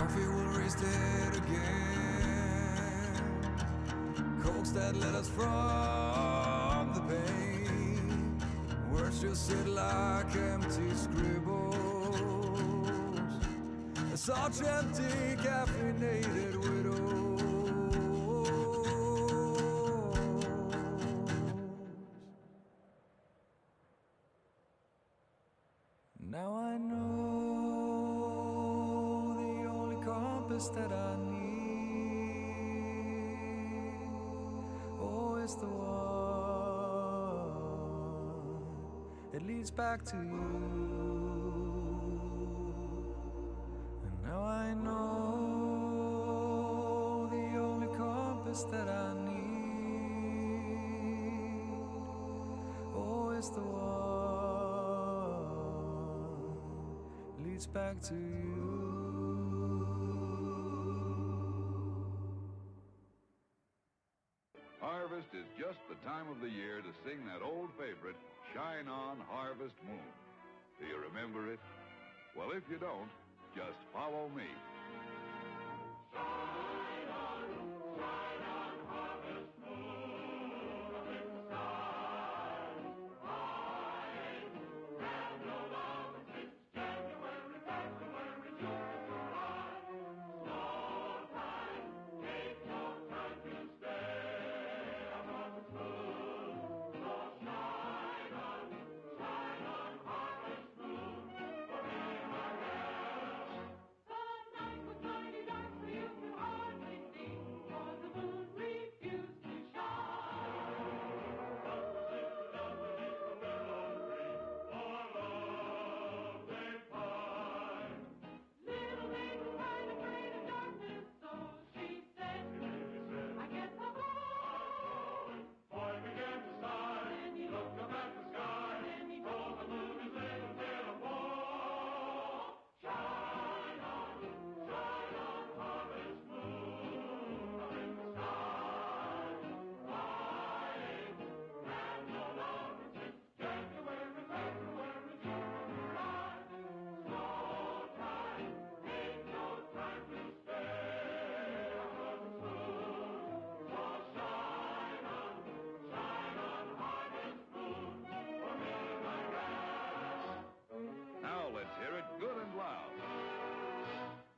Coffee will raise the head again. Cokes that let us from the pain. Words just sit like empty scribbles. Such empty caffeinated widows. Now I know the only compass that I need, oh, it's the one. It leads back to you. And now I know the only compass that I need, oh, it's the one. Leads back to you. Harvest is just the time of the year to sing that old favorite, Shine On Harvest Moon. Do you remember it? Well, if you don't, just follow me. Shine on, harvest moon up in the sky. Hiding, have no love since January, February, June, July. No time, take no time to stay on harvest moon. So shine on, harvest moon for me, my gal. The night was mighty dark, so you could hardly see, for the moon refused to shine. Sit down beneath the willow tree, for love they pine. Little Mabel cried, afraid of darkness, so she said, I guess I'll go. Boy began to sigh, then he looked up at the sky, then he told the moon his little tale of woe. Shine on, harvest moon up in the sky. Lying, have no love since January, February, June, July. No time, ain't no time to stay on harvest moon. So shine on, harvest moon for me, my gal. Now let's hear it good and loud.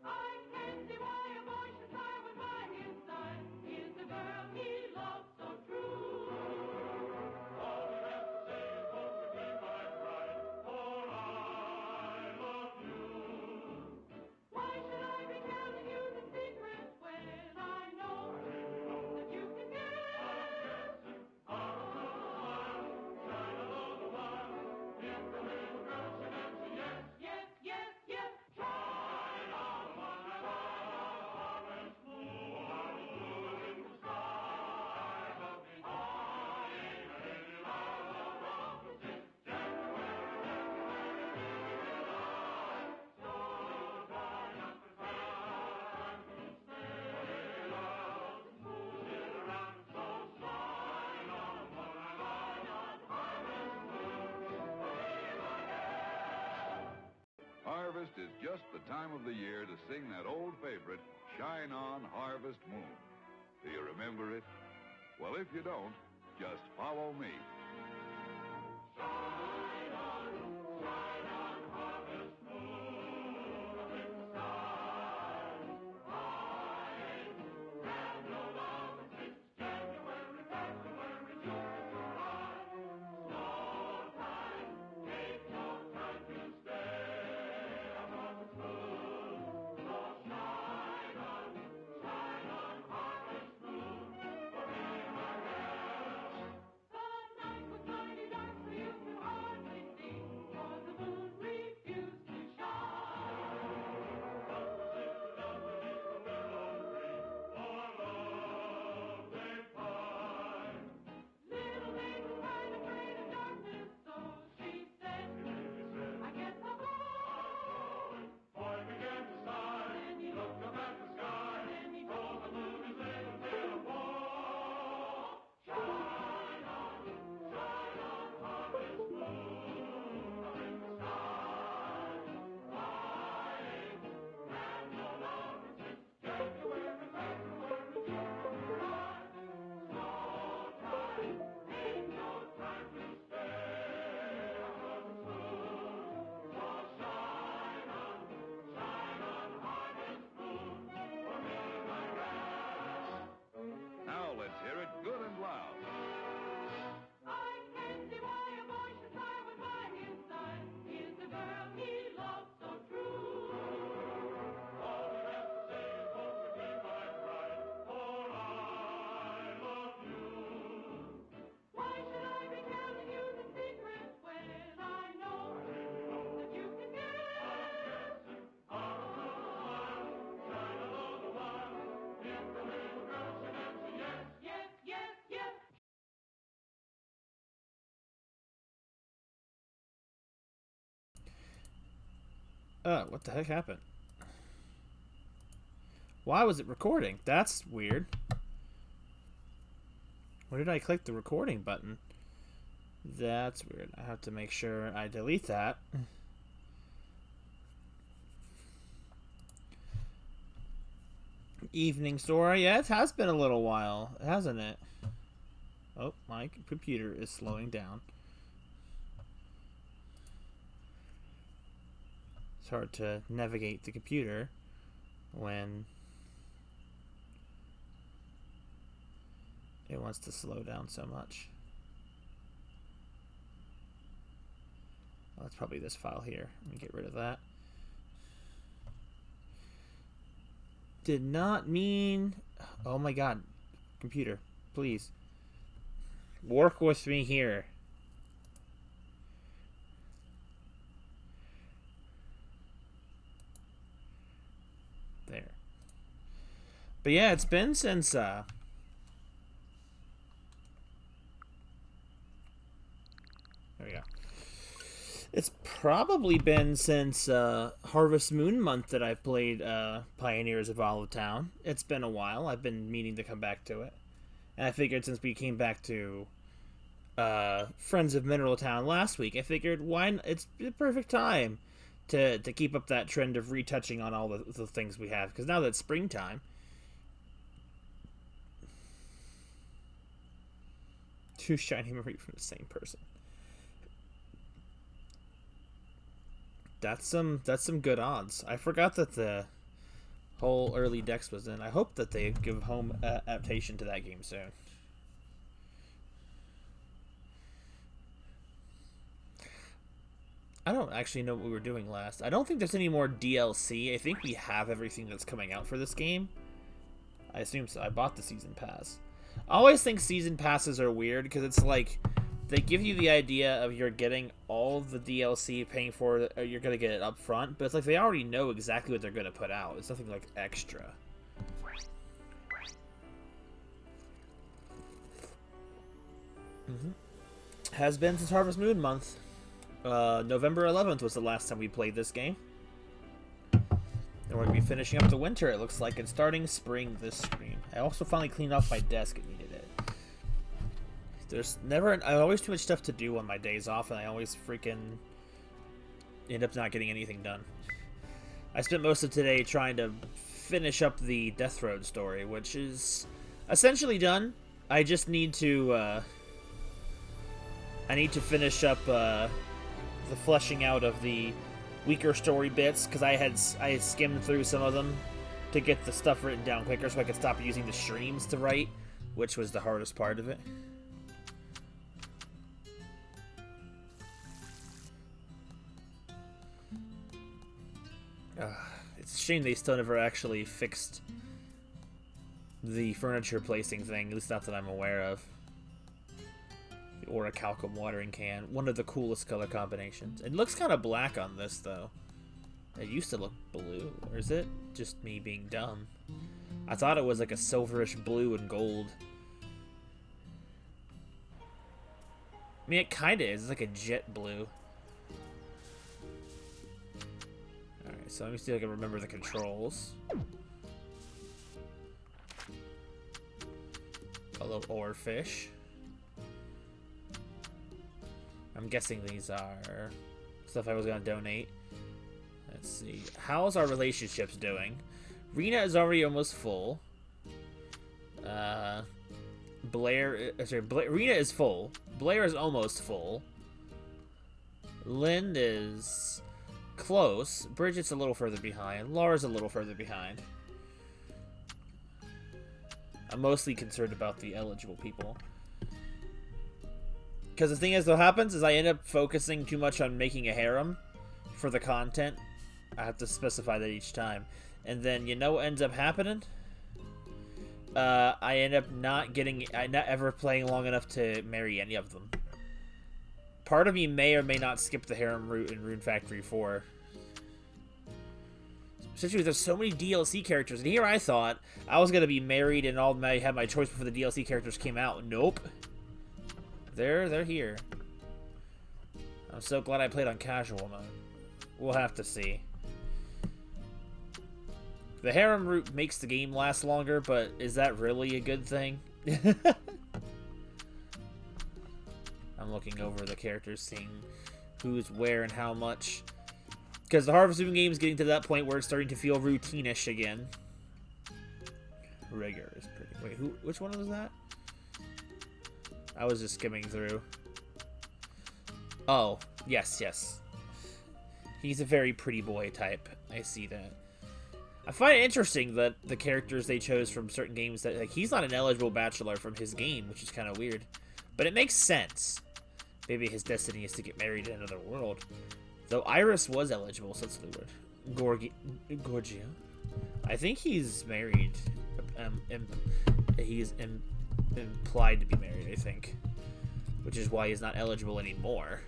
I can see why a boy should sigh when by his side is the girl he loves so true. All he has to say is, won't you be my bride, for I love you. Why should I be telling you the secret when I know that you can guess? Our little smile, shine along the while. If the little girl should answer yes, yes, yes, yes, shine on, harvest moon in the sky above me. I ain't any love since January, July. So try not to time to stay out, sit around and so shine on, harvest moon for me, my gal. Harvest is just the time of the year to sing that old favorite, Shine On Harvest Moon. Do you remember it? Well, if you don't, just follow me. Shine on, harvest moon up in the sky. Hiding, have no love since January, February, June, July. No time, take no time to stay on harvest moon. So shine on, harvest moon for me, my gal. The night What the heck happened? Why was it recording? That's weird. Where did I click the recording button? That's weird. I have to make sure I delete that. Evening story. Yeah, it has been a little while, hasn't it? Oh, my computer is slowing down. It's hard to navigate the computer when it wants to slow down so much. Oh, that's probably this file here. Let me get rid of that. Did not mean... Oh my god. Computer, please. Work with me here. There. But yeah, it's been since... There we go. It's probably been since Harvest Moon month that I've played Pioneers of Olive Town. It's been a while. I've been meaning to come back to it. And I figured since we came back to Friends of Mineral Town last week, I figured it's the perfect time to keep up that trend of retouching on all the things we have. Because now that it's springtime... Two shiny memory from the same person. That's some good odds. I forgot that the whole early Dex was in. I hope that they give home adaptation to that game soon. I don't actually know what we were doing last. I don't think there's any more DLC. I think we have everything that's coming out for this game. I assume so. I bought the season pass. I always think season passes are weird because it's like they give you the idea of you're getting all the DLC, paying for it, or you're going to get it up front, but it's like they already know exactly what they're going to put out. It's nothing like extra. Has been since Harvest Moon month. November 11th was the last time we played this game. And we're going to be finishing up the winter, it looks like, and starting spring this stream. I also finally cleaned off my desk. It needed it. There's never... I always too much stuff to do on my days off, and I always freaking end up not getting anything done. I spent most of today trying to finish up the Death Road story, which is essentially done. I just need to... I need to finish up the fleshing out of the weaker story bits, because I had skimmed through some of them to get the stuff written down quicker so I could stop using the streams to write, which was the hardest part of it. It's a shame they still never actually fixed the furniture placing thing, at least not that I'm aware of. The Orichalcum watering can. One of the coolest color combinations. It looks kind of black on this, though. It used to look blue. Or is it just me being dumb? I thought it was like a silverish blue and gold. I mean, it kind of is. It's like a jet blue. Alright, so let me see if I can remember the controls. A little oarfish. I'm guessing these are stuff I was going to donate. Let's see. How's our relationships doing? Rena is already almost full. Rena is full. Blair is almost full. Lynn is close. Bridget's a little further behind. Laura's a little further behind. I'm mostly concerned about the eligible people. Because the thing is, what happens is I end up focusing too much on making a harem for the content. I have to specify that each time. And then, you know what ends up happening? I end up not ever playing long enough to marry any of them. Part of me may or may not skip the harem route in Rune Factory 4. Especially there's so many DLC characters. And here I thought I was going to be married and have my choice before the DLC characters came out. Nope. They're here. I'm so glad I played on casual mode. We'll have to see. The harem route makes the game last longer, but is that really a good thing? I'm looking over the characters, seeing who's where and how much. Because the Harvest Moon game is getting to that point where it's starting to feel routine-ish again. Rigor is pretty... Wait, which one was that? I was just skimming through. Oh, yes, yes. He's a very pretty boy type. I see that. I find it interesting that the characters they chose from certain games, that like he's not an eligible bachelor from his game, which is kind of weird. But it makes sense. Maybe his destiny is to get married in another world. Though Iris was eligible, so that's the word. Gorgia. I think he's married. He's implied to be married, I think. Which is why he's not eligible anymore.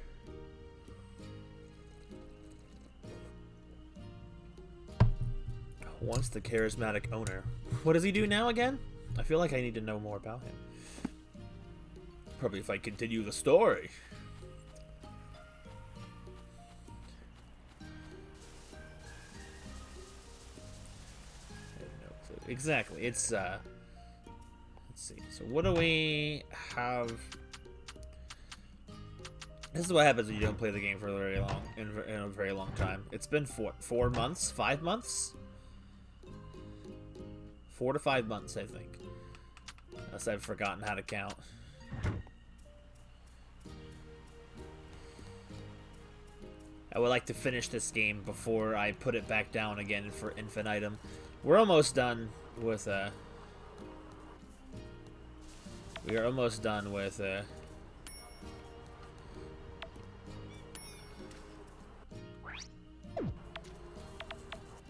Once the charismatic owner. What does he do now again? I feel like I need to know more about him. Probably if I continue the story. I have no clue. Exactly. It's let's see. So what do we have? This is what happens when you don't play the game for a very long, in a very long time. It's been 4 months, 5 months. 4 to 5 months, I think. Unless I've forgotten how to count. I would like to finish this game before I put it back down again for infinitum. We're almost done with we are almost done with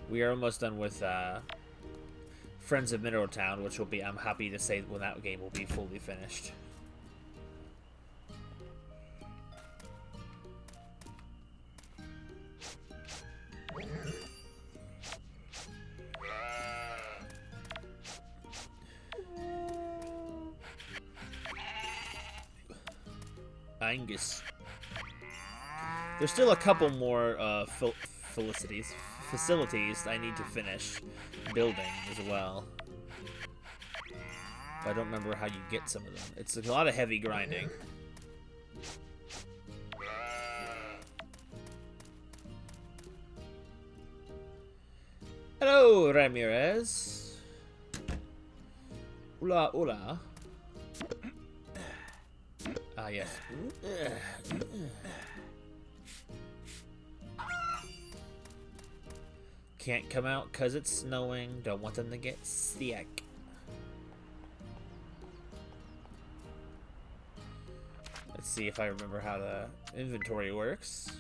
we are almost done with Friends of Mineral Town, which will be, I'm happy to say, when that game will be fully finished. Angus. There's still a couple more facilities I need to finish building as well. But I don't remember how you get some of them. It's a lot of heavy grinding. Hello, Ramirez. Hola, hola. Ah, yes. Can't come out because it's snowing. Don't want them to get sick. Let's see if I remember how the inventory works.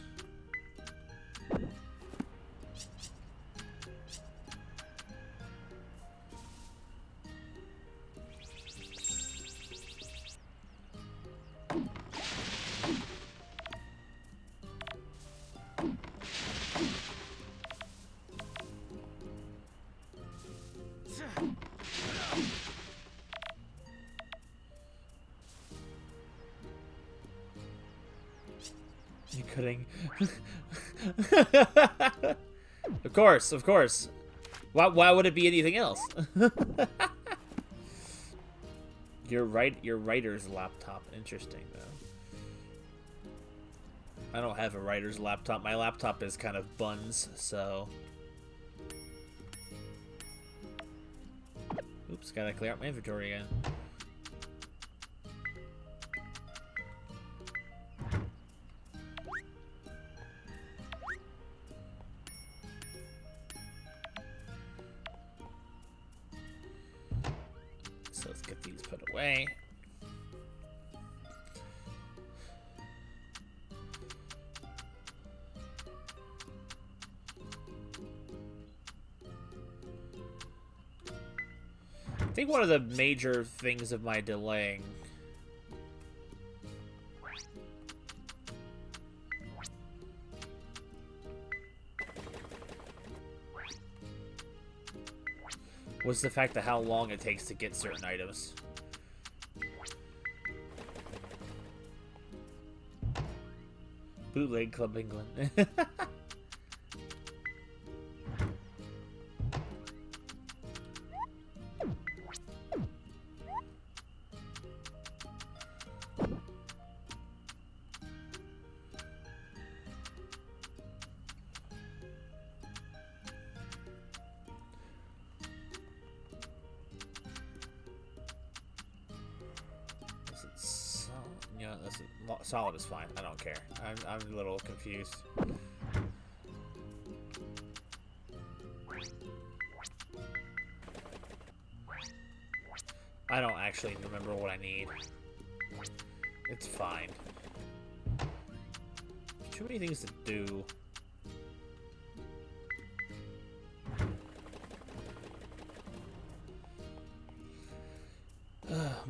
You kidding? Of course, of course. Why would it be anything else? Your writer's laptop. Interesting, though. I don't have a writer's laptop. My laptop is kind of buns, so... Oops, gotta clear out my inventory again. So let's get these put away. I think one of the major things of my delaying was the fact of how long it takes to get certain items. Bootleg Club England. solid is fine. I don't care. I'm a little confused. I don't actually remember what I need. It's fine. Too many things to do.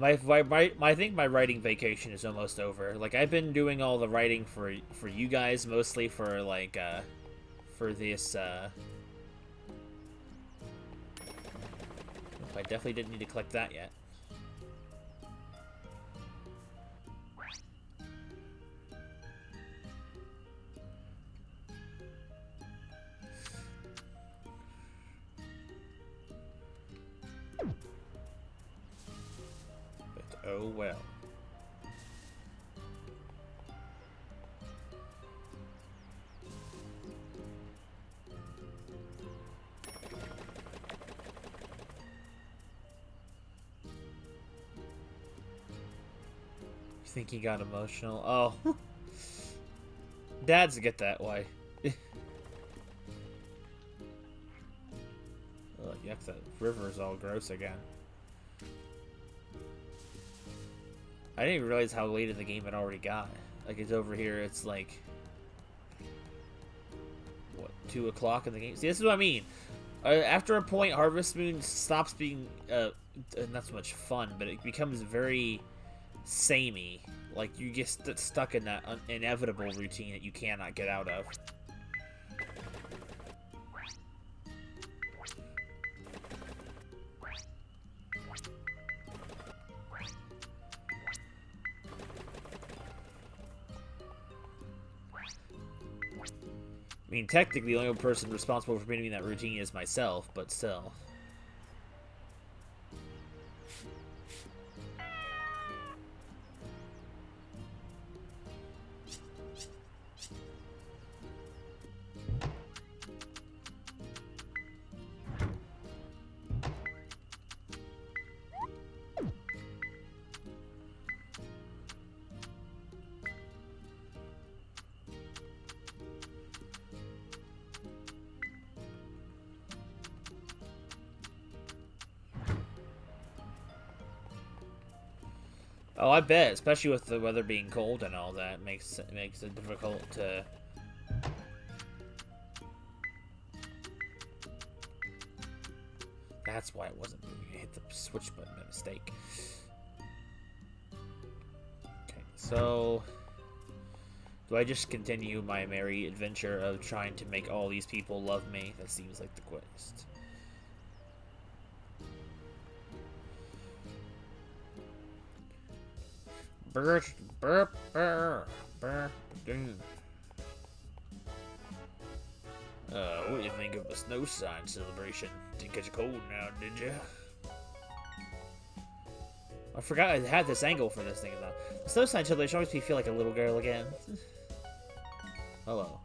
I think my writing vacation is almost over. Like, I've been doing all the writing for you guys, mostly for like for this I definitely didn't need to collect that yet. But oh well. I think he got emotional. Oh. Dads get that way. Oh, yuck, that river's all gross again. I didn't even realize how late in the game it already got. Like, it's over here, it's like... What, 2 o'clock in the game? See, this is what I mean. After a point, Harvest Moon stops being, not so much fun, but it becomes very samey. Like, you get stuck in that inevitable routine that you cannot get out of. I mean, technically, the only person responsible for being in that routine is myself, but still. Oh, I bet, especially with the weather being cold and all that, makes it difficult to... That's why it wasn't moving. I hit the switch button by mistake. Okay, so... Do I just continue my merry adventure of trying to make all these people love me? That seems like the quest. What do you think of the snow sign celebration? Didn't catch a cold now, did you? I forgot I had this angle for this thing though. The snow sign celebration always makes me feel like a little girl again. Hello.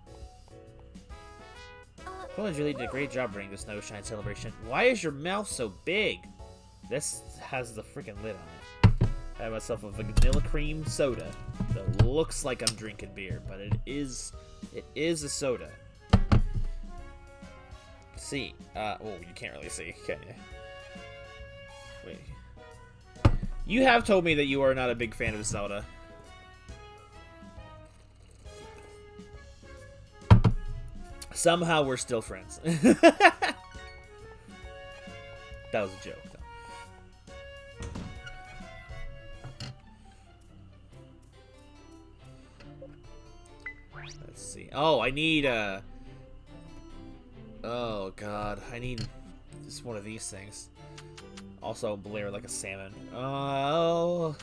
Colin's really did a great job bringing the snow shine celebration. Why is your mouth so big? This has the freaking lid on it. I have myself a vanilla cream soda that looks like I'm drinking beer, but it is a soda. See, oh, you can't really see, can you? Wait. You have told me that you are not a big fan of soda. Somehow we're still friends. That was a joke, though. Let's see. Oh, I need, oh, God. I need just one of these things. Also, blare like a salmon. Oh.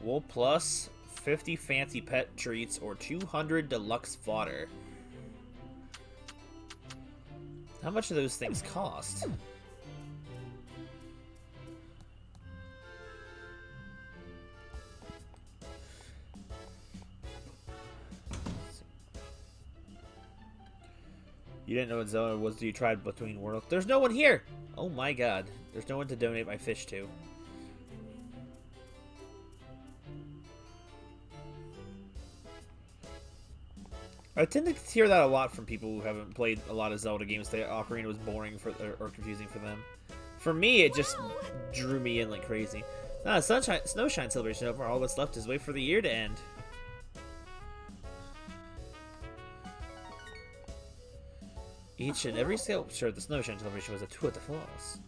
Wool plus 50 fancy pet treats or 200 deluxe fodder. How much do those things cost? You didn't know what Zelda was till you tried Between Worlds. There's no one here! Oh my god. There's no one to donate my fish to. I tend to hear that a lot from people who haven't played a lot of Zelda games. That Ocarina was boring or confusing for them. For me, it just drew me in like crazy. Snowshine celebration over. All that's left is wait for the year to end. Each and every sculpture at the Snowshine celebration was a tour de force.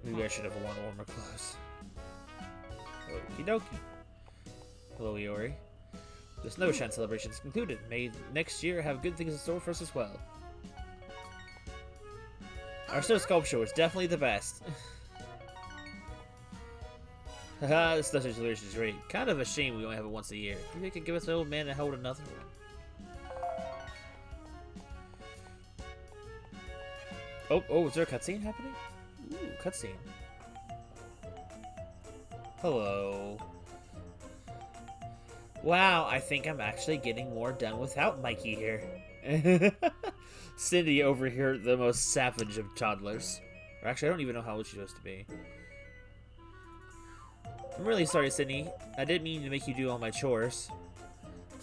Maybe I should have worn warmer clothes. Okie dokie. Hello, Iori. The Snowshine celebration is concluded. May next year have good things in store for us as well. Our snow sculpture was definitely the best. Haha, the Snowshine celebration is great. Kind of a shame we only have it once a year. Maybe they could give us an old man to hold another one. Oh, is there a cutscene happening? Ooh, cutscene. Hello. Wow, I think I'm actually getting more done without Mikey here. Cindy over here, the most savage of toddlers. Or actually, I don't even know how old she's supposed to be. I'm really sorry, Cindy. I didn't mean to make you do all my chores.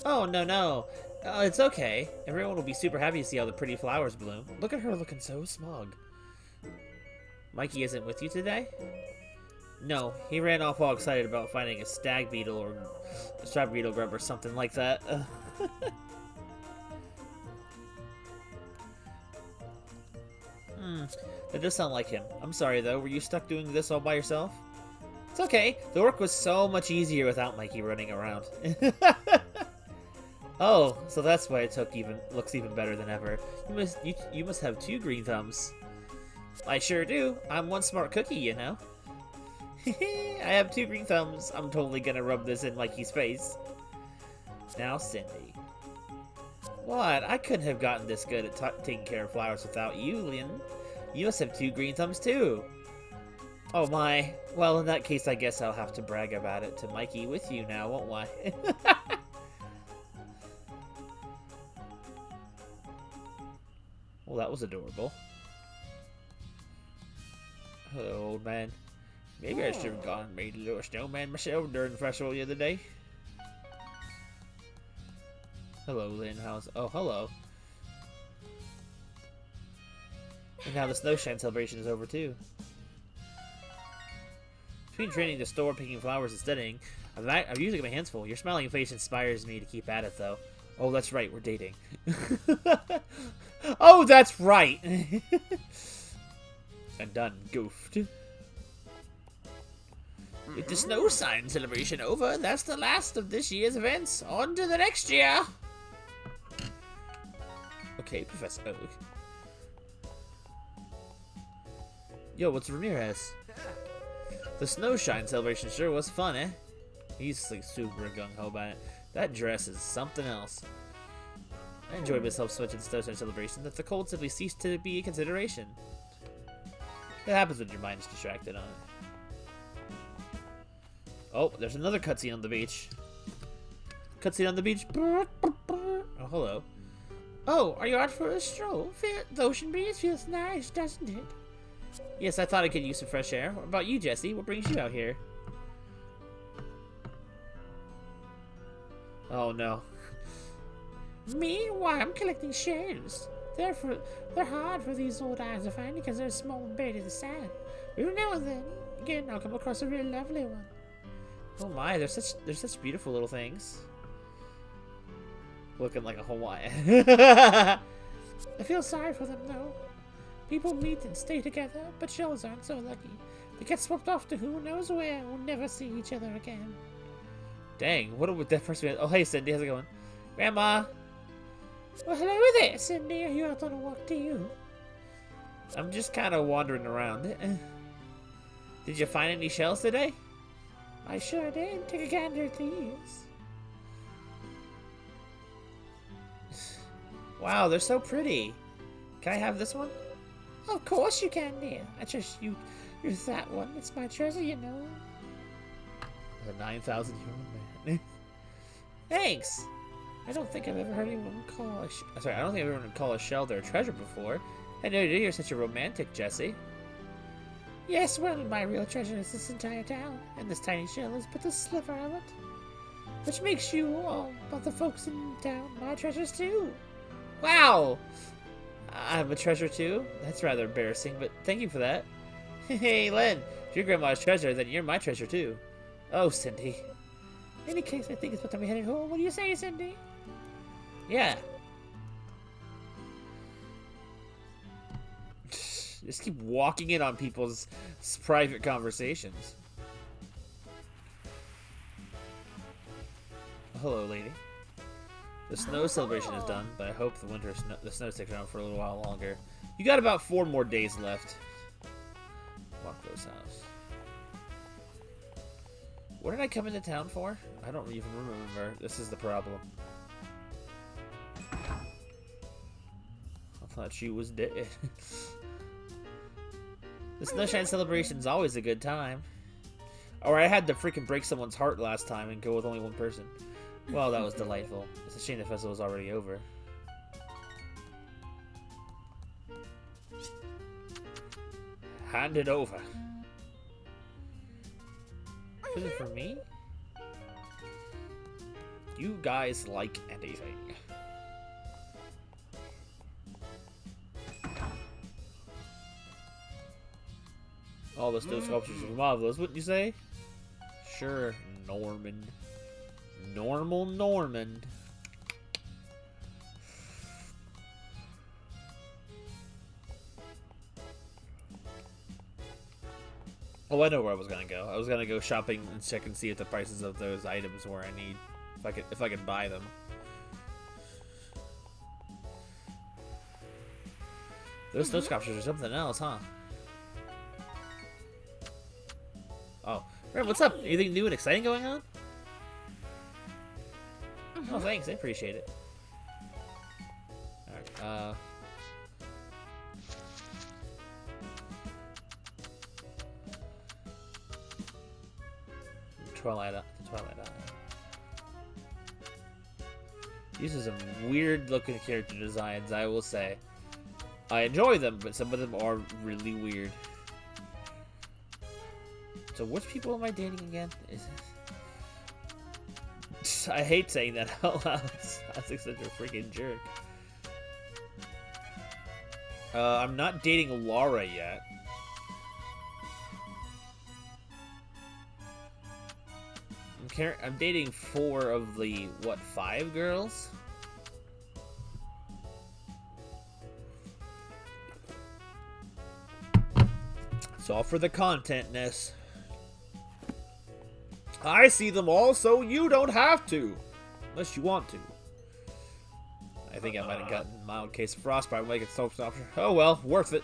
Oh, no. It's okay. Everyone will be super happy to see all the pretty flowers bloom. Look at her looking so smug. Mikey isn't with you today? No, he ran off all excited about finding a stag beetle or a striped beetle grub or something like that. That does sound like him. I'm sorry though, were you stuck doing this all by yourself? It's okay, the work was so much easier without Mikey running around. Oh, so that's why it looks even better than ever. You must have 2 green thumbs. I sure do. I'm one smart cookie, you know. I have 2 green thumbs. I'm totally gonna rub this in Mikey's face. Now, Cindy. What? I couldn't have gotten this good at taking care of flowers without you, Lynn. You must have 2 green thumbs, too. Oh, my. Well, in that case, I guess I'll have to brag about it to Mikey with you now, won't I? Well, that was adorable. Hello, old man. Maybe I should have gone and made a little snowman myself during the festival the other day. Hello, Lynn. Oh, hello. And now the Snowshine celebration is over, too. Between training the store, picking flowers, and studying, I'm usually my hands full. Your smiling face inspires me to keep at it, though. Oh, that's right. We're dating. Oh, that's right. And done. Goofed. With the Snowshine celebration over, that's the last of this year's events. On to the next year. Okay, Professor Oak. Yo, what's Ramirez? The Snowshine celebration sure was fun, eh? He's like super gung-ho about it. That dress is something else. I enjoyed myself so much in the Snowshine celebration that the cold simply ceased to be a consideration. It happens when your mind's distracted on it. Oh, there's another cutscene on the beach. Cutscene on the beach. Oh, hello. Oh, are you out for a stroll? The ocean breeze feels nice, doesn't it? Yes, I thought I could use some fresh air. What about you, Jesse? What brings you out here? Oh, no. Me? Why, I'm collecting shells. They're hard for these old eyes to find because they're small and buried in the sand. Every now and then, again, I'll come across a real lovely one. Oh my, they're such beautiful little things. Looking like a Hawaiian. I feel sorry for them though. People meet and stay together, but shells aren't so lucky. They get swept off to who knows where and will never see each other again. Dang, what would that person be? Oh, hey Cindy, how's it going? Grandma! Well, hello there, Cindy. Are you out on a walk too? I'm just kind of wandering around. Did you find any shells today? I sure did. Take a gander at these. Wow, they're so pretty. Can I have this one? Of course you can, dear. I trust you're that one. It's my treasure, you know. The 9,000-year-old man. Thanks. I don't think I've ever heard anyone call I don't think I've ever called a shell their treasure before. I know you're such a romantic, Jesse. Yes, well, my real treasure is this entire town, and this tiny shell is but a sliver of it. Which makes you all about the folks in town my treasures too. Wow! I'm a treasure too? That's rather embarrassing, but thank you for that. Hey, Len, if you're Grandma's treasure, then you're my treasure too. Oh, Cindy. In any case, I think it's about time we headed home. What do you say, Cindy? Yeah. Just keep walking in on people's private conversations. Hello, lady. The snow celebration is done, but I hope the snow sticks around for a little while longer. You got about 4 more days left. Marco's house. What did I come into town for? I don't even remember. This is the problem. I thought she was dead. The Snowshine celebration's always a good time. Or I had to freaking break someone's heart last time and go with only one person. Well, that was delightful. It's a shame the festival's already over. Hand it over. Is it for me? You guys like anything? All the snow sculptures are marvelous, wouldn't you say? Sure, Norman. Normal Normand. Oh, I know where I was gonna go. I was gonna go shopping and check and see if the prices of those items were I need, if I could buy them. Those snow sculptures are something else, huh? Oh, Red, what's up? Anything new and exciting going on? Oh, thanks. I appreciate it. Alright, Twilight Eye. These are some weird looking character designs, I will say. I enjoy them, but some of them are really weird. So which people am I dating again? I hate saying that out loud. I think such a freaking jerk. I'm not dating Laura yet. I'm dating 4 of the, what, 5 girls? It's all for the content, Ness. I see them all, so you don't have to. Unless you want to. I think I might have gotten a mild case of frostbite. Make it soap stopper. Oh well, worth it.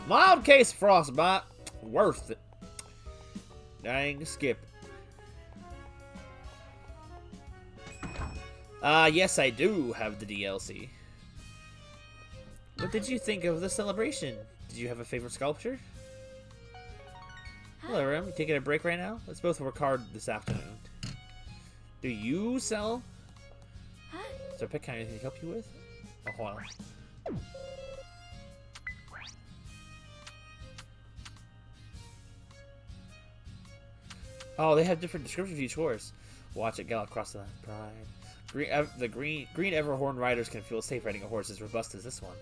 Mild case of frostbite. Worth it. Dang, skip. Yes, I do have the DLC. What did you think of the celebration? Did you have a favorite sculpture? Hello, Rim. You taking a break right now? Let's both work hard this afternoon. Do you sell? Is there a pet kind of anything to help you with? Oh, hold on. Oh, they have different descriptions of each horse. Watch it gallop across the pride. The green Everhorn riders can feel safe riding a horse as robust as this one.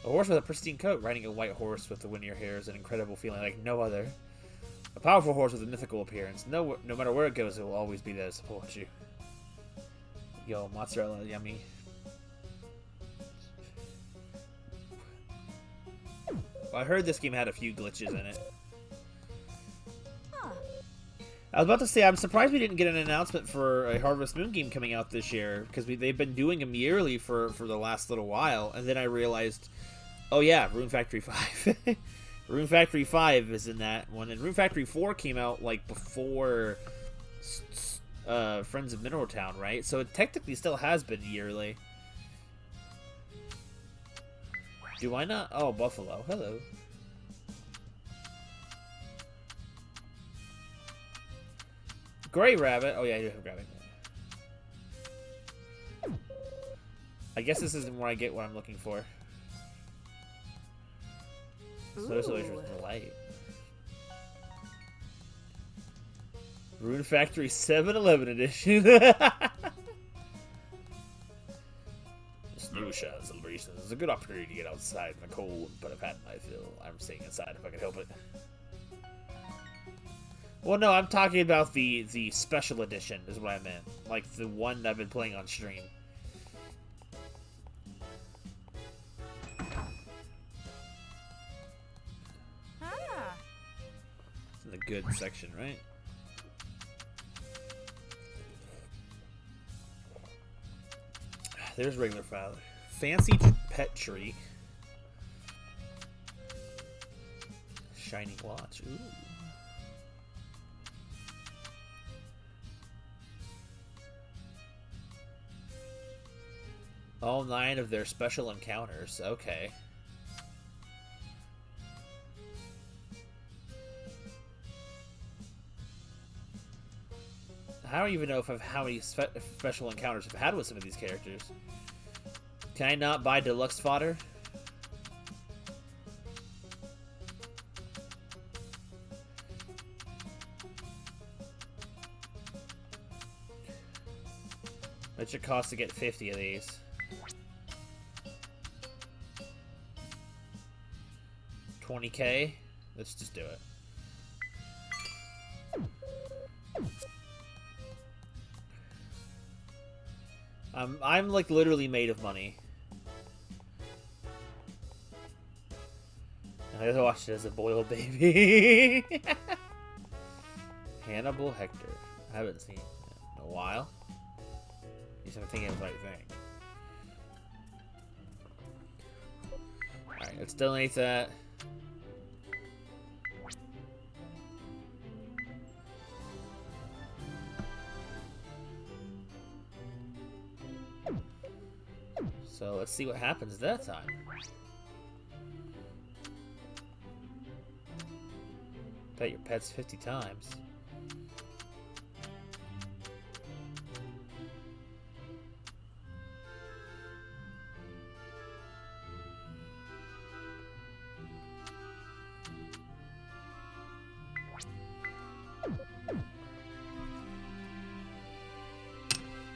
A horse with a pristine coat riding a white horse with the windier hair is an incredible feeling like no other. A powerful horse with a mythical appearance. No matter where it goes, it will always be there to support you. Yo, mozzarella, yummy. Well, I heard this game had a few glitches in it. I was about to say, I'm surprised we didn't get an announcement for a Harvest Moon game coming out this year, because they've been doing them yearly for the last little while, and then I realized, oh yeah, Rune Factory 5. Rune Factory 5 is in that one, and Rune Factory 4 came out, like, before Friends of Mineral Town, right? So it technically still has been yearly. Do I not? Oh, Buffalo. Hello. Gray Rabbit. Oh yeah, I do have Rabbit. I guess this isn't where I get what I'm looking for. So this is the light. Rune Factory 7-Eleven edition. Snowshine celebration is a good opportunity to get outside in the cold, but I've had my fill. I'm staying inside if I can help it. Well, no, I'm talking about the special edition is what I meant. Like the one I've been playing on stream. It's in the good section, right? There's regular file. Fancy pet treat. Shiny watch. Ooh. All 9 of their special encounters. Okay. I don't even know if how many special encounters I've had with some of these characters. Can I not buy deluxe fodder? What should cost to get 50 of these? $20K? Let's just do it. I'm like literally made of money. I watched it as a boiled baby. Hannibal Hector. I haven't seen him in a while. He's not thinking of the right thing. Alright, let's donate that. So let's see what happens that time. Pet your pets 50 times.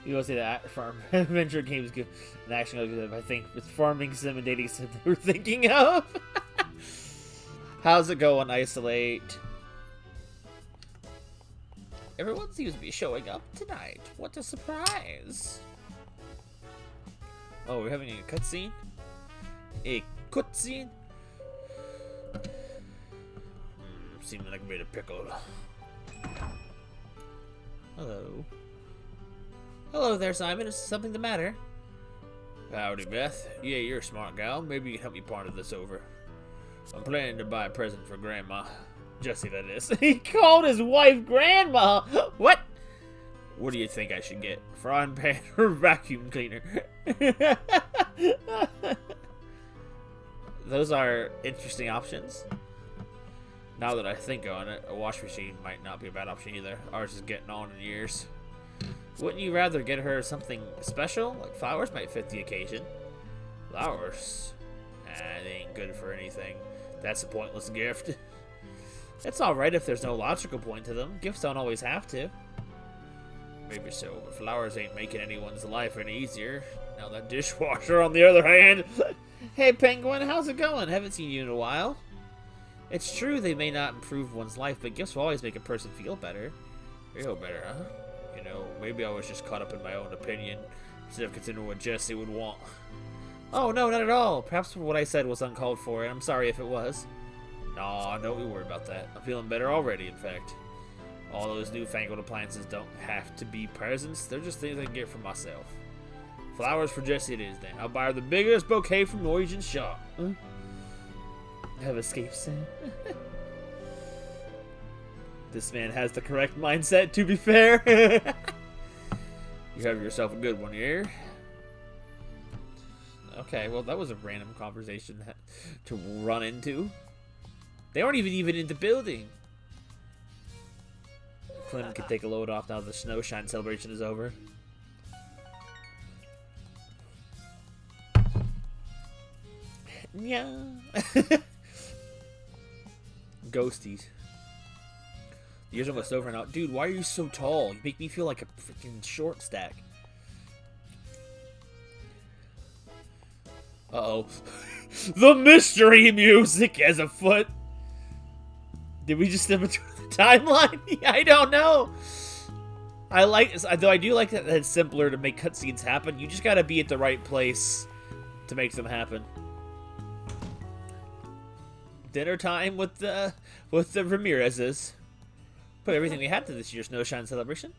You don't say that farm adventure games good and action good. I think it's farming sim and dating sim we're thinking of. How's it going, Isolate? Everyone seems to be showing up tonight. What a surprise! Oh, we're having a cutscene? A cutscene? Seems like I made a pickle. Hello. Hello there, Simon. Is something the matter? Howdy, Beth. Yeah, you're a smart gal. Maybe you can help me ponder this over. I'm planning to buy a present for Grandma. Jesse, that is. He called his wife Grandma! What? What do you think I should get? Frying pan or vacuum cleaner? Those are interesting options. Now that I think on it, a wash machine might not be a bad option either. Ours is getting on in years. Wouldn't you rather get her something special? Like flowers might fit the occasion. Flowers? Nah, they ain't good for anything. That's a pointless gift. It's alright if there's no logical point to them. Gifts don't always have to. Maybe so, but flowers ain't making anyone's life any easier. Now that dishwasher, on the other hand. Hey, Penguin, how's it going? Haven't seen you in a while. It's true they may not improve one's life, but gifts will always make a person feel better. Feel better, huh? You know, maybe I was just caught up in my own opinion instead of considering what Jesse would want. Oh, no, not at all. Perhaps what I said was uncalled for, and I'm sorry if it was. Nah, don't be worried about that. I'm feeling better already, in fact. All those newfangled appliances don't have to be presents. They're just things I can get for myself. Flowers for Jesse it is, then. I'll buy her the biggest bouquet from Norwegian's shop. Have escaped sin. This man has the correct mindset, to be fair. You have yourself a good one here. Okay, well, that was a random conversation to run into. They aren't even in the building. Clem can take a load off now that the Snowshine celebration is over. Yeah. Ghosties. The year's almost over now. Dude, why are you so tall? You make me feel like a freaking short stack. Uh-oh. The mystery music as a foot. Did we just step into the timeline? I don't know. Though I do like that it's simpler to make cutscenes happen. You just gotta be at the right place to make them happen. Dinner time with the Ramirez's. Put everything we had to this year's Snowshine celebration.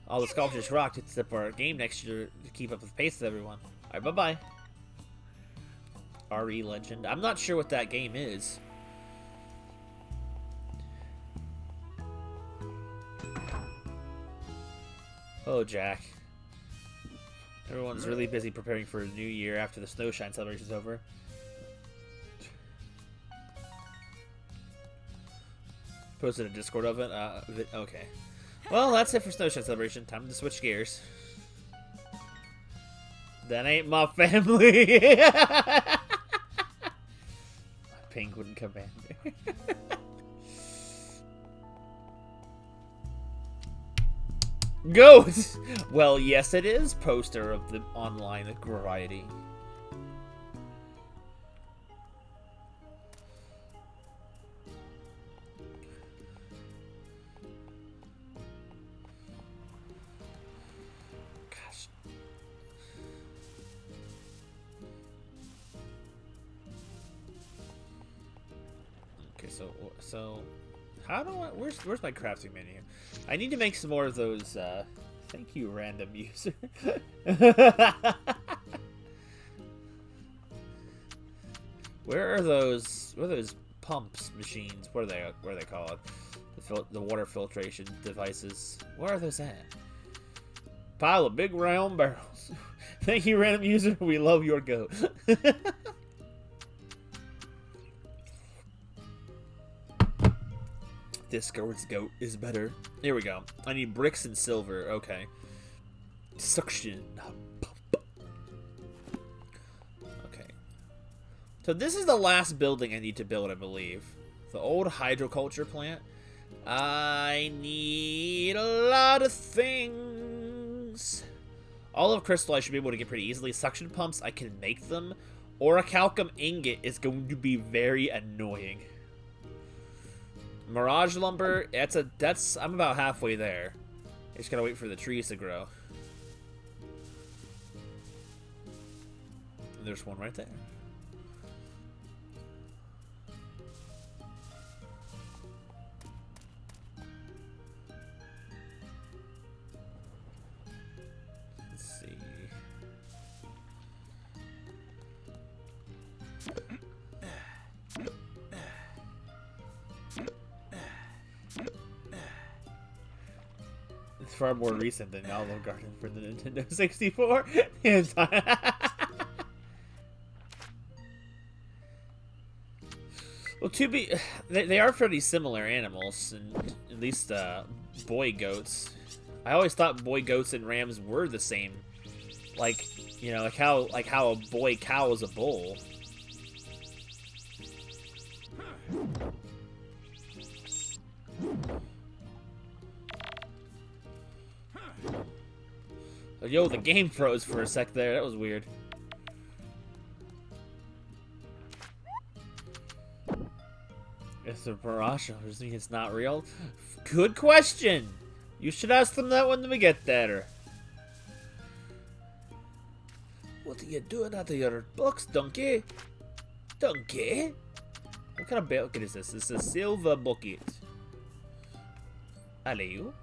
All the sculptures rocked except for our game next year to keep up with the pace of everyone. Alright, bye-bye. RE Legend. I'm not sure what that game is. Oh, Jack. Everyone's really busy preparing for a new year after the Snowshine celebration's over. Posted a Discord of it. Okay. Well, that's it for Snowshine celebration. Time to switch gears. That ain't my family. My penguin commander. Goat! Well, yes, it is. Poster of the online variety. Gosh. Okay, so how do I? Where's my crafting menu? I need to make some more of those. Thank you, random user. Where are those? What are those pumps machines? What are they called? The water filtration devices. Where are those at? Pile of big round barrels. Thank you, random user. We love your goat. Discord's goat is better. Here we go. I need bricks and silver. Okay. Suction. Okay. So this is the last building I need to build, I believe. The old hydroculture plant. I need a lot of things. All of crystal I should be able to get pretty easily. Suction pumps, I can make them. Orichalcum ingot is going to be very annoying. Mirage lumber, I'm about halfway there. I just gotta wait for the trees to grow. And there's one right there. Let's see. It's far more recent than Olive Garden for the Nintendo 64. Well, they are pretty similar animals, and at least boy goats. I always thought boy goats and rams were the same. Like, you know, like how a boy cow is a bull. Oh, yo, the game froze for a sec there. That was weird. It's a mirage. Does it mean it's not real? Good question. You should ask them that when we get there. What are you doing out of your box, donkey? Donkey? What kind of bucket is this? It's a silver bucket. Alley-oop.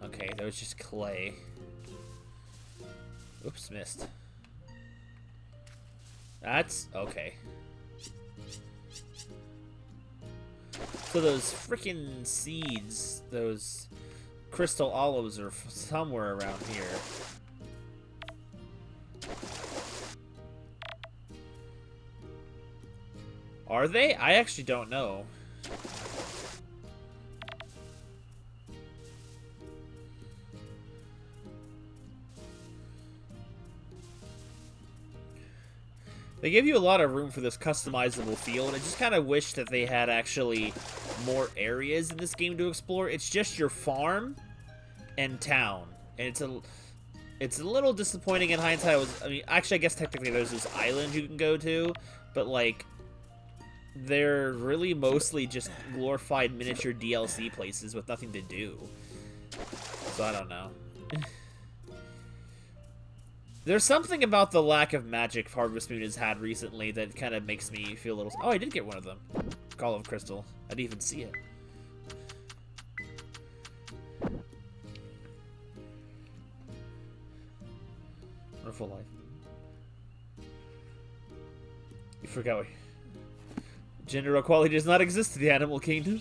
Okay, that was just clay. Oops, missed. That's okay. So those freaking seeds, those crystal olives are somewhere around here. Are they? I actually don't know. They give you a lot of room for this customizable field. I just kind of wish that they had actually more areas in this game to explore. It's just your farm and town, and it's a little disappointing in hindsight. I mean, actually, I guess technically there's this island you can go to, but like, they're really mostly just glorified miniature DLC places with nothing to do. So I don't know. There's something about the lack of magic Harvest Moon has had recently that kind of makes me feel a little... Oh, I did get one of them. Call of Crystal. I didn't even see it. Wonderful life. You forgot what... Gender equality does not exist in the animal kingdom.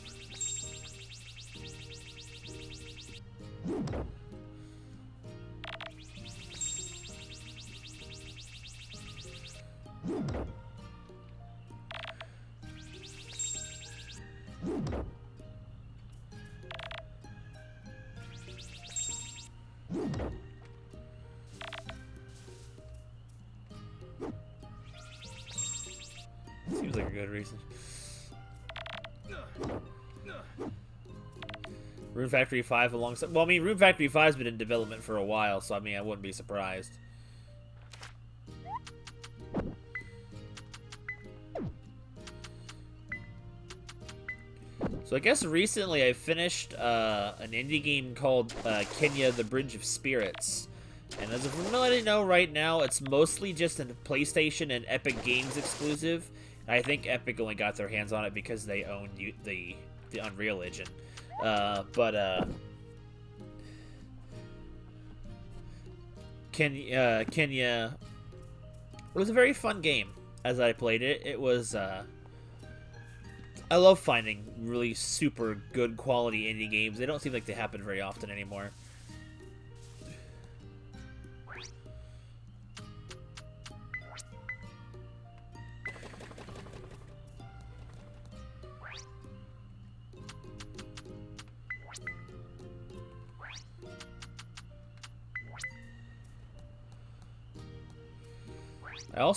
Seems like a good reason. Rune Factory 5 alongside... Well, I mean, Rune Factory 5's been in development for a while, so I mean, I wouldn't be surprised. So I guess recently I finished an indie game called Kenya: The Bridge of Spirits. And as of I know right now, it's mostly just a PlayStation and Epic Games exclusive. I think Epic only got their hands on it because they own the Unreal Engine. Kenya, it was a very fun game as I played it. It was, I love finding really super good quality indie games. They don't seem like they happen very often anymore.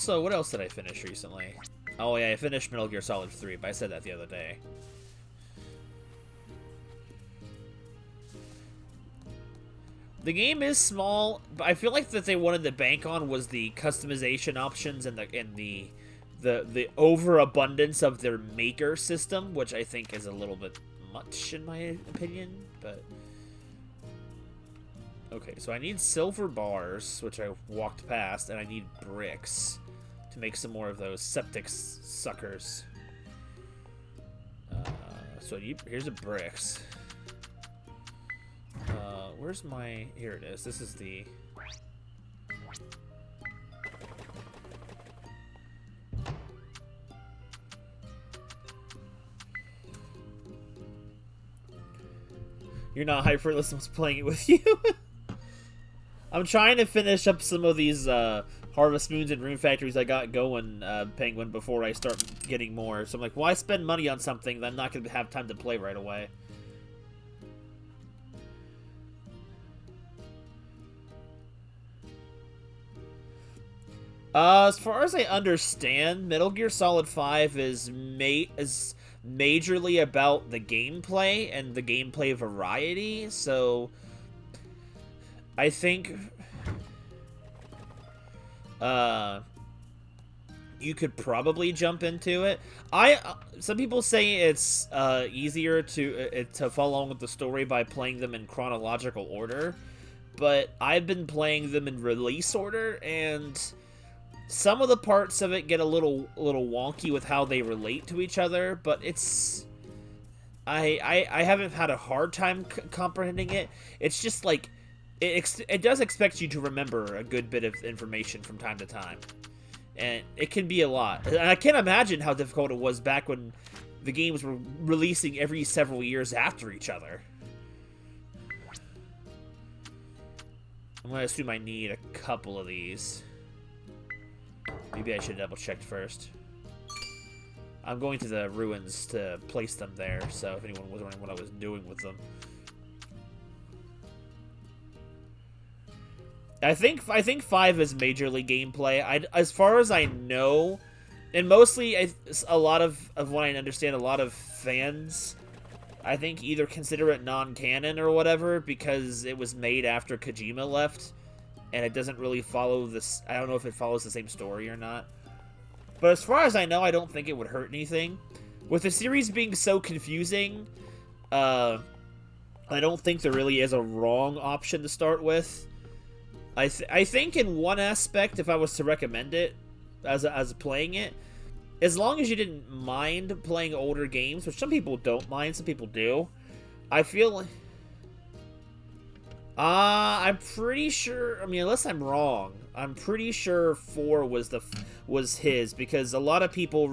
What else did I finish recently? Oh yeah, I finished Metal Gear Solid 3, but I said that the other day. The game is small, but I feel like that they wanted to bank on was the customization options and the overabundance of their maker system, which I think is a little bit much in my opinion, but... Okay, so I need silver bars, which I walked past, and I need bricks to make some more of those septic suckers. So here's the bricks. Where's my... Here it is. This is the... You're not hyped for this, I was playing it with you. I'm trying to finish up some of these Harvest Moons and Rune Factories I got going, Penguin, before I start getting more. So I'm like, why spend money on something that I'm not going to have time to play right away? As far as I understand, Metal Gear Solid 5 is majorly about the gameplay and the gameplay variety, so... I think you could probably jump into it. Some people say it's easier to follow along with the story by playing them in chronological order, but I've been playing them in release order, and some of the parts of it get a little wonky with how they relate to each other, but it's... I haven't had a hard time comprehending it. It's just like... It does expect you to remember a good bit of information from time to time. And it can be a lot. And I can't imagine how difficult it was back when the games were releasing every several years after each other. I'm going to assume I need a couple of these. Maybe I should double check first. I'm going to the ruins to place them there, so if anyone was wondering what I was doing with them. I think 5 is majorly gameplay. As far as I know, and mostly a lot of what I understand, a lot of fans, I think, either consider it non-canon or whatever because it was made after Kojima left, and it doesn't really follow this. I don't know if it follows the same story or not. But as far as I know, I don't think it would hurt anything. With the series being so confusing, I don't think there really is a wrong option to start with. I think in one aspect, if I was to recommend it as playing it, as long as you didn't mind playing older games, which some people don't mind, some people do, I feel like... I'm pretty sure, I mean, unless I'm wrong, I'm pretty sure 4 was his, because a lot of people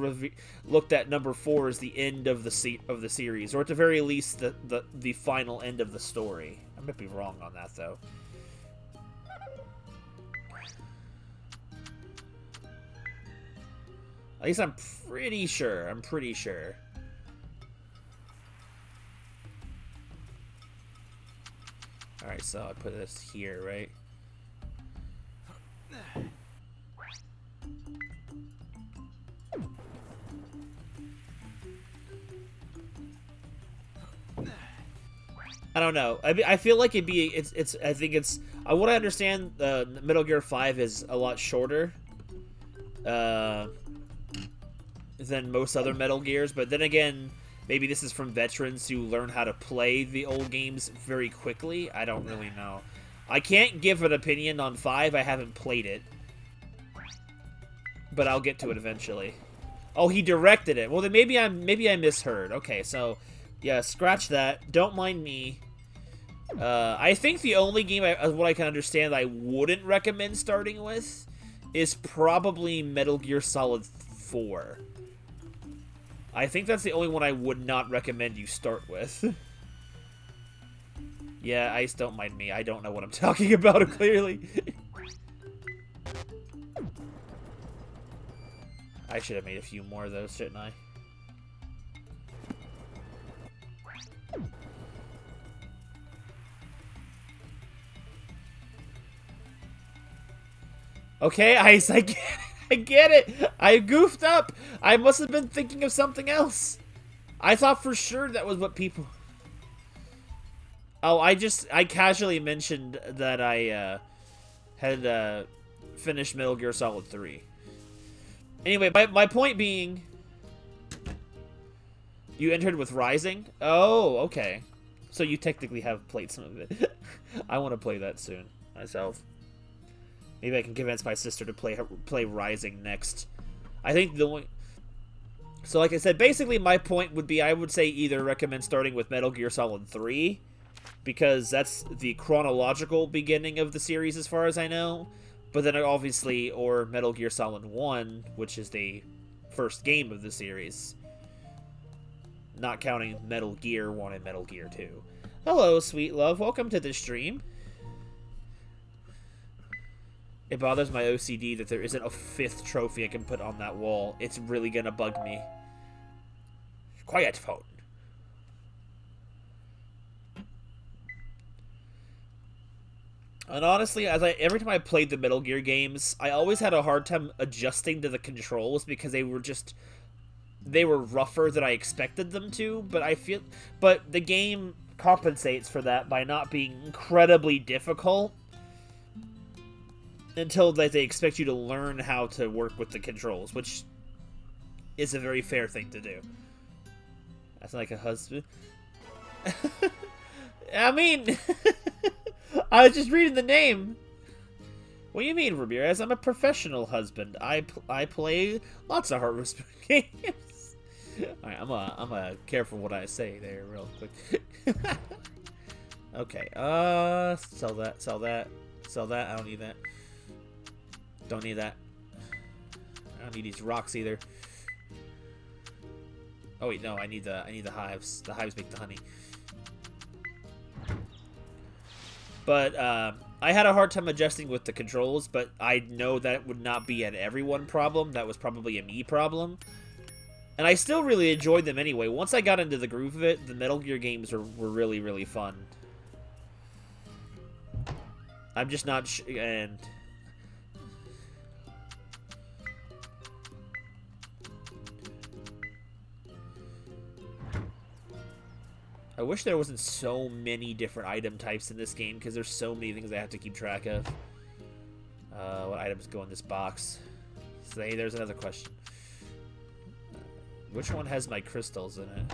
looked at number 4 as the end of the series, or at the very least, the final end of the story. I might be wrong on that, though. At least I'm pretty sure. Alright, so I put this here, right? I don't know. I feel like I think it's what I understand, Metal Gear 5 is a lot shorter than most other Metal Gears, but then again, maybe this is from veterans who learn how to play the old games very quickly. I don't really know. I can't give an opinion on 5. I haven't played it, but I'll get to it eventually. Oh, he directed it. Well, then maybe I misheard. Okay, so yeah, scratch that. Don't mind me. I think the only game what I can understand I wouldn't recommend starting with is probably Metal Gear Solid 4. I think that's the only one I would not recommend you start with. Yeah, Ice, don't mind me. I don't know what I'm talking about, clearly. I should have made a few more of those, shouldn't I? Okay, Ice, I get it. I get it. I goofed up. I must have been thinking of something else. I thought for sure that was what people... Oh, I casually mentioned that I had finished Metal Gear Solid 3. Anyway, my point being... You entered with Rising? Oh, okay. So you technically have played some of it. I want to play that soon, myself. Maybe I can convince my sister to play Rising next. I think the one... So like I said, basically my point would be I would say either recommend starting with Metal Gear Solid 3, because that's the chronological beginning of the series as far as I know. But then obviously, or Metal Gear Solid 1, which is the first game of the series. Not counting Metal Gear 1 and Metal Gear 2. Hello, sweet love. Welcome to the stream. It bothers my OCD that there isn't a 5th trophy I can put on that wall. It's really gonna bug me. Quiet, phone. And honestly, every time I played the Metal Gear games, I always had a hard time adjusting to the controls because they were rougher than I expected them to. But the game compensates for that by not being incredibly difficult. Until they expect you to learn how to work with the controls, which is a very fair thing to do. That's like a husband. I mean, I was just reading the name. What do you mean, Ramirez? I'm a professional husband. I play lots of Harvest Moon games. Alright, I'm a careful what I say there real quick. Okay, sell that, sell that, sell that. I don't need that. Don't need that. I don't need these rocks either. Oh wait, no, I need the hives. The hives make the honey. But I had a hard time adjusting with the controls, but I know that would not be an everyone problem. That was probably a me problem. And I still really enjoyed them anyway. Once I got into the groove of it, the Metal Gear games were really, really fun. I'm just not and I wish there wasn't so many different item types in this game, because there's so many things I have to keep track of. What items go in this box? So hey, there's another question. Which one has my crystals in it?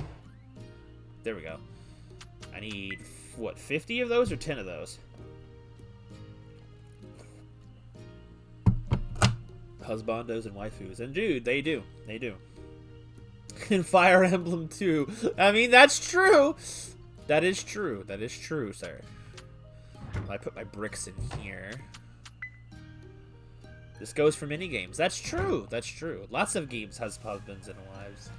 There we go. I need, what, 50 of those or 10 of those? Husbandos and waifus. And dude, they do. They do. In Fire Emblem 2. I mean, that's true. That is true. That is true, sir. I put my bricks in here. This goes for mini games. That's true. That's true. Lots of games has husbands and wives.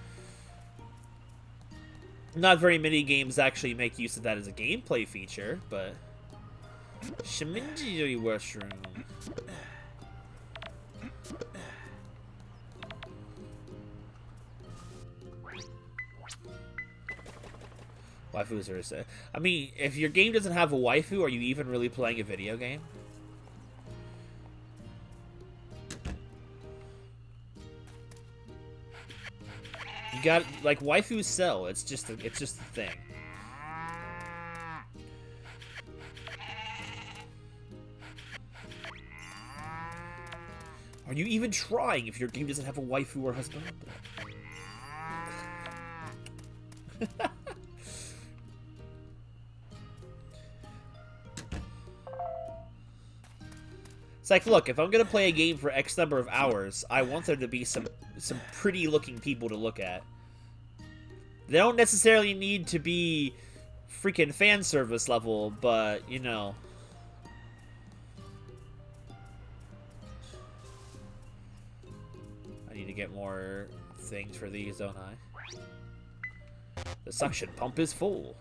Not very many games actually make use of that as a gameplay feature, but Shiminji Mushroom. Waifus are a... I mean, if your game doesn't have a waifu, are you even really playing a video game? You got, like, waifus sell. It's just a thing. Are you even trying if your game doesn't have a waifu or husband? It's like, look, if I'm gonna play a game for X number of hours, I want there to be some pretty looking people to look at. They don't necessarily need to be freaking fan service level, but, you know. I need to get more things for these, don't I? The suction pump is full.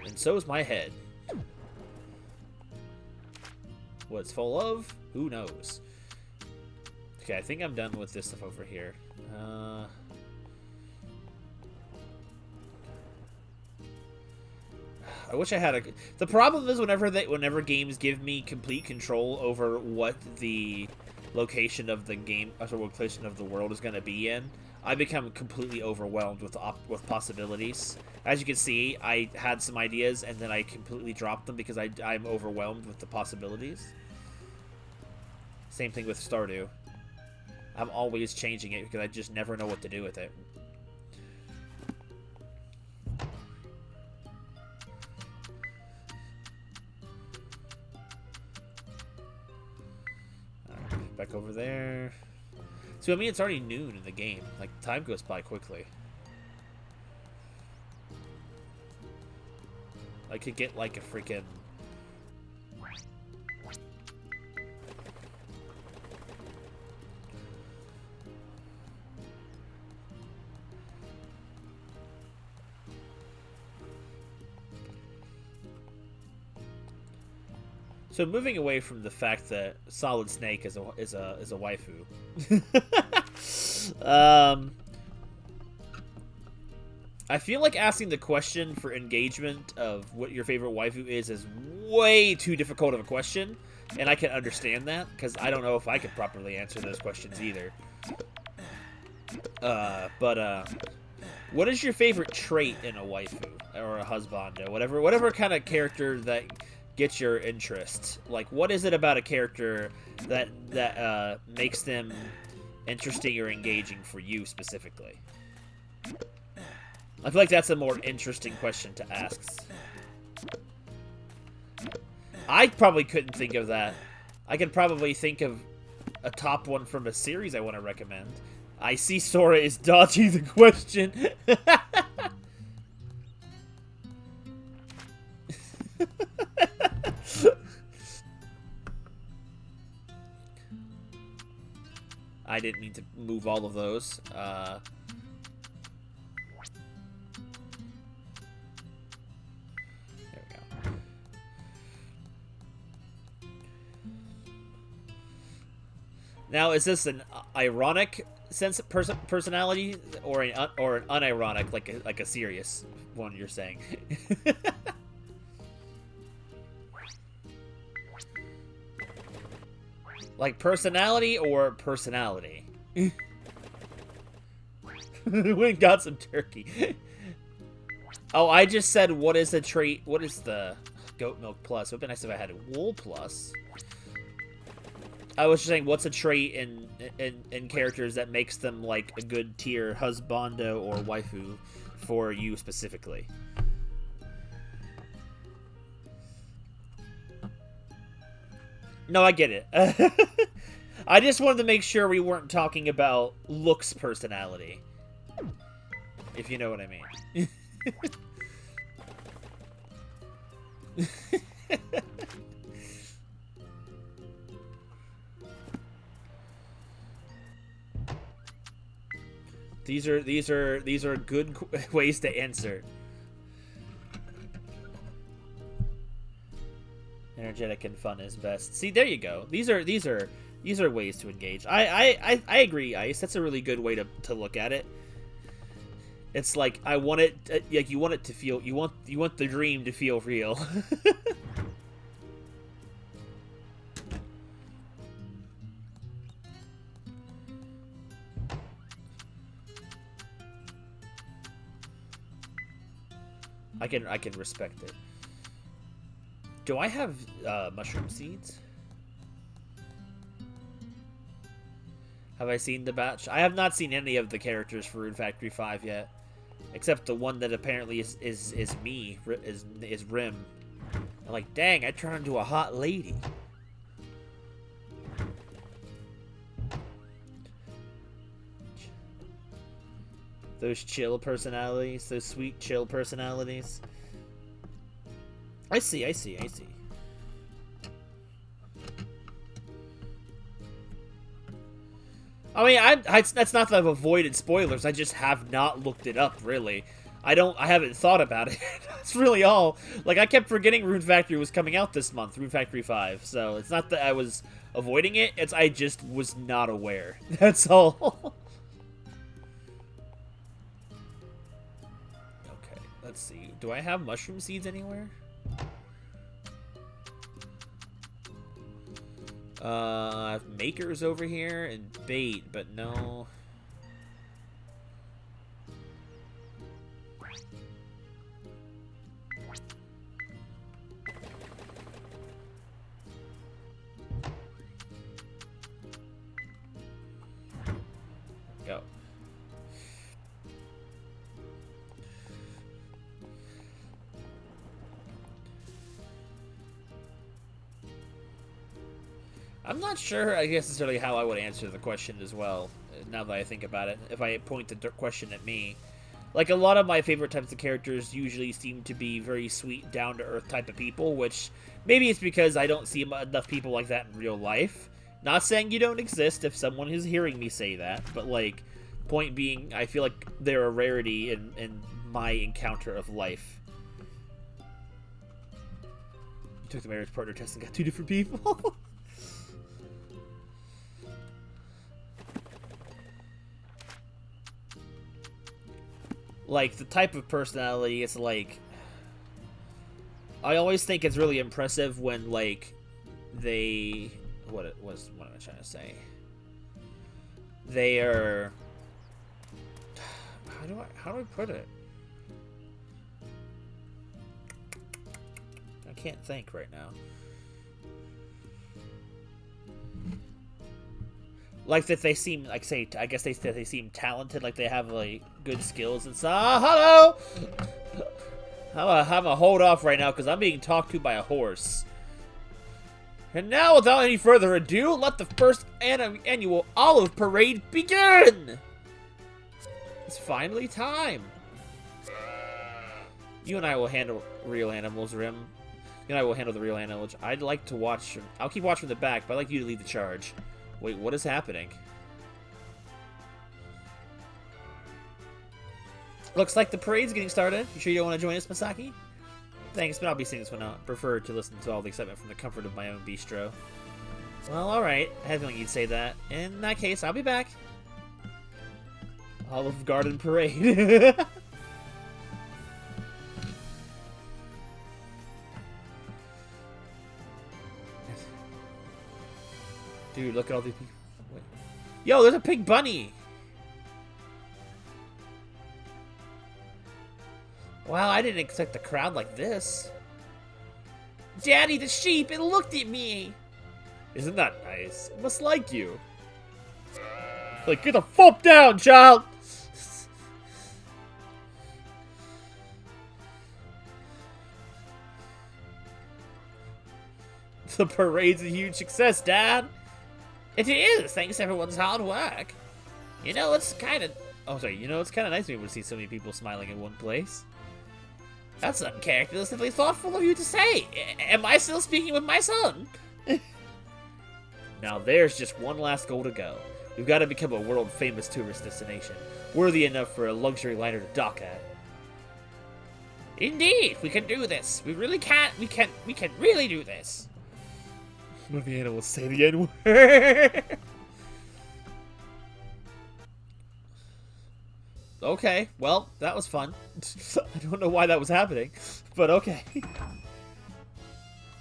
And so is my head. What it's full of? Who knows? Okay, I think I'm done with this stuff over here. I wish I had a... The problem is whenever games give me complete control over what the location of the game, or location of the world is going to be in, I become completely overwhelmed with possibilities. As you can see, I had some ideas and then I completely dropped them because I'm overwhelmed with the possibilities. Same thing with Stardew. I'm always changing it because I just never know what to do with it. Alright, back over there. So, I mean, it's already noon in the game. Like, time goes by quickly. I could get, like, a freaking... So moving away from the fact that Solid Snake is a waifu, I feel like asking the question for engagement of what your favorite waifu is way too difficult of a question, and I can understand that because I don't know if I could properly answer those questions either. What is your favorite trait in a waifu or a husbando, whatever kind of character that gets your interest? Like, what is it about a character that makes them interesting or engaging for you specifically? I feel like that's a more interesting question to ask. I probably couldn't think of that. I could probably think of a top one from a series I want to recommend. I see Sora is dodging the question. I didn't mean to move all of those. There we go. Now, is this an ironic sense of personality or an unironic, like a serious one? You're saying? Like personality or personality? We got some turkey. Oh, I just said what is the trait? What is the goat milk plus? It would be nice if I had wool plus. I was just saying, what's a trait in characters that makes them like a good tier husbando or waifu for you specifically? No, I get it. I just wanted to make sure we weren't talking about looks personality. If you know what I mean. These are good ways to answer. Energetic and fun is best. See, there you go. These are ways to engage. I agree, Ice. That's a really good way to look at it. It's like I want it like you want it to feel you want the dream to feel real. I can respect it. Do I have mushroom seeds? Have I seen the batch? I have not seen any of the characters for Rune Factory 5 yet, except the one that apparently is me, is Rim. I'm like, dang, I turned into a hot lady. Those chill personalities, those sweet chill personalities. I see. I mean, that's not that I've avoided spoilers. I just have not looked it up, really. I haven't thought about it. That's really all. Like, I kept forgetting Rune Factory was coming out this month, Rune Factory 5. So, it's not that I was avoiding it. It's I just was not aware. That's all. Okay, let's see. Do I have mushroom seeds anywhere? I have makers over here and bait, but no. Go. I'm not sure, I guess, necessarily how I would answer the question as well, now that I think about it, if I point the question at me. Like, a lot of my favorite types of characters usually seem to be very sweet, down-to-earth type of people, which maybe it's because I don't see enough people like that in real life. Not saying you don't exist if someone is hearing me say that, but, like, point being, I feel like they're a rarity in my encounter of life. You took the marriage partner test and got 2 different people? Like, the type of personality, it's like... I always think it's really impressive when, like, they... What am I trying to say? They are... How do I put it? I can't think right now. Like that they seem like I guess they seem talented, like they have like good skills and stuff. Hello. I'm gonna hold off right now because I'm being talked to by a horse. And now, without any further ado, let the first annual Olive Parade begin. It's finally time. You and I will handle real animals, Rim. You and I will handle the real animals. I'd like to watch. I'll keep watching from the back, but I'd like you to lead the charge. Wait, what is happening? Looks like the parade's getting started. You sure you don't want to join us, Masaki? Thanks, but I'll be seeing this one out. Prefer to listen to all the excitement from the comfort of my own bistro. Well, alright. I had a feeling you'd say that. In that case, I'll be back. Olive Garden Parade. Dude, look at all these people. Wait. Yo, there's a pink bunny! Wow, I didn't expect a crowd like this. Daddy, the sheep, it looked at me! Isn't that nice? It must like you. Like, get the fuck down, child! The parade's a huge success, Dad. It is, thanks to everyone's hard work. You know, it's kind of... Oh, sorry. You know, it's kind of nice to be able to see so many people smiling in one place. That's uncharacteristically thoughtful of you to say. Am I still speaking with my son? Now, there's just one last goal to go. We've got to become a world-famous tourist destination, worthy enough for a luxury liner to dock at. Indeed, we can do this. We really can. We can really do this. One of the animals say the N-word. Okay, well, that was fun. I don't know why that was happening, but okay.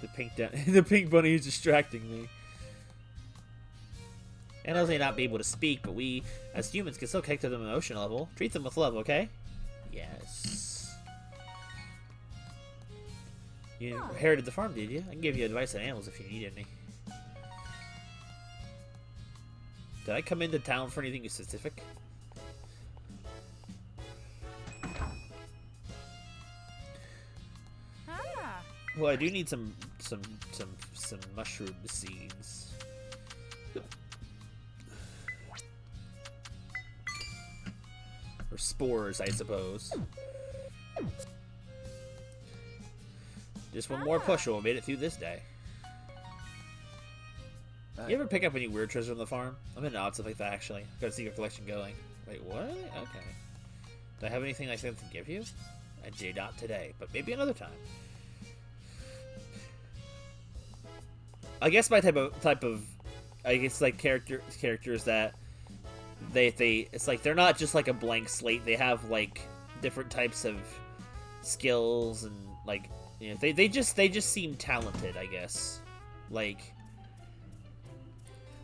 The pink bunny is distracting me. Animals may not be able to speak, but we, as humans, can still connect to them on an emotional level. Treat them with love, okay? Yes. You inherited the farm, did you? I can give you advice on animals if you need any. Did I come into town for anything specific? Well, I do need some mushroom seeds. Or spores, I suppose. Just one more push and we'll made it through this day. You ever pick up any weird treasure on the farm? I'm into odd stuff like that, actually. Got a secret collection going. Wait, what? Okay. Do I have anything I can give you? I did not today, but maybe another time. I guess my type of I guess like characters that they it's like they're not just like a blank slate. They have like different types of skills and like, you know, they just seem talented, I guess. Like,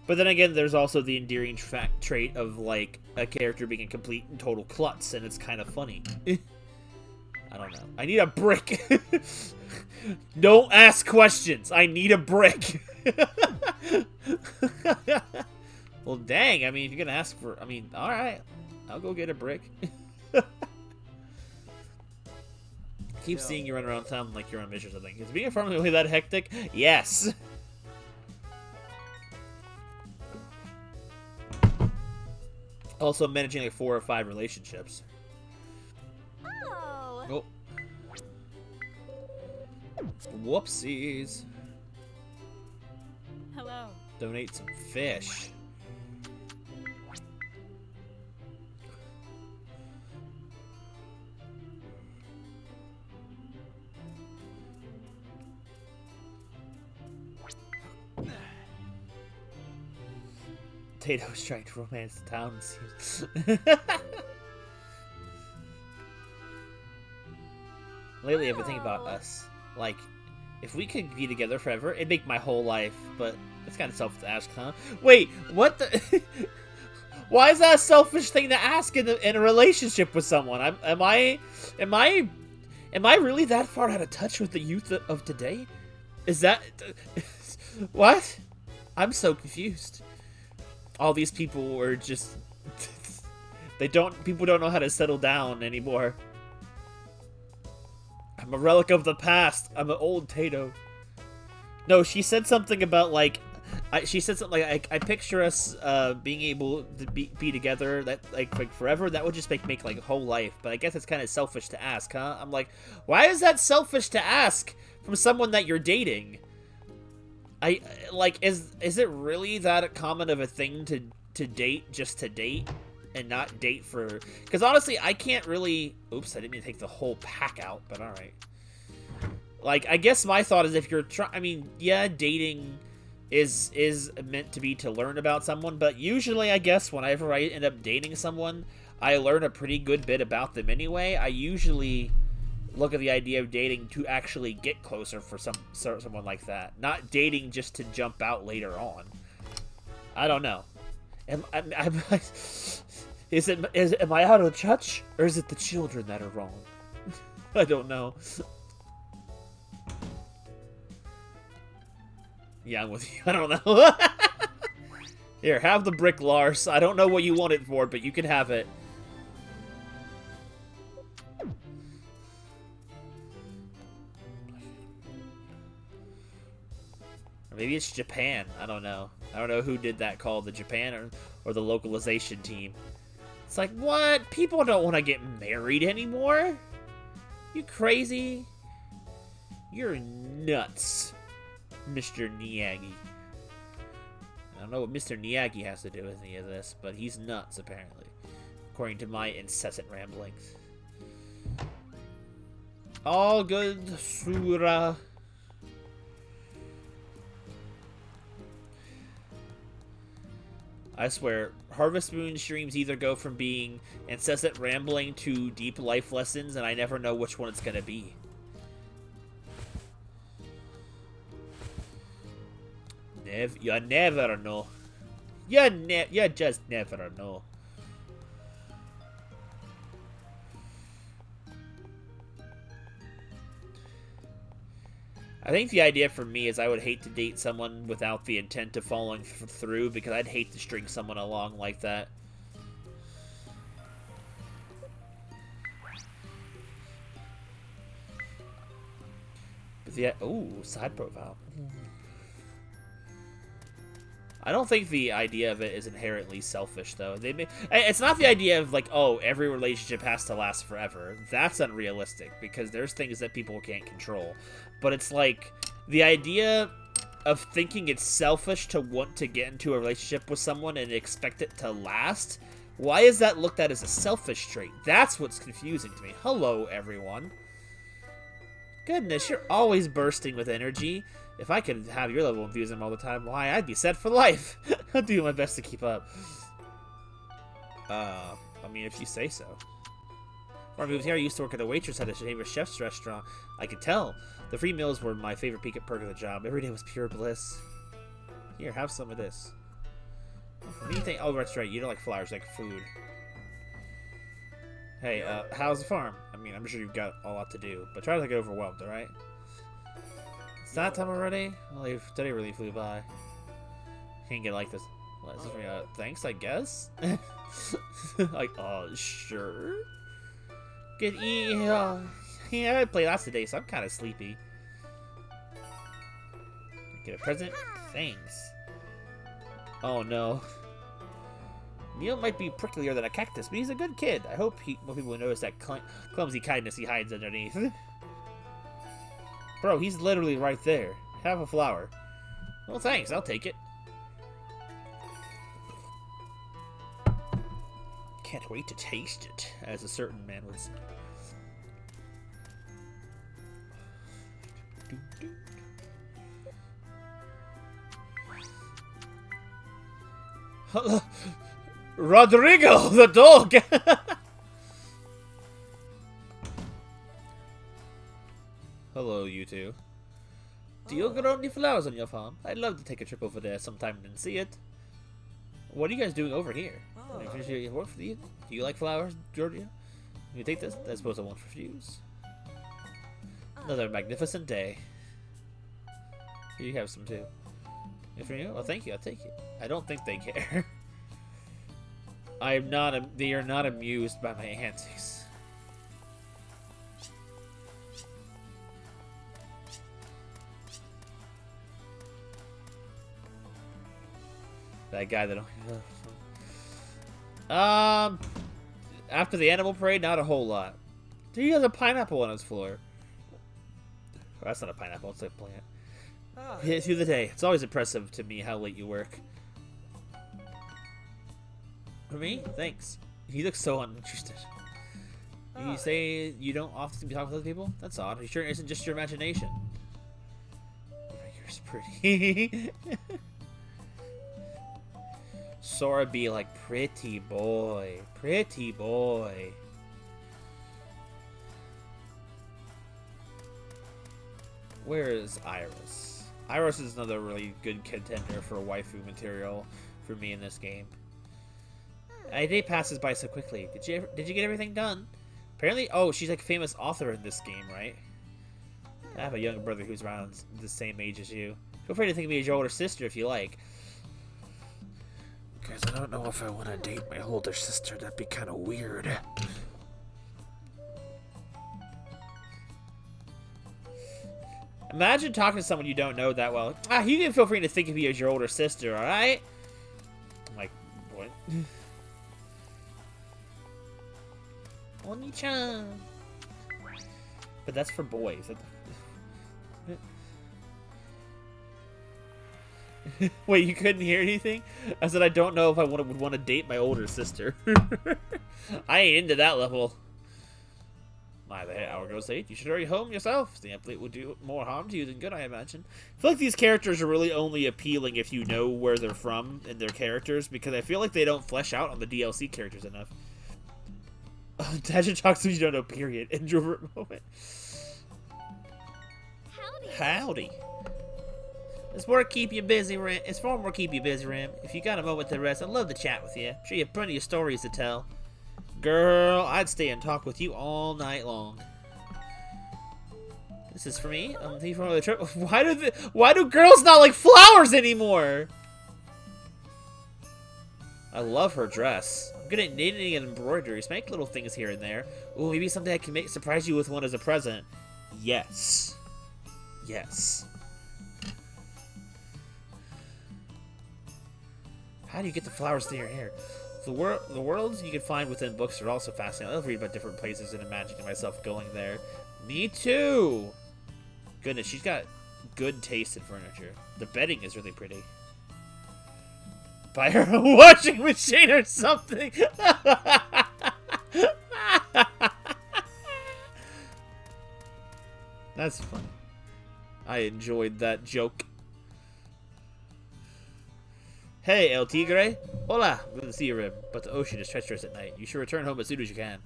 but then again, there's also the endearing trait of like a character being a complete and total klutz, and it's kind of funny. I don't know. I need a brick. Don't ask questions. I need a brick. Well, dang. I mean, if you're gonna ask for, I mean, all right, I'll go get a brick. Keep seeing you run around town like you're on a mission or something. Is being a farmer really that hectic? Yes. Also managing like 4 or 5 relationships. Oh. Whoopsies. Hello. Donate some fish. Tato's trying to romance the town. Lately, I've been thinking about us. Like, if we could be together forever, it'd make my whole life. But it's kind of selfish to ask, huh? Wait, what the? Why is that a selfish thing to ask in a relationship with someone? Am I really that far out of touch with the youth of today? Is that what? I'm so confused. All these people are just people don't know how to settle down anymore. I'm a relic of the past. I'm an old Tato. No, she said something about like she said something like I picture us being able to be together that like forever. That would just make like a whole life. But I guess it's kind of selfish to ask, huh? I'm like, why is that selfish to ask from someone that you're dating? I like is it really that common of a thing to date just to date and not date for? Because honestly, I can't really. Oops, I didn't mean to take the whole pack out, but all right. Like, I guess my thought is if you're I mean, yeah, dating is meant to be to learn about someone, but usually I guess whenever I end up dating someone, I learn a pretty good bit about them anyway. I usually look at the idea of dating to actually get closer for someone like that, not dating just to jump out later on. I don't know. Am I out of touch, or is it the children that are wrong? I don't know. Yeah, I'm with you. I don't know. Here, have the brick, Lars. I don't know what you want it for, but you can have it. Or maybe it's Japan. I don't know. I don't know who did that call, the Japan or the localization team. It's like, what? People don't want to get married anymore? You crazy? You're nuts, Mr. Miyagi. I don't know what Mr. Miyagi has to do with any of this, but he's nuts, apparently. According to my incessant ramblings. All good, Sura. I swear, Harvest Moon streams either go from being incessant rambling to deep life lessons, and I never know which one it's gonna be. You never know. You just never know. I think the idea for me is I would hate to date someone without the intent of following through, because I'd hate to string someone along like that. But yeah, ooh, side profile. I don't think the idea of it is inherently selfish, though. It's not the idea of, like, oh, every relationship has to last forever. That's unrealistic, because there's things that people can't control. But it's like, the idea of thinking it's selfish to want to get into a relationship with someone and expect it to last, why is that looked at as a selfish trait? That's what's confusing to me. Hello, everyone. Goodness, you're always bursting with energy. If I could have your level of enthusiasm all the time, why, I'd be set for life. I'll do my best to keep up. I mean, if you say so. Before I moved here, I used to work at a waitress at a favorite chef's restaurant. I could tell. The free meals were my favorite perk of the job. Every day was pure bliss. Here, have some of this. What do you think? Oh, that's right. You don't like flowers, like food. Hey, how's the farm? I mean, I'm sure you've got a lot to do, but try not to get overwhelmed, alright? It's that time already? Well, today really flew by. Can't get like this. What is this for me? Thanks, I guess? Like, sure. Good yeah, I played last today, so I'm kind of sleepy. Get a present? Thanks. Oh, no. Neil might be pricklier than a cactus, but he's a good kid. I hope more people will notice that clumsy kindness he hides underneath. Bro, he's literally right there. Have a flower. Well, thanks. I'll take it. Can't wait to taste it, as a certain man would say. Rodrigo, the dog! Hello, you two. Do you grow any flowers on your farm? I'd love to take a trip over there sometime and see it. What are you guys doing over here? When you finish your work for you? Do you like flowers, Georgia? You take this? I suppose I won't refuse. Another magnificent day. Here, you have some too. Good for you? Well, thank you. I'll take it. I don't think they care. They are not amused by my antics. That guy that after the animal parade, not a whole lot. He has a pineapple on his floor. Oh, that's not a pineapple, it's a plant. Hit through the day. It's always impressive to me how late you work. For me? Thanks. He looks so uninterested. You say you don't often talk with other people? That's odd. Are you sure it isn't just your imagination? You're pretty. Sora be like, pretty boy. Pretty boy. Where is Iris? Iris is another really good contender for waifu material. for me in this game. A day passes by so quickly. Did you get everything done? Apparently, oh, she's like a famous author in this game, right? I have a younger brother who's around the same age as you. Feel free to think of me as your older sister if you like. Guys, I don't know if I want to date my older sister. That'd be kind of weird. Imagine talking to someone you don't know that well. Ah, you can feel free to think of me as your older sister, alright? I'm like, what? Oni-chan. But that's for boys. Wait, you couldn't hear anything? I said I don't know if I would want to date my older sister. I ain't into that level. My, the hour goes 8. You should hurry home yourself. Staying up late will do more harm to you than good, I imagine. I feel like these characters are really only appealing if you know where they're from and their characters, because I feel like they don't flesh out on the DLC characters enough. Tasha talks to me, you don't know, period. Introvert moment. Howdy. It's more keep you busy, Ram. It's far more keep you busy, Ram. If you got a moment to rest, I'd love to chat with you. I'm sure you have plenty of stories to tell. Girl, I'd stay and talk with you all night long. This is for me. Thank you for the trip. Why do girls not like flowers anymore? I love her dress. I'm good at knitting and embroideries. Make little things here and there. Ooh, maybe someday I can surprise you with one as a present. Yes. Yes. How do you get the flowers to your hair? The worlds you can find within books are also fascinating. I love reading about different places and imagining myself going there. Me too! Goodness, she's got good taste in furniture. The bedding is really pretty. Buy her a washing machine or something! That's funny. I enjoyed that joke. Hey, El Tigre. Hola. Good to see you, Rib. But the ocean is treacherous at night. You should return home as soon as you can.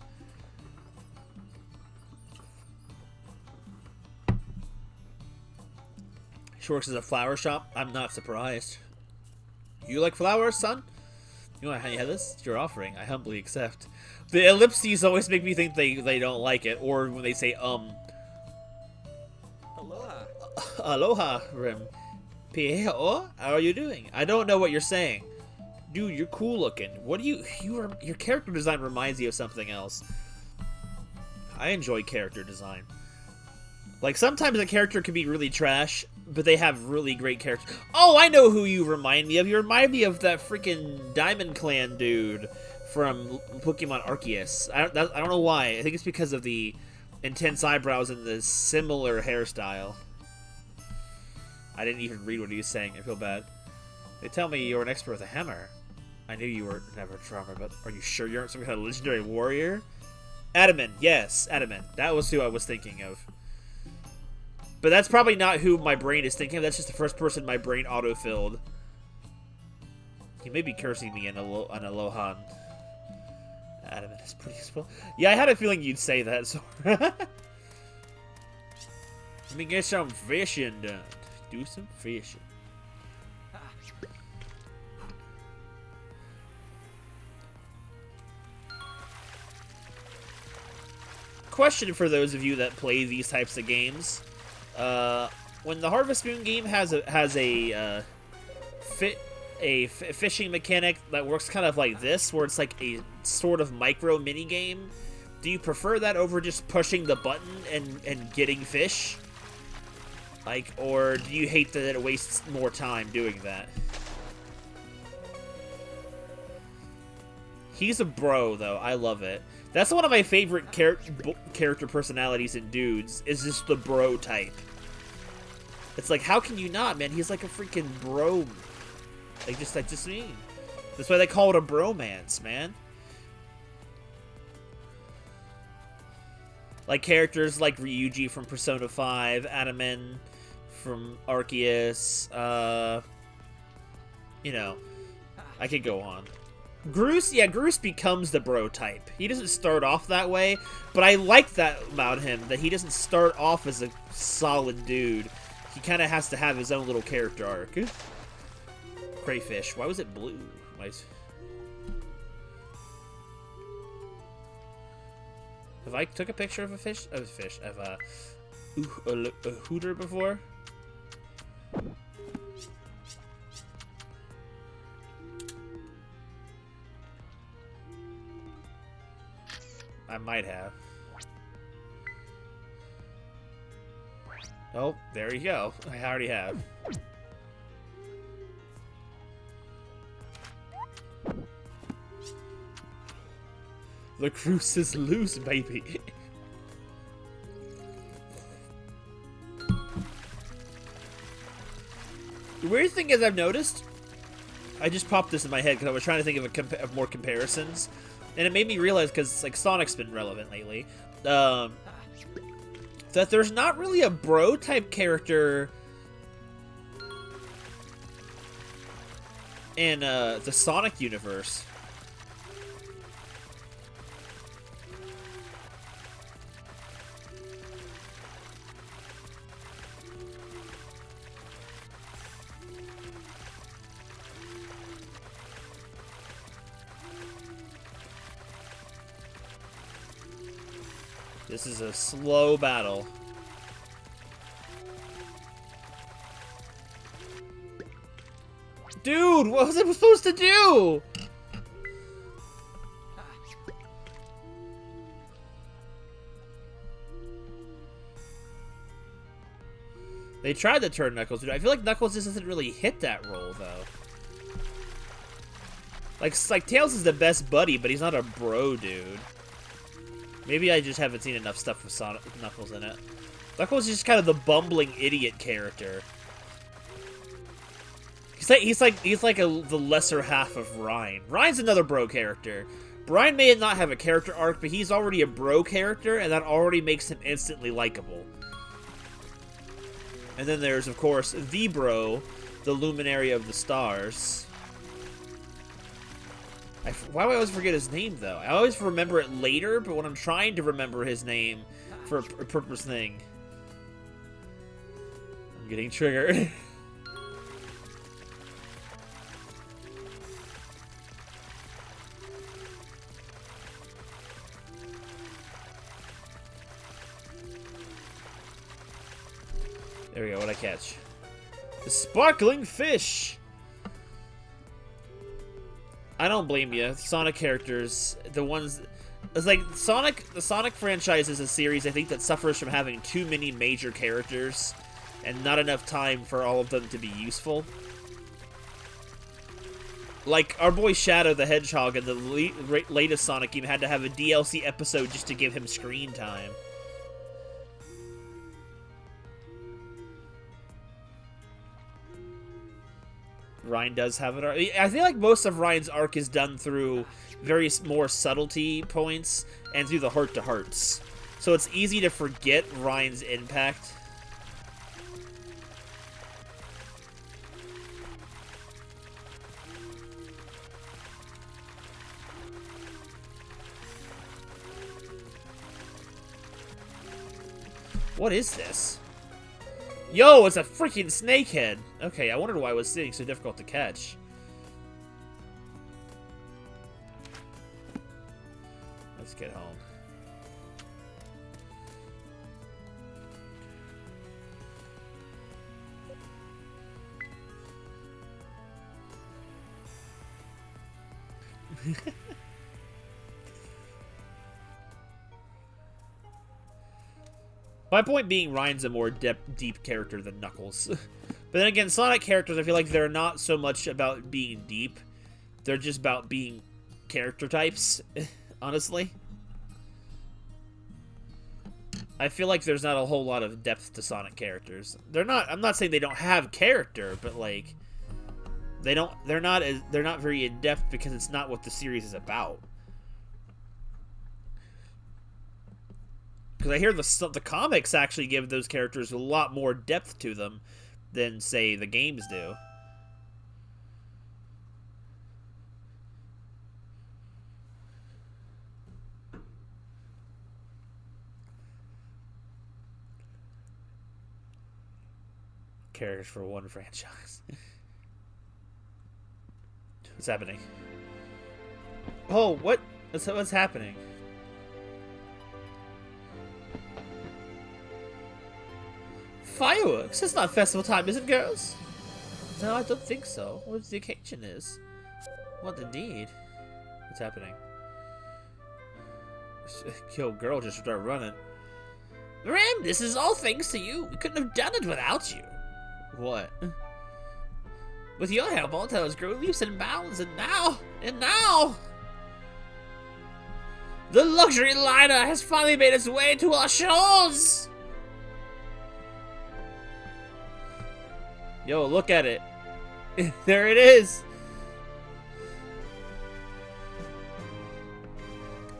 She works as a flower shop. I'm not surprised. You like flowers, son? You want to have this? It's your offering. I humbly accept. The ellipses always make me think they don't like it, or when they say Aloha. Aloha, Rim. How are you doing? I don't know what you're saying. Dude, you're cool looking. What do your character design reminds me of something else. I enjoy character design. Like, sometimes a character can be really trash, but they have really great characters. Oh, I know who you remind me of. You remind me of that freaking Diamond Clan dude from Pokemon Arceus. I don't know why. I think it's because of the intense eyebrows and the similar hairstyle. I didn't even read what he was saying. I feel bad. They tell me you're an expert with a hammer. I knew you were never a charmer, but are you sure you aren't some kind of legendary warrior? Adaman. Yes, Adaman. That was who I was thinking of. But that's probably not who my brain is thinking of. That's just the first person my brain auto-filled. He may be cursing me in Alohan. Adaman is pretty small. Yeah, I had a feeling you'd say that, so... Let me get some fishing done. Do some fishing. Question for those of you that play these types of games: when the Harvest Moon game has a fishing mechanic that works kind of like this, where it's like a sort of micro mini game, do you prefer that over just pushing the button and getting fish? Like, or do you hate that it wastes more time doing that? He's a bro, though. I love it. That's one of my favorite character personalities in dudes, is just the bro type. It's like, how can you not, man? He's like a freaking bro. Like, just me. That's why they call it a bromance, man. Like, characters like Ryuji from Persona 5, Adaman from Arceus, you know, I could go on. Cruse, yeah, Cruse becomes the bro type. He doesn't start off that way, but I like that about him, that he doesn't start off as a solid dude. He kind of has to have his own little character arc. Crayfish. Why was it blue? Have I took a picture of a fish? Of a hooter before? I might have. Oh, there you go. I already have. The Cruse is loose, baby. The weird thing is, I've noticed, I just popped this in my head because I was trying to think of more comparisons, and it made me realize, because like Sonic's been relevant lately, that there's not really a bro type character in the Sonic universe. This is a slow battle. Dude, what was I supposed to do? They tried to turn Knuckles, dude. I feel like Knuckles just doesn't really hit that role, though. Like Tails is the best buddy, but he's not a bro, dude. Maybe I just haven't seen enough stuff with Knuckles in it. Knuckles is just kind of the bumbling idiot character. He's like the lesser half of Ryan. Ryan's another bro character. Brian may not have a character arc, but he's already a bro character, and that already makes him instantly likable. And then there's, of course, the bro, the luminary of the stars. Why do I always forget his name, though? I always remember it later, but when I'm trying to remember his name for a purpose thing, I'm getting triggered. There we go, what'd I catch? The sparkling fish! I don't blame you. Sonic characters, the ones... It's like, the Sonic franchise is a series, I think, that suffers from having too many major characters and not enough time for all of them to be useful. Like, our boy Shadow the Hedgehog in the latest Sonic game had to have a DLC episode just to give him screen time. Ryan does have an arc. I feel like most of Ryan's arc is done through various more subtlety points and through the heart-to-hearts. So it's easy to forget Ryan's impact. What is this? Yo, it's a freaking snakehead! Okay, I wondered why it was sitting so difficult to catch. Let's get home. My point being, Ryan's a more deep character than Knuckles. But then again, Sonic characters, I feel like they're not so much about being deep. They're just about being character types, honestly. I feel like there's not a whole lot of depth to Sonic characters. I'm not saying they don't have character, but like they're not very in depth because it's not what the series is about. Because I hear the comics actually give those characters a lot more depth to them than, say, the games do. Characters for one franchise. What's happening? Oh, what? What's happening? Fireworks? It's not festival time, is it, girls? No, I don't think so. What the occasion is? What indeed? What's happening? Yo, girl just start running. Ram, this is all thanks to you. We couldn't have done it without you. What? With your help, all tales grew leaps and bounds, and now, the luxury liner has finally made its way to our shores. Yo, look at it. There it is.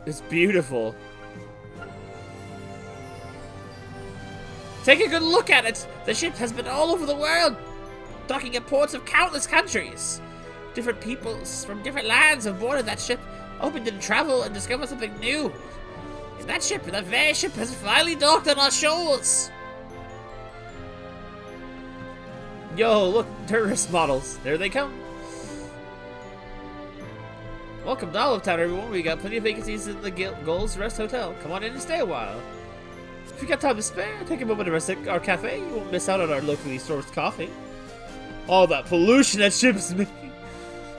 It's beautiful. Take a good look at it. The ship has been all over the world, docking at ports of countless countries. Different peoples from different lands have boarded that ship, hoping to travel and discover something new. And that very ship has finally docked on our shores. Yo, look, tourist models. There they come. Welcome to Olive Town, everyone. We got plenty of vacancies in the Gold's Rest Hotel. Come on in and stay a while. If you got time to spare, take a moment to rest at our cafe. You won't miss out on our locally sourced coffee. All that pollution that ship is making.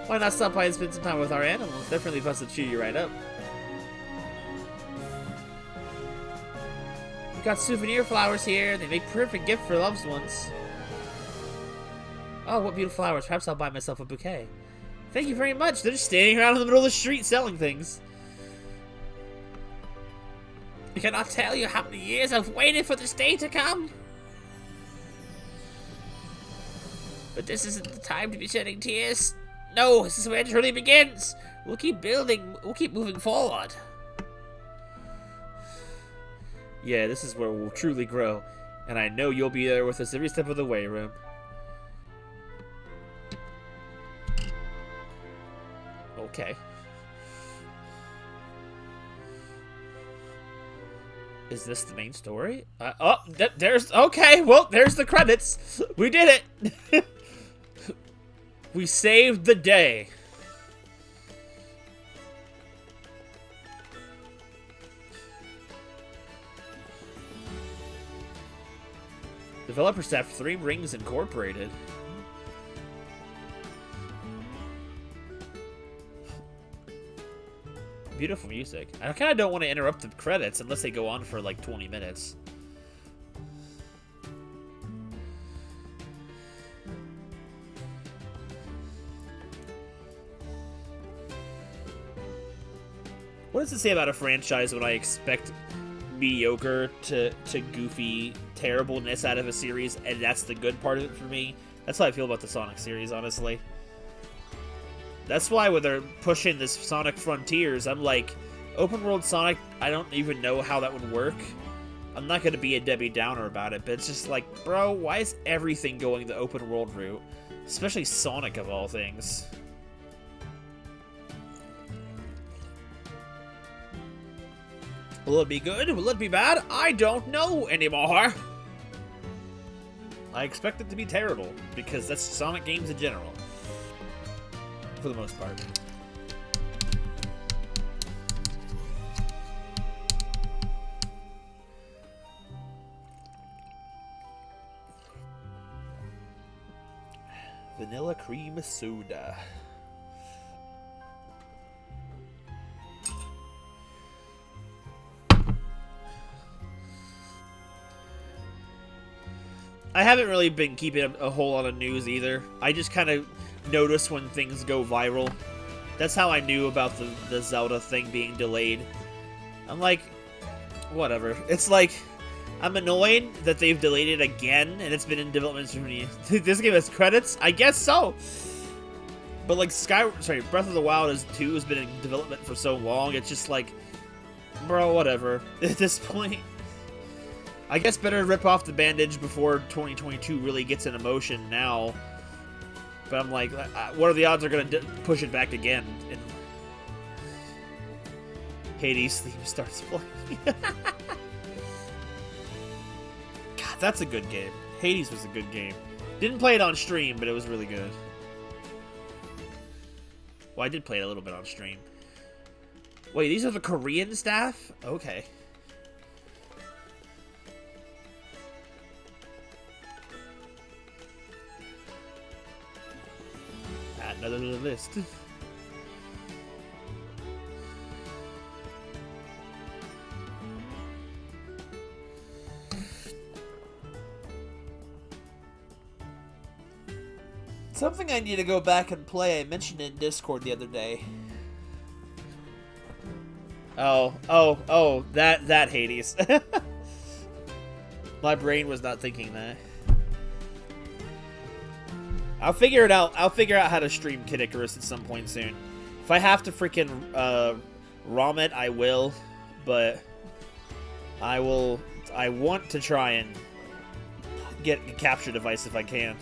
Why not stop by and spend some time with our animals? They're friendly plus to cheer you right up. We got souvenir flowers here. They make perfect gift for loved ones. Oh, what beautiful flowers. Perhaps I'll buy myself a bouquet. Thank you very much. They're just standing around in the middle of the street selling things. I cannot tell you how many years I've waited for this day to come. But this isn't the time to be shedding tears. No, this is where it truly begins. We'll keep building. We'll keep moving forward. Yeah, this is where we'll truly grow. And I know you'll be there with us every step of the way, Room. Okay. Is this the main story? There's... Okay, well, there's the credits. We did it. We saved the day. Developer staff 3 Rings Incorporated. Beautiful music. I kind of don't want to interrupt the credits unless they go on for like 20 minutes. What does it say about a franchise when I expect mediocre to goofy terribleness out of a series, and that's the good part of it for me? That's how I feel about the Sonic series, honestly. That's why when they're pushing this Sonic Frontiers, I'm like, open world Sonic, I don't even know how that would work. I'm not going to be a Debbie Downer about it, but it's just like, bro, why is everything going the open world route? Especially Sonic of all things. Will it be good? Will it be bad? I don't know anymore. I expect it to be terrible, because that's Sonic games in general. For the most part. Vanilla cream soda. I haven't really been keeping a whole lot of news either. I just kind of notice when things go viral. That's how I knew about the Zelda thing being delayed. I'm like, whatever. It's like, I'm annoyed that they've delayed it again, and it's been in development for me. This game has credits? I guess so. But like Breath of the Wild 2 has been in development for so long, it's just like, bro, whatever. At this point, I guess better rip off the bandage before 2022 really gets into motion now. But I'm like, what are the odds they're going to push it back again? And Hades' theme starts playing. God, that's a good game. Hades was a good game. Didn't play it on stream, but it was really good. Well, I did play it a little bit on stream. Wait, these are the Korean staff? Okay. Add another to the list. Something I need to go back and play. I mentioned it in Discord the other day. Oh, that Hades. My brain was not thinking that. I'll figure it out. I'll figure out how to stream Kid Icarus at some point soon. If I have to freaking ROM it, I will. But I want to try and get a capture device if I can.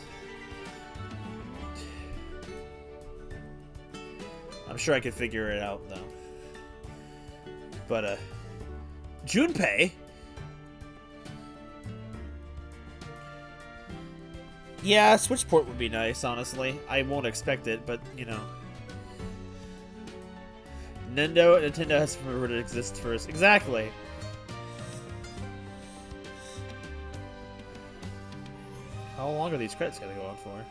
I'm sure I could figure it out, though. But, Junpei? Yeah, Switch port would be nice, honestly. I won't expect it, but, you know. Nintendo has to remember to exist first. Exactly. How long are these credits gonna go on for?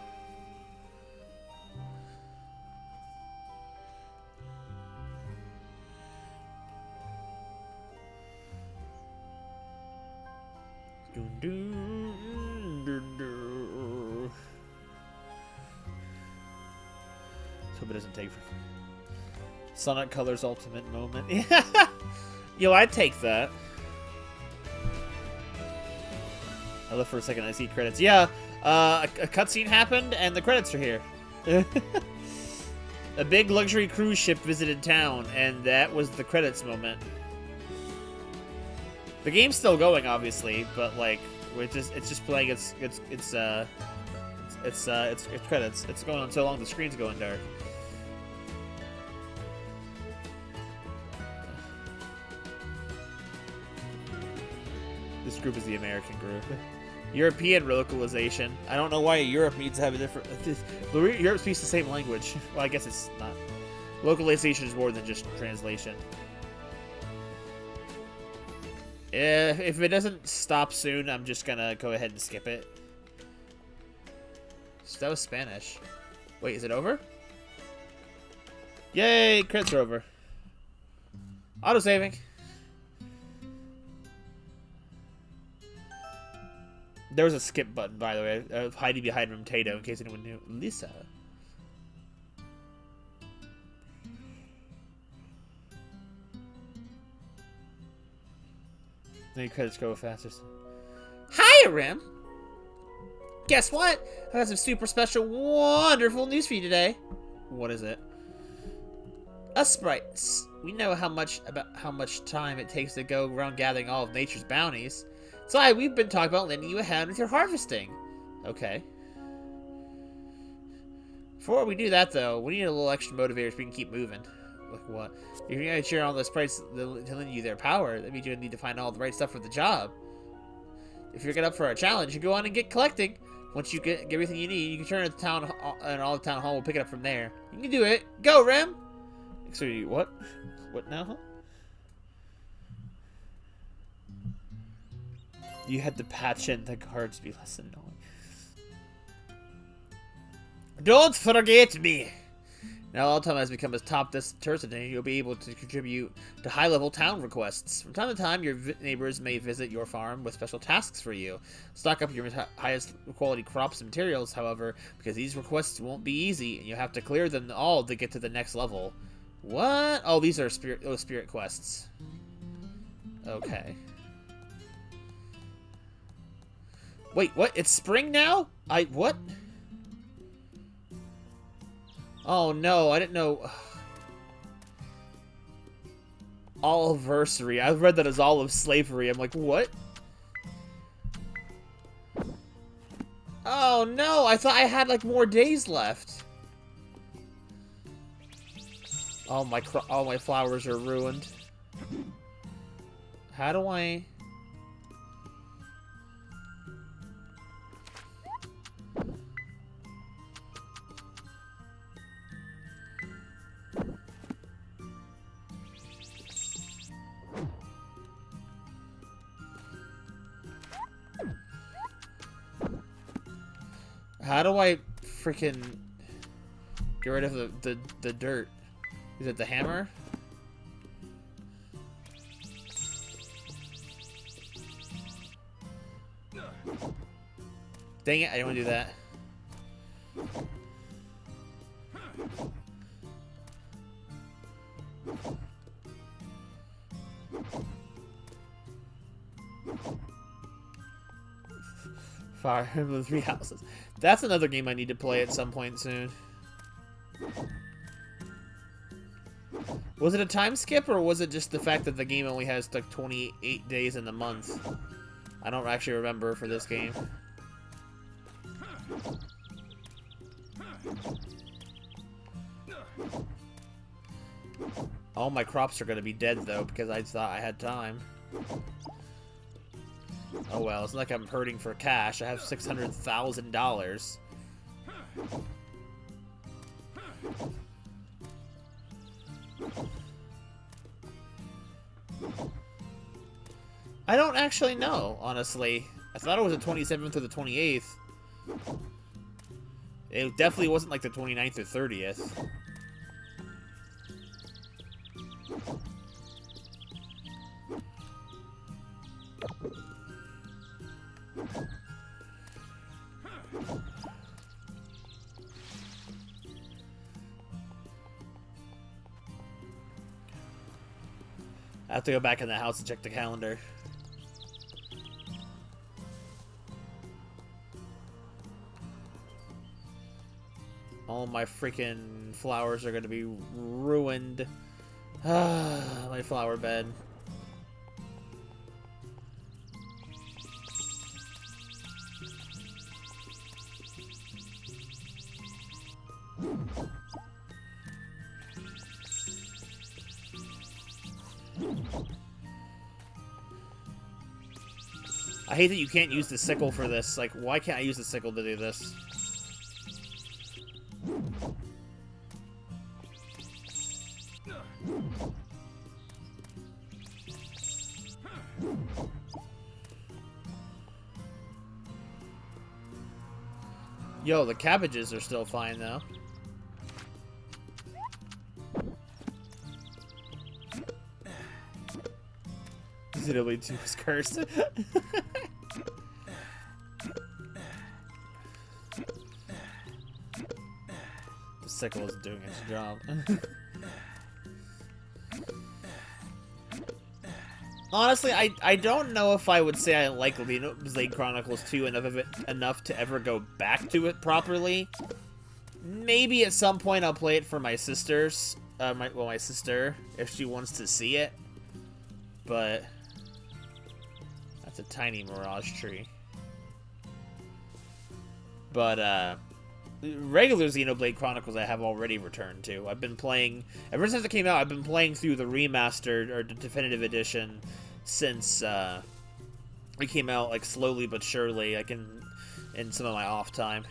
Hope it doesn't take for Sonic Colors Ultimate moment. Yo, I'd take that. I look for a second, I see credits. Yeah, a cutscene happened and the credits are here. A big luxury cruise ship visited town, and that was the credits moment. The game's still going, obviously, but like it's just playing its credits. It's going on so long the screen's going dark. This group is the American group. European localization. I don't know why Europe needs to have a different. Europe speaks the same language. Well, I guess it's not. Localization is more than just translation. If it doesn't stop soon, I'm just gonna go ahead and skip it. So that was Spanish. Wait, is it over? Yay, crits are over. Auto-saving. There was a skip button, by the way, hiding behind Room Tato, in case anyone knew. Lisa. Any credits go fastest. Hi, Rim! Guess what? I got some super special, wonderful news for you today. What is it? Us sprites. We know how much time it takes to go around gathering all of nature's bounties. So we've been talking about lending you a hand with your harvesting. Okay. Before we do that, though, we need a little extra motivator so we can keep moving. Like what? If you're going to cheer all the sprites to lend you their power, that means you're going to need to find all the right stuff for the job. If you're getting up for a challenge, you go on and get collecting. Once you get everything you need, you can turn to the town, and all the town hall will pick it up from there. You can do it. Go, Rem! So what? What now, huh? You had to patch in the guards be less annoying. Don't forget me! Now Altum has become a top person, and you'll be able to contribute to high-level town requests. From time to time, your neighbors may visit your farm with special tasks for you. Stock up your highest quality crops and materials, however, because these requests won't be easy, and you have to clear them all to get to the next level. What? Oh, these are spirit quests. Okay. Wait, what? It's spring now? What? Oh no, I didn't know. Oliversary. I've read that as olive slavery. I'm like, what? Oh no, I thought I had like more days left. All my flowers are ruined. How do I? How do I freaking get rid of the dirt? Is it the hammer? Dang it, I don't want to do that. Fire Emblem 3 Houses. That's another game I need to play at some point soon. Was it a time skip, or was it just the fact that the game only has like 28 days in the month? I don't actually remember for this game. All my crops are going to be dead, though, because I thought I had time. Oh well, it's not like I'm hurting for cash. I have $600,000. I don't actually know, honestly. I thought it was the 27th or the 28th. It definitely wasn't like the 29th or 30th. I have to go back in the house and check the calendar. All my freaking flowers are going to be ruined. My flower bed. I hate that you can't use the sickle for this. Like, why can't I use the sickle to do this? Yo, the cabbages are still fine, though. Xenoblade 2 is cursed. The sickle isn't doing its job. Honestly, I don't know if I would say I like Xenoblade Chronicles 2 enough to ever go back to it properly. Maybe at some point I'll play it for my sisters. My sister, if she wants to see it. But that's a tiny Mirage tree. But regular Xenoblade Chronicles I have already returned to. I've been playing ever since it came out. I've been playing through the remastered or the definitive edition since it came out, like slowly but surely. I can in some of my off time.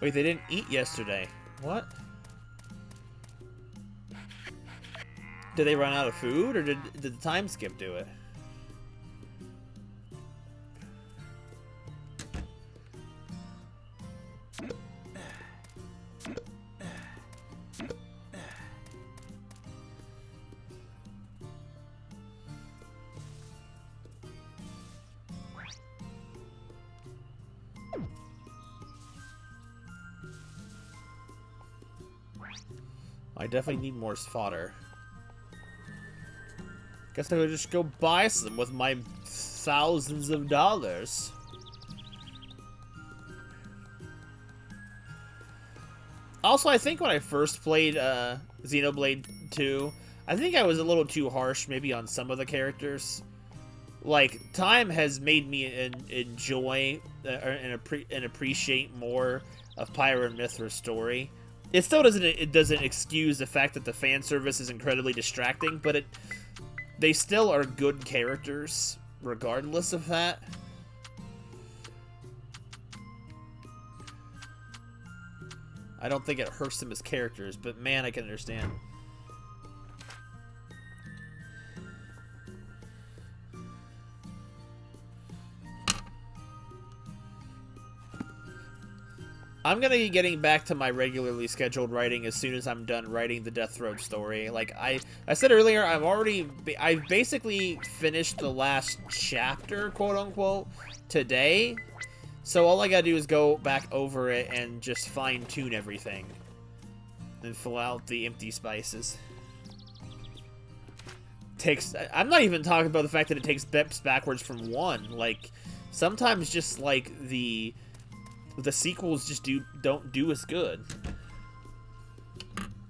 Wait, they didn't eat yesterday. What? Did they run out of food, or did the time skip do it? I definitely need more fodder. Guess I would just go buy some with my thousands of dollars. Also, I think when I first played Xenoblade 2, I think I was a little too harsh maybe on some of the characters. Like, time has made me enjoy and appreciate more of Pyra and Mithra's story. It still doesn't excuse the fact that the fan service is incredibly distracting, but they still are good characters regardless of that. I don't think it hurts them as characters, but man, I can understand. I'm gonna be getting back to my regularly scheduled writing as soon as I'm done writing the Death Road story. Like I said earlier, I've basically finished the last chapter, quote unquote, today. So all I gotta do is go back over it and just fine tune everything, and fill out the empty spaces. I'm not even talking about the fact that it takes steps backwards from 1. Like sometimes just like the sequels just don't do as good.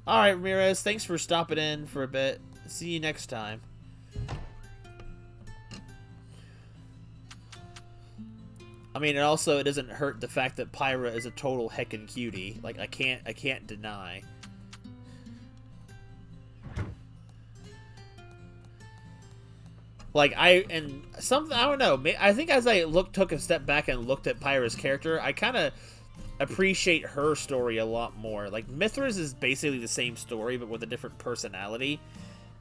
Alright, Ramirez, thanks for stopping in for a bit. See you next time. I mean, and also it doesn't hurt the fact that Pyra is a total heckin' cutie. Like I can't deny. Like I don't know. I think as I took a step back and looked at Pyra's character, I kind of appreciate her story a lot more. Like Mithra's is basically the same story, but with a different personality.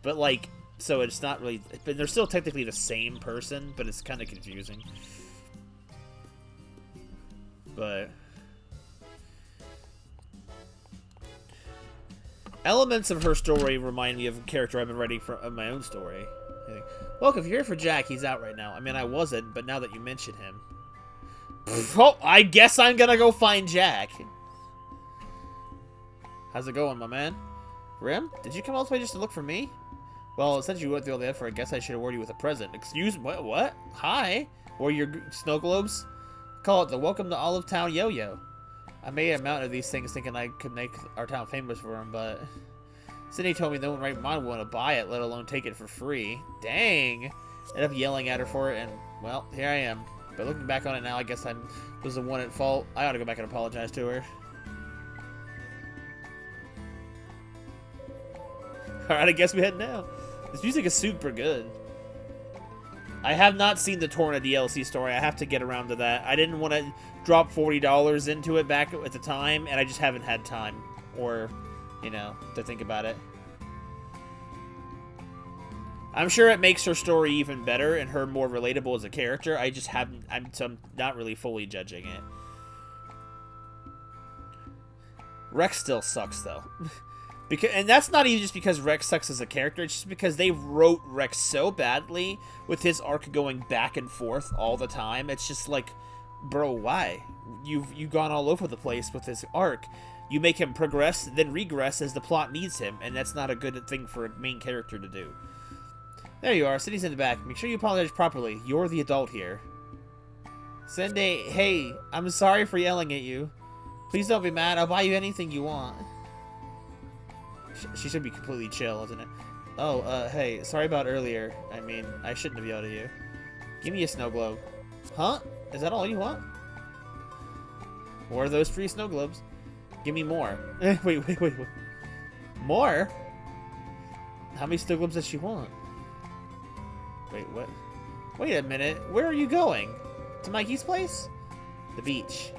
But like, so it's not really. But they're still technically the same person, but it's kind of confusing. But elements of her story remind me of a character I've been writing of my own story. Look, if you're here for Jack, he's out right now. I mean, I wasn't, but now that you mention him... Oh, I guess I'm gonna go find Jack. How's it going, my man? Rim, did you come all this way just to look for me? Well, since you went through all the effort, I guess I should award you with a present. Excuse me, what? Hi? Or your snow globes? Call it the Welcome to Olive Town Yo-Yo. I made a mountain of these things thinking I could make our town famous for them, but... Sydney told me no one right mind would want to buy it, let alone take it for free. Dang! Ended up yelling at her for it, and, well, here I am. But looking back on it now, I guess I was the one at fault. I ought to go back and apologize to her. Alright, I guess we head now. This music is super good. I have not seen the Torna DLC story. I have to get around to that. I didn't want to drop $40 into it back at the time, and I just haven't had time. Or... you know, to think about it. I'm sure it makes her story even better and her more relatable as a character. I just haven't... I'm not really fully judging it. Rex still sucks, though. And that's not even just because Rex sucks as a character. It's just because they wrote Rex so badly with his arc going back and forth all the time. It's just like, bro, why? You've gone all over the place with this arc. You make him progress, then regress as the plot needs him, and that's not a good thing for a main character to do. There you are, Cindy's in the back. Make sure you apologize properly. You're the adult here. Cindy, hey, I'm sorry for yelling at you. Please don't be mad. I'll buy you anything you want. She should be completely chill, isn't it? Oh, hey, sorry about earlier. I mean, I shouldn't have yelled at you. Give me a snow globe. Huh? Is that all you want? More of those free snow globes. Give me more. Wait. More? How many snow globes does she want? Wait, what? Wait a minute. Where are you going? To Mikey's place? The beach.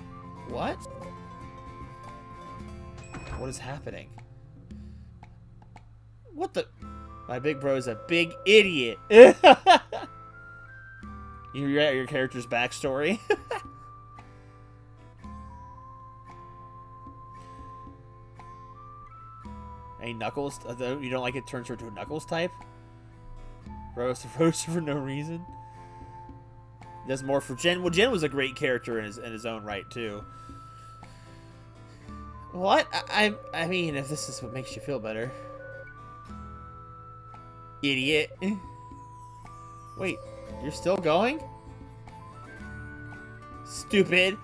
What? What is happening? What the? My big bro's a big idiot. You're at your character's backstory. Any Knuckles? You don't like it turns her to a Knuckles type? Roast for no reason. Does more for Jen. Well, Jen was a great character in his own right too. What? I mean, if this is what makes you feel better. Idiot. Wait, you're still going? Stupid.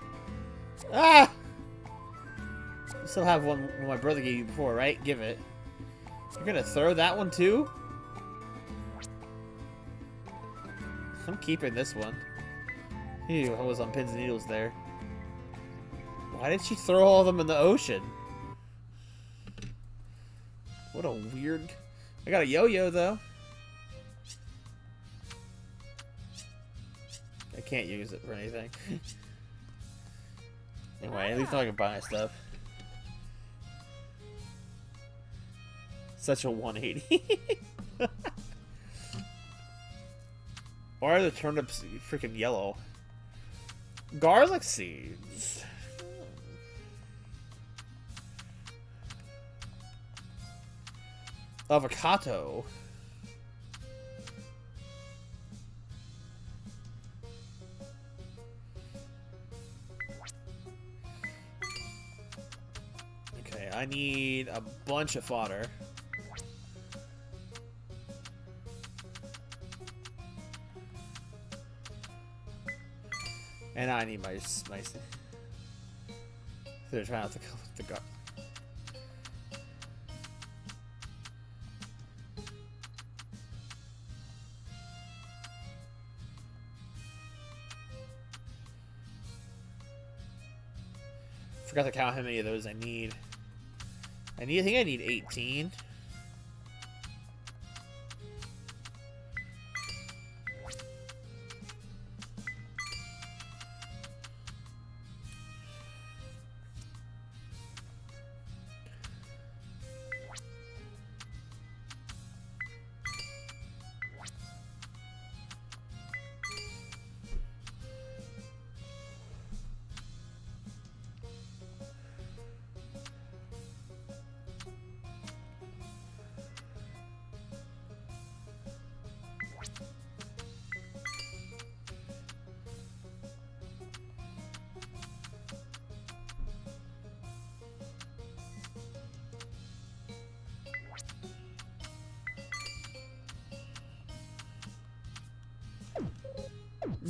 Ah! You still have one my brother gave you before, right? Give it. You're gonna throw that one too? I'm keeping this one. Ew, I was on pins and needles there. Why did she throw all of them in the ocean? What a weird... I got a yo-yo, though. I can't use it for anything. Anyway, at least I can buy stuff. Such a 180. Why are the turnips freaking yellow? Garlic seeds. Avocado. Okay, I need a bunch of fodder. And I need my they're trying not to kill the guard. Forgot to count how many of those I need. I think I need 18.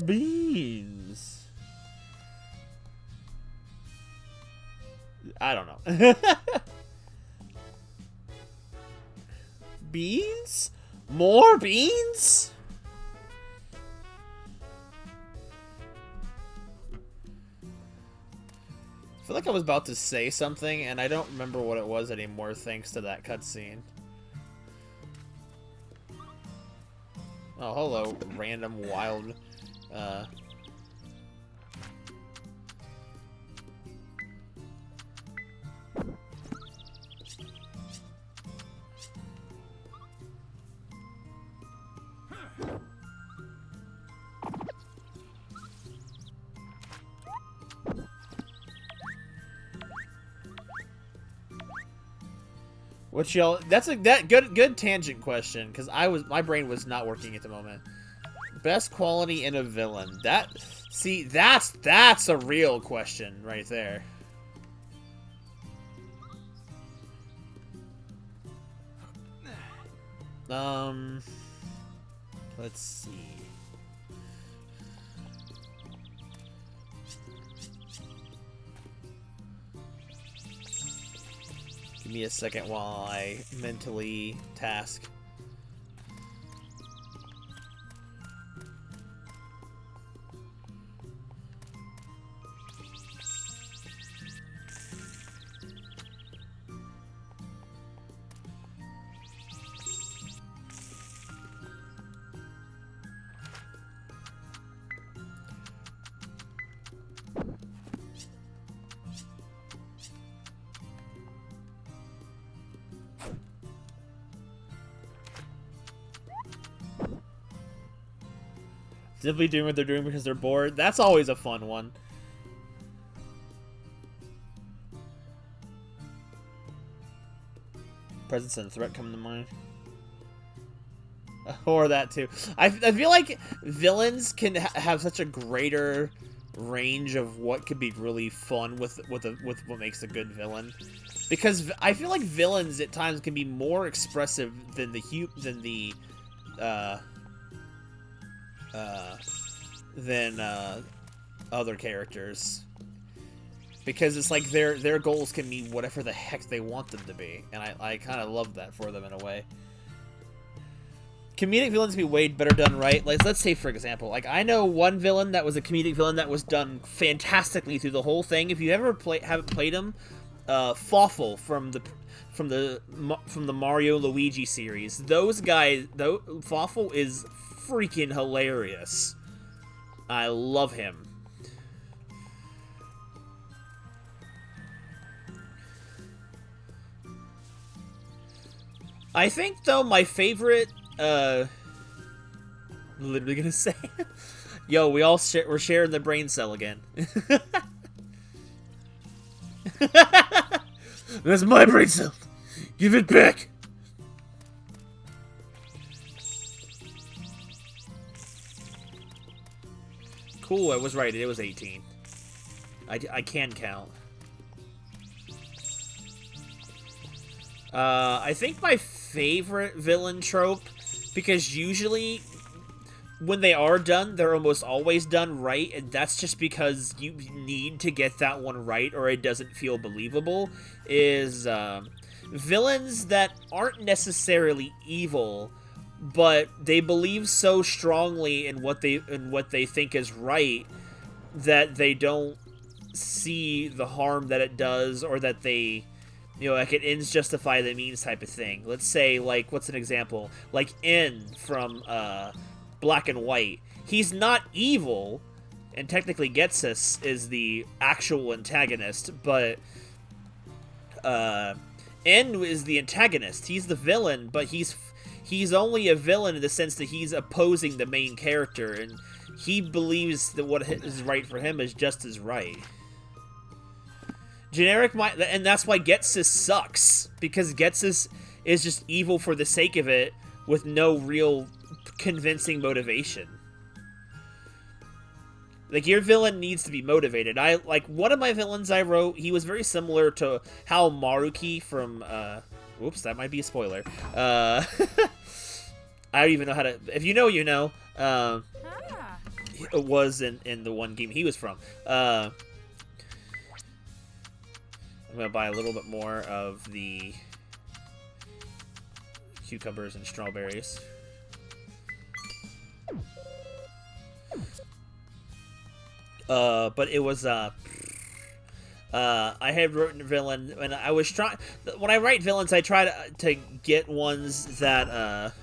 Beans. I don't know. Beans? More beans? I feel like I was about to say something, and I don't remember what it was anymore thanks to that cutscene. Oh, hello, random wild... Which y'all? That's a good tangent question because my brain was not working at the moment. Best quality in a villain. That's a real question right there. Let's see. Give me a second while I mentally task. Simply doing what they're doing because they're bored. That's always a fun one. Presence and threat come to mind. Or that too. I feel like villains can have such a greater range of what could be really fun with what makes a good villain. Because I feel like villains at times can be more expressive than other characters, because it's like their goals can be whatever the heck they want them to be, and I kind of love that for them in a way. Comedic villains can be way better done right. Like, let's say for example, like I know one villain that was a comedic villain that was done fantastically through the whole thing. If you ever haven't played him, Fawful from the Mario Luigi series, those guys, though, Fawful is freaking hilarious. I love him. I think though my favorite, literally gonna say, yo, we're sharing the brain cell again. That's my brain cell. Give it back. Cool, I was right. It was 18. I can count. I think my favorite villain trope, because usually when they are done, they're almost always done right, and that's just because you need to get that one right or it doesn't feel believable, is villains that aren't necessarily evil, but they believe so strongly in what they think is right that they don't see the harm that it does, or that they, like, it ends justify the means type of thing. Let's say, like, what's an example? Like N from Black and White. He's not evil, and technically Getsus is the actual antagonist, but N is the antagonist. He's the villain, but he's only a villain in the sense that he's opposing the main character, and he believes that what is right for him is just as right. And that's why Getsus sucks, because Getsus is just evil for the sake of it, with no real convincing motivation. Like, your villain needs to be motivated. One of my villains I wrote, he was very similar to how Maruki from, oops, that might be a spoiler. I don't even know how to, if you know, you know, it was in the one game he was from. I'm gonna buy a little bit more of the cucumbers and strawberries. But it was, I had written a villain, and I was trying, when I write villains, I try to get ones that,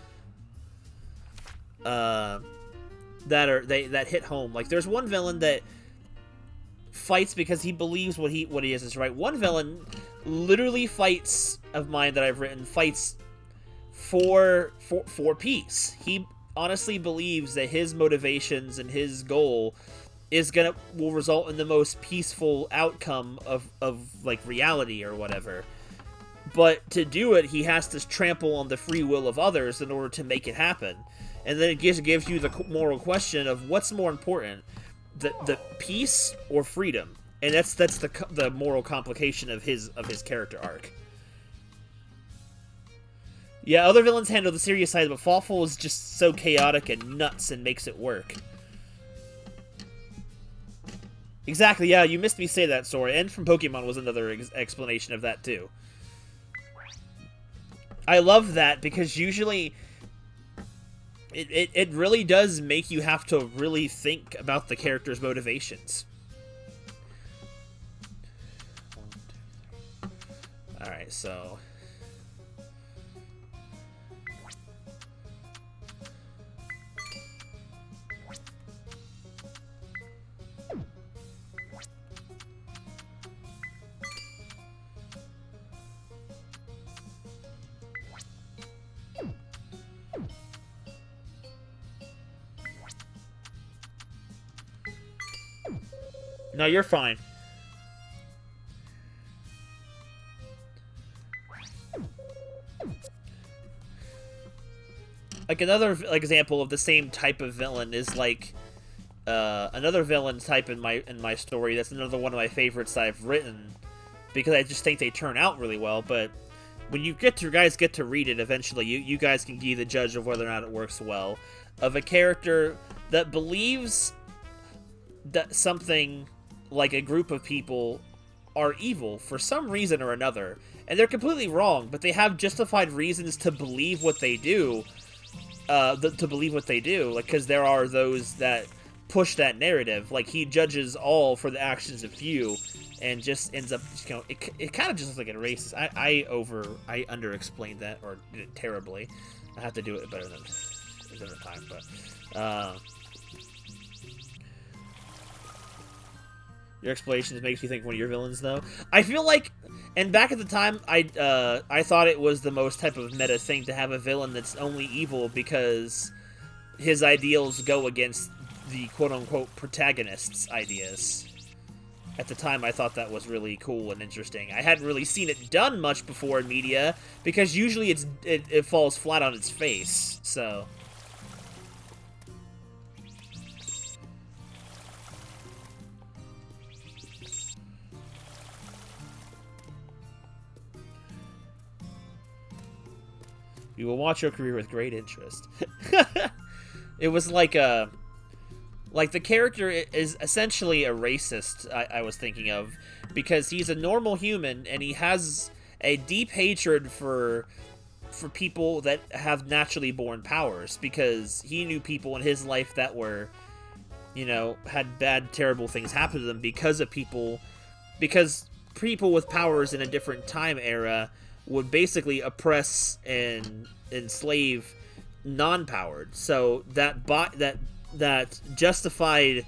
that hit home. Like, there's one villain that fights because he believes what he is right. One villain literally fights, of mine that I've written, fights for peace. He honestly believes that his motivations and his goal will result in the most peaceful outcome of like reality or whatever. But to do it, he has to trample on the free will of others in order to make it happen. And then it gives you the moral question of what's more important, the peace or freedom. And that's the moral complication of his character arc. Yeah, other villains handle the serious side, but Fawful is just so chaotic and nuts and makes it work. Exactly, yeah, you missed me say that, Sora. And from Pokemon was another explanation of that, too. I love that, because usually it really does make you have to really think about the character's motivations. Alright, so... No, you're fine. Like, another example of the same type of villain is like another villain type in my story. That's another one of my favorites that I've written, because I just think they turn out really well. But when you guys get to read it eventually, you guys can be the judge of whether or not it works well. Of a character that believes that something, like a group of people, are evil for some reason or another, and they're completely wrong, but they have justified reasons to believe what they do. Like, because there are those that push that narrative. Like, he judges all for the actions of few, and just ends up, it kind of just looks like it racist. I under-explained that, or did it terribly. I have to do it better than the time, but, Your explanations makes you think one of your villains, though. I feel like, and back at the time, I thought it was the most type of meta thing to have a villain that's only evil because his ideals go against the quote-unquote protagonist's ideas. At the time, I thought that was really cool and interesting. I hadn't really seen it done much before in media, because usually it falls flat on its face, so... We will watch your career with great interest. It was like a... Like, the character is essentially a racist, I was thinking of, because he's a normal human, and he has a deep hatred for people that have naturally born powers, because he knew people in his life that were, you know, had bad, terrible things happen to them because people with powers in a different time era would basically oppress and enslave non-powered. So that justified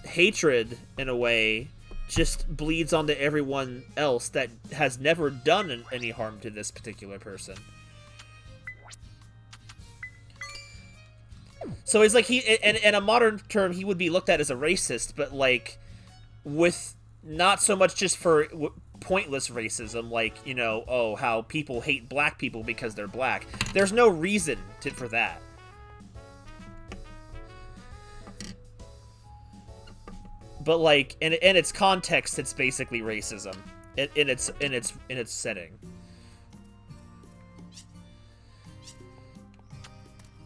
hatred, in a way, just bleeds onto everyone else that has never done any harm to this particular person. So it's like in a modern term, he would be looked at as a racist, but like with not so much just for pointless racism, like, you know, oh, how people hate black people because they're black. There's no reason for that. But like in its context, it's basically racism in its setting.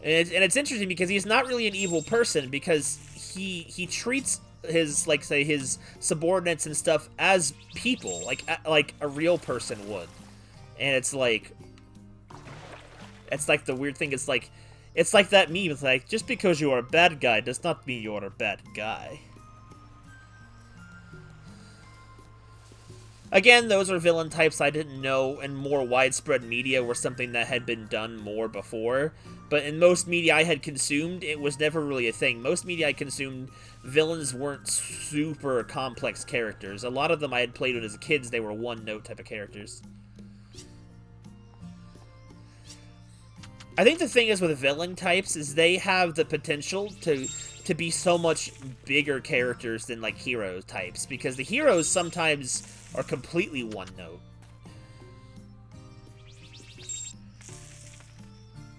And it's interesting because he's not really an evil person, because he treats his, like, say, his subordinates and stuff as people, like a real person would. And it's like the weird thing. It's like that meme. It's like, just because you are a bad guy does not mean you are a bad guy. Again, those are villain types I didn't know in more widespread media were something that had been done more before. But in most media I had consumed, it was never really a thing. Most media I consumed, villains weren't super complex characters. A lot of them I had played with as kids, they were one-note type of characters. I think the thing is with villain types is they have the potential to be so much bigger characters than, like, hero types. Because the heroes sometimes are completely one-note.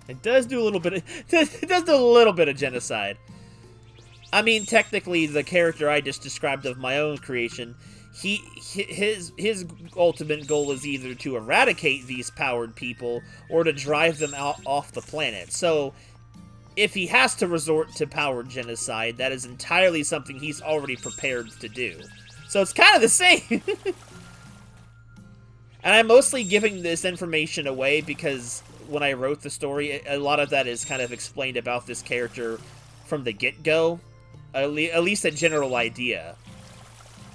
It does do a little bit of genocide. I mean, technically, the character I just described of my own creation, his ultimate goal is either to eradicate these powered people or to drive them off the planet. So, if he has to resort to powered genocide, that is entirely something he's already prepared to do. So it's kind of the same. And I'm mostly giving this information away because when I wrote the story, a lot of that is kind of explained about this character from the get-go. At least a general idea.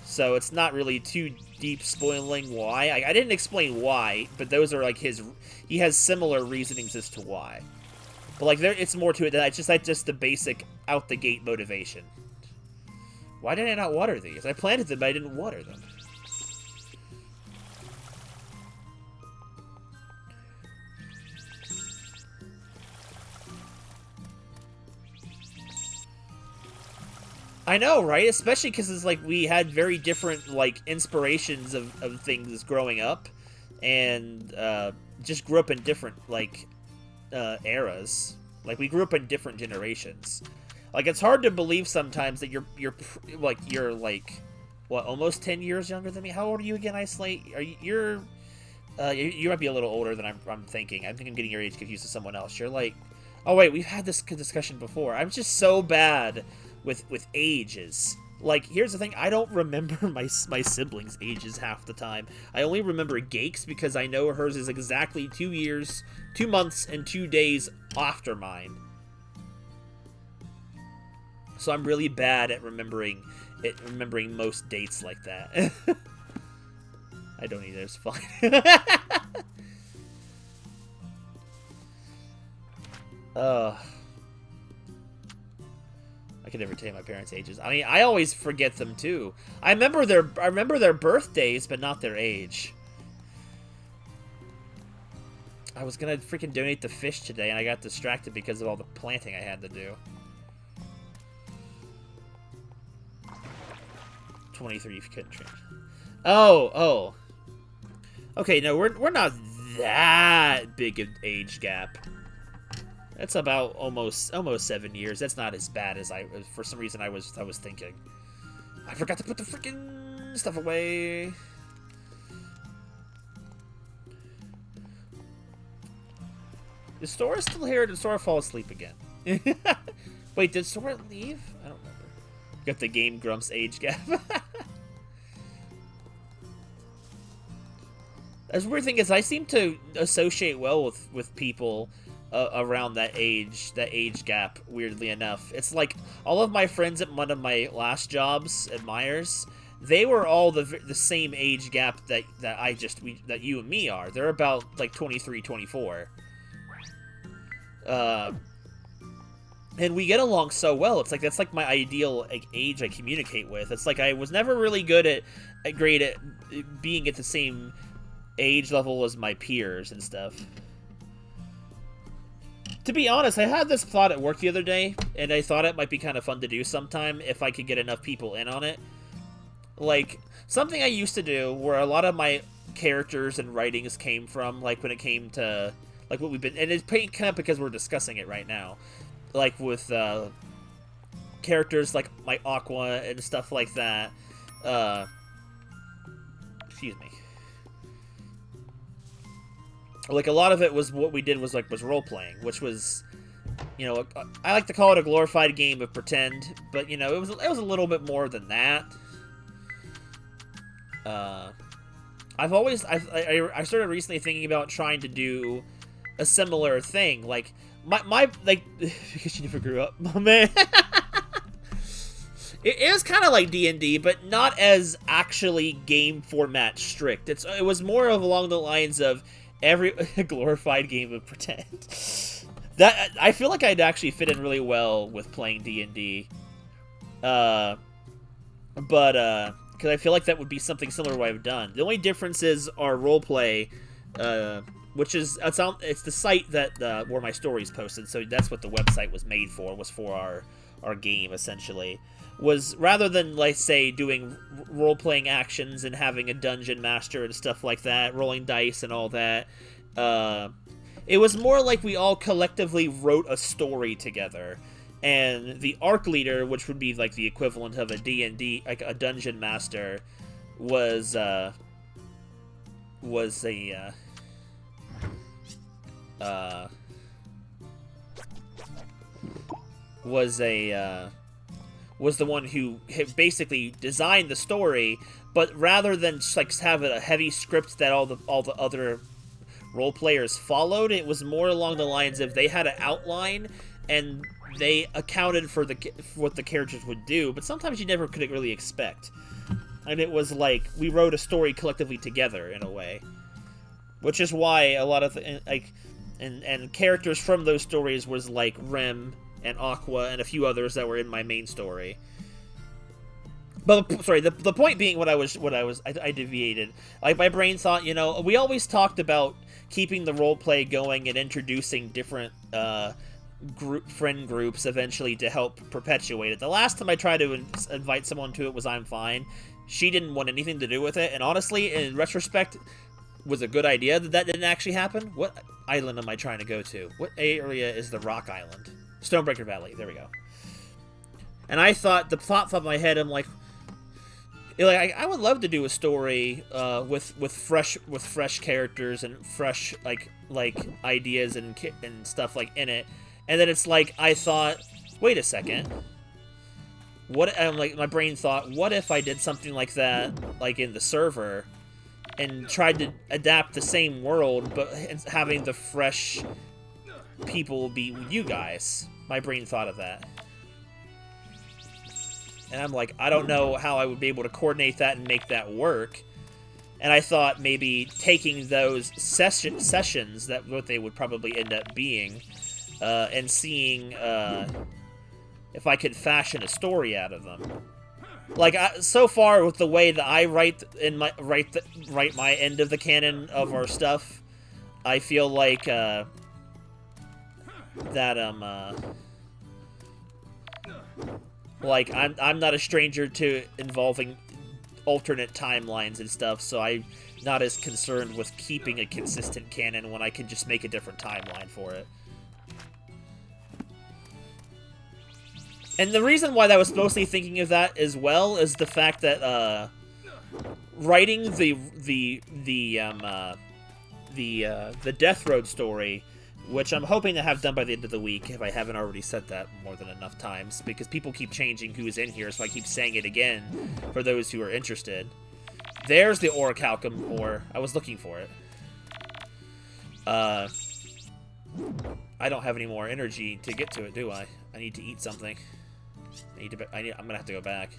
So it's not really too deep spoiling why. I didn't explain why, but those are like he has similar reasonings as to why. But like it's more to it than just the basic out-the-gate motivation. Why did I not water these? I planted them, but I didn't water them. I know, right? Especially because it's like we had very different, like, inspirations of things growing up. And just grew up in different, like, eras. Like, we grew up in different generations. Like, it's hard to believe sometimes that you're what, almost 10 years younger than me? How old are you again, Isolate? You might be a little older than I'm thinking. I think I'm getting your age confused with someone else. You're like, oh wait, we've had this discussion before. I'm just so bad with ages. Like, here's the thing, I don't remember my siblings' ages half the time. I only remember Gake's because I know hers is exactly 2 years, 2 months, and 2 days after mine. So I'm really bad at remembering most dates like that. I don't either, it's fine. I can can never tell you my parents' ages. I mean, I always forget them too. I remember their birthdays, but not their age. I was gonna freaking donate the fish today, and I got distracted because of all the planting I had to do. 23 if you couldn't change. Oh. Okay, no, we're not that big an age gap. That's about almost 7 years. That's not as bad as for some reason I was thinking. I forgot to put the freaking stuff away. Is Sora still here, or did Sora fall asleep again? Wait, did Sora leave? I don't remember. Got the Game Grumps age gap. The weird thing is, I seem to associate well with people around that age gap. Weirdly enough, it's like all of my friends at one of my last jobs at Myers, they were all the same age gap that that you and me are. They're about like 23, 24. And we get along so well. It's like that's like my ideal age I communicate with. It's like I was never really great at being at the same age level as my peers and stuff. To be honest, I had this thought at work the other day, and I thought it might be kind of fun to do sometime if I could get enough people in on it. Like, something I used to do where a lot of my characters and writings came from, like when it came to like what we've been, and it's kind of because we're discussing it right now, like with characters like my Aqua and stuff like that. Excuse me. Like a lot of it was what we did was role playing, which was, you know, I like to call it a glorified game of pretend, but you know, it was a little bit more than that. I started recently thinking about trying to do a similar thing, like my because you never grew up, my man. It is kind of like D&D, but not as actually game format strict. It was more of along the lines of every glorified game of pretend. That I feel like I'd actually fit in really well with playing D&D. But because I feel like that would be something similar to what I've done. The only difference is our roleplay, which is it's the site that where my stories posted. So that's what the website was made for. Was for our game essentially. Was rather than like say doing role-playing actions and having a dungeon master and stuff like that, rolling dice and all that, it was more like we all collectively wrote a story together, and the arc leader, which would be like the equivalent of a D&D, like a dungeon master, was a was the one who basically designed the story, but rather than just like have a heavy script that all the other role players followed, it was more along the lines of they had an outline and they accounted for what the characters would do, but sometimes you never could really expect. And it was like we wrote a story collectively together in a way, which is why a lot of and characters from those stories was like Rem and Aqua and a few others that were in my main story. But sorry, the point being I deviated. Like my brain thought, you know, we always talked about keeping the role play going and introducing different friend groups eventually to help perpetuate it. The last time I tried to invite someone to it was I'm Fine. She didn't want anything to do with it, and honestly, in retrospect, was a good idea that didn't actually happen. What island am I trying to go to? What area is the Rock Island? Stonebreaker Valley. There we go. And I thought, the thought in my head, I'm like I would love to do a story with fresh characters and fresh like ideas and stuff like in it. And then it's like I thought, wait a second. My brain thought, what if I did something like that, like in the server, and tried to adapt the same world, but having the fresh people be you guys. My brain thought of that. And I'm like, I don't know how I would be able to coordinate that and make that work. And I thought maybe taking those sessions, that what they would probably end up being, and seeing if I could fashion a story out of them. Like, so far with the way that I write my end of the canon of our stuff, I feel like like I'm not a stranger to involving alternate timelines and stuff, so I'm not as concerned with keeping a consistent canon when I can just make a different timeline for it. And the reason why I was mostly thinking of that as well is the fact that writing the Death Road story, which I'm hoping to have done by the end of the week, if I haven't already said that more than enough times, because people keep changing who is in here, so I keep saying it again for those who are interested. There's the Orichalcum ore. I was looking for it. I don't have any more energy to get to it, do I? I need to eat something. I'm gonna have to go back.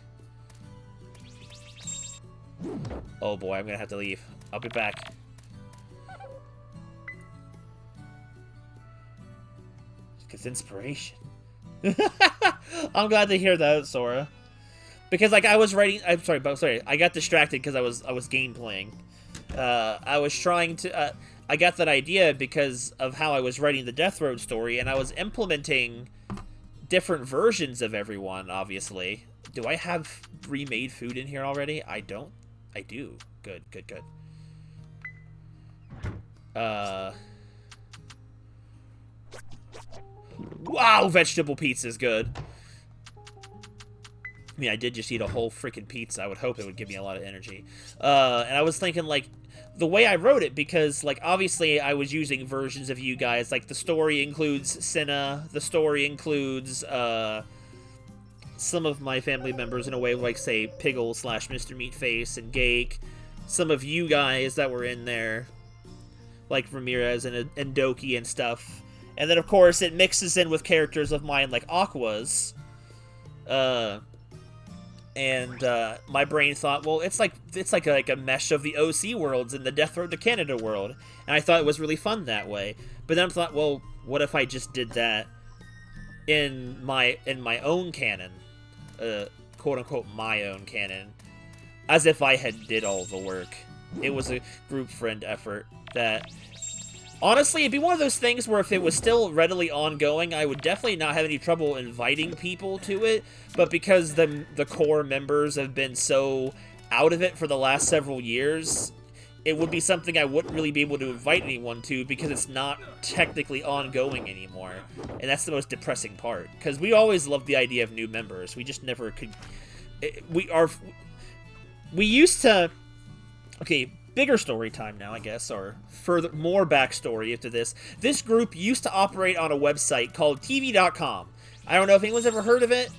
Oh boy, I'm gonna have to leave. I'll be back. It's inspiration. I'm glad to hear that, Sora. Because like I was writing, I'm sorry, I got distracted because I was game playing. I was trying to, I got that idea because of how I was writing the Death Road story, and I was implementing different versions of everyone, obviously. Do I have remade food in here already? I don't. I do. Good. Wow, vegetable pizza is good. I mean, I did just eat a whole freaking pizza. I would hope it would give me a lot of energy. And I was thinking, like, the way I wrote it, because, like, obviously I was using versions of you guys. Like, the story includes Cinna. The story includes, some of my family members in a way, like, say, Piggle / Mr. Meatface and Gake. Some of you guys that were in there, like Ramirez and Doki and stuff. And then, of course, it mixes in with characters of mine, like Aqua's. And my brain thought, well, it's like a mesh of the OC worlds and the Death Road to Canada world, and I thought it was really fun that way. But then I thought, well, what if I just did that in my own canon, quote unquote my own canon, as if I had did all the work. It was a group friend effort that. Honestly, it'd be one of those things where if it was still readily ongoing, I would definitely not have any trouble inviting people to it, but because the core members have been so out of it for the last several years, it would be something I wouldn't really be able to invite anyone to because it's not technically ongoing anymore, and that's the most depressing part, because we always loved the idea of new members. We just never could... We used to... Okay, bigger story time now, I guess, or more backstory into this. This group used to operate on a website called TV.com. I don't know if anyone's ever heard of it.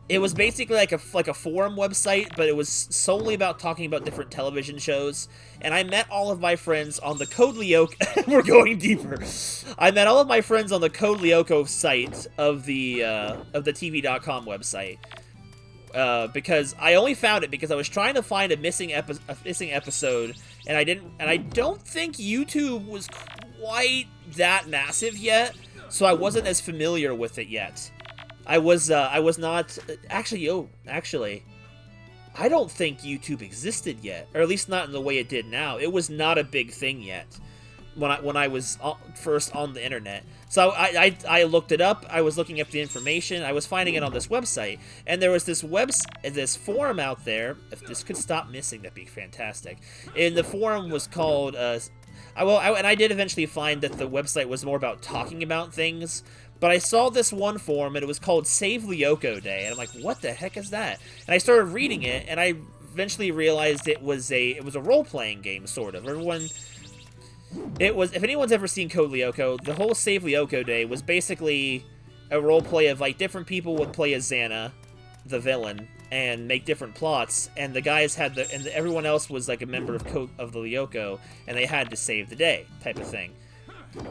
It was basically like a forum website, but it was solely about talking about different television shows. And I met all of my friends on the Code Lyoko. We're going deeper. I met all of my friends on the Code Lyoko site of the TV.com website. Because I only found it because I was trying to find a missing episode, and I don't think YouTube was quite that massive yet, so I wasn't as familiar with it yet. I was not actually. I don't think YouTube existed yet, or at least not in the way it did now. It was not a big thing yet when I was first on the internet. So I looked it up. I was looking up the information. I was finding it on this website, and there was this forum out there. If this could stop missing, that'd be fantastic. And the forum was called. And I did eventually find that the website was more about talking about things. But I saw this one forum, and it was called Save Lyoko Day, and I'm like, what the heck is that? And I started reading it, and I eventually realized it was a role-playing game, sort of. If anyone's ever seen Code Lyoko, the whole Save Lyoko Day was basically a roleplay of, like, different people would play as Xana, the villain, and make different plots, and the guys and everyone else was, like, a member of the Lyoko, and they had to save the day, type of thing.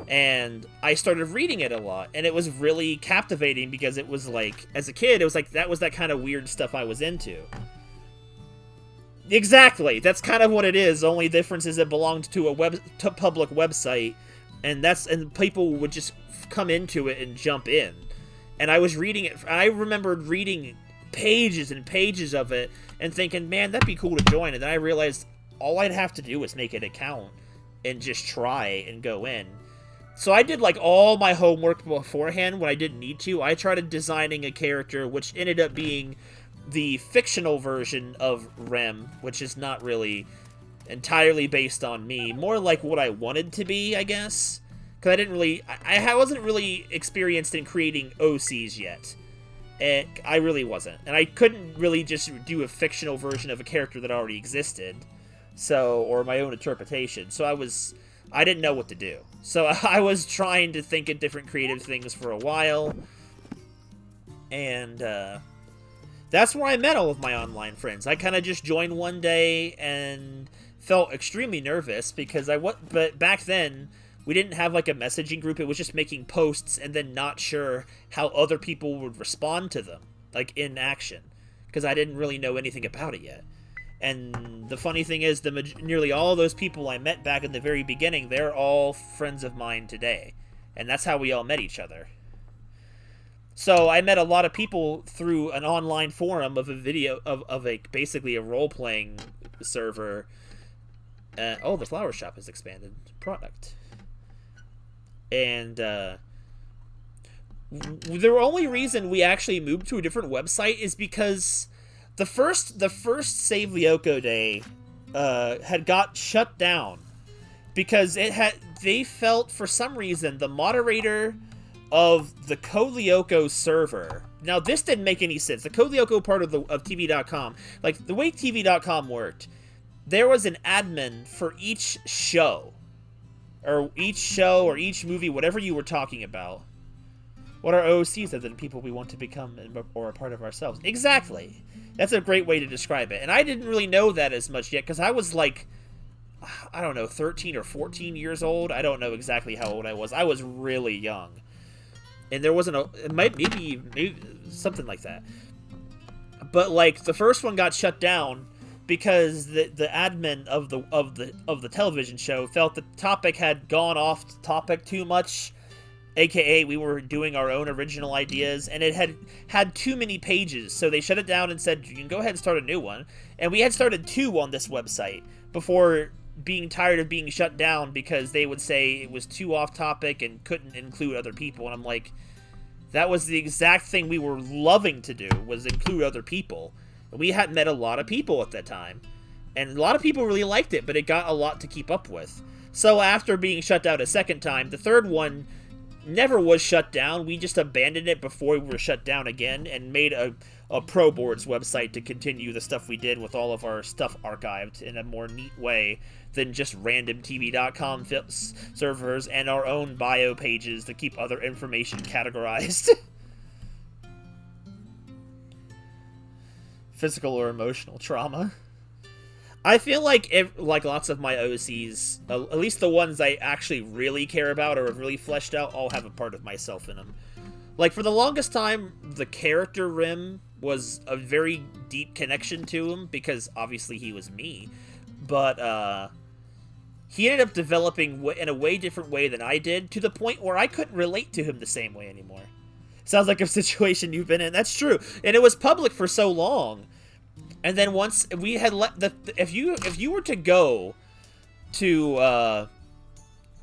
And I started reading it a lot, and it was really captivating because it was, like, as a kid, it was like, that was that kind of weird stuff I was into. Exactly, that's kind of what it is. The only difference is it belonged to a public website, and people would just come into it and jump in. And I was reading it. I remembered reading pages and pages of it and thinking, man, that'd be cool to join. And then I realized all I'd have to do was make an account and just try and go in. So I did like all my homework beforehand when I didn't need to. I tried designing a character which ended up being the fictional version of Rem, which is not really entirely based on me. More like what I wanted to be, I guess. Because I didn't really... I wasn't really experienced in creating OCs yet. And I really wasn't. And I couldn't really just do a fictional version of a character that already existed. So, or my own interpretation. So I didn't know what to do. So I was trying to think of different creative things for a while. And that's where I met all of my online friends. I kind of just joined one day and felt extremely nervous because but back then we didn't have like a messaging group. It was just making posts and then not sure how other people would respond to them, like in action, because I didn't really know anything about it yet. And the funny thing is, nearly all those people I met back in the very beginning, they're all friends of mine today. And that's how we all met each other. So I met a lot of people through an online forum of a video, of a basically a role-playing server. Oh, the flower shop has expanded. Product. And the only reason we actually moved to a different website is because the first Save Lyoko Day had got shut down because they felt for some reason the moderator of the Code Lyoko server. Now this didn't make any sense. The Code Lyoko part of TV.com, like the way TV.com worked, there was an admin for each show or each movie, whatever you were talking about. What are OCs other than people we want to become or a part of ourselves? Exactly. That's a great way to describe it. And I didn't really know that as much yet because I was like, I don't know, 13 or 14 years old. I don't know exactly how old I was. I was really young. And there wasn't maybe something like that. But like the first one got shut down because the admin of the television show felt the topic had gone off topic too much, aka we were doing our own original ideas, and it had too many pages, so they shut it down and said, you can go ahead and start a new one. And we had started 2 on this website before being tired of being shut down because they would say it was too off topic and couldn't include other people. And I'm like, that was the exact thing we were loving to do, was include other people. We hadn't met a lot of people at that time, and a lot of people really liked it, but it got a lot to keep up with. So after being shut down a second time, the third one never was shut down. We just abandoned it before we were shut down again and made a Pro Boards website to continue the stuff we did with all of our stuff archived in a more neat way than just random TV.com servers and our own bio pages to keep other information categorized. Physical or emotional trauma. I feel like lots of my OCs, at least the ones I actually really care about or have really fleshed out, all have a part of myself in them. Like, for the longest time, the character Rim was a very deep connection to him, because obviously he was me. But, he ended up developing in a way different way than I did, to the point where I couldn't relate to him the same way anymore. Sounds like a situation you've been in. That's true. And it was public for so long. And then once we had if you were to go to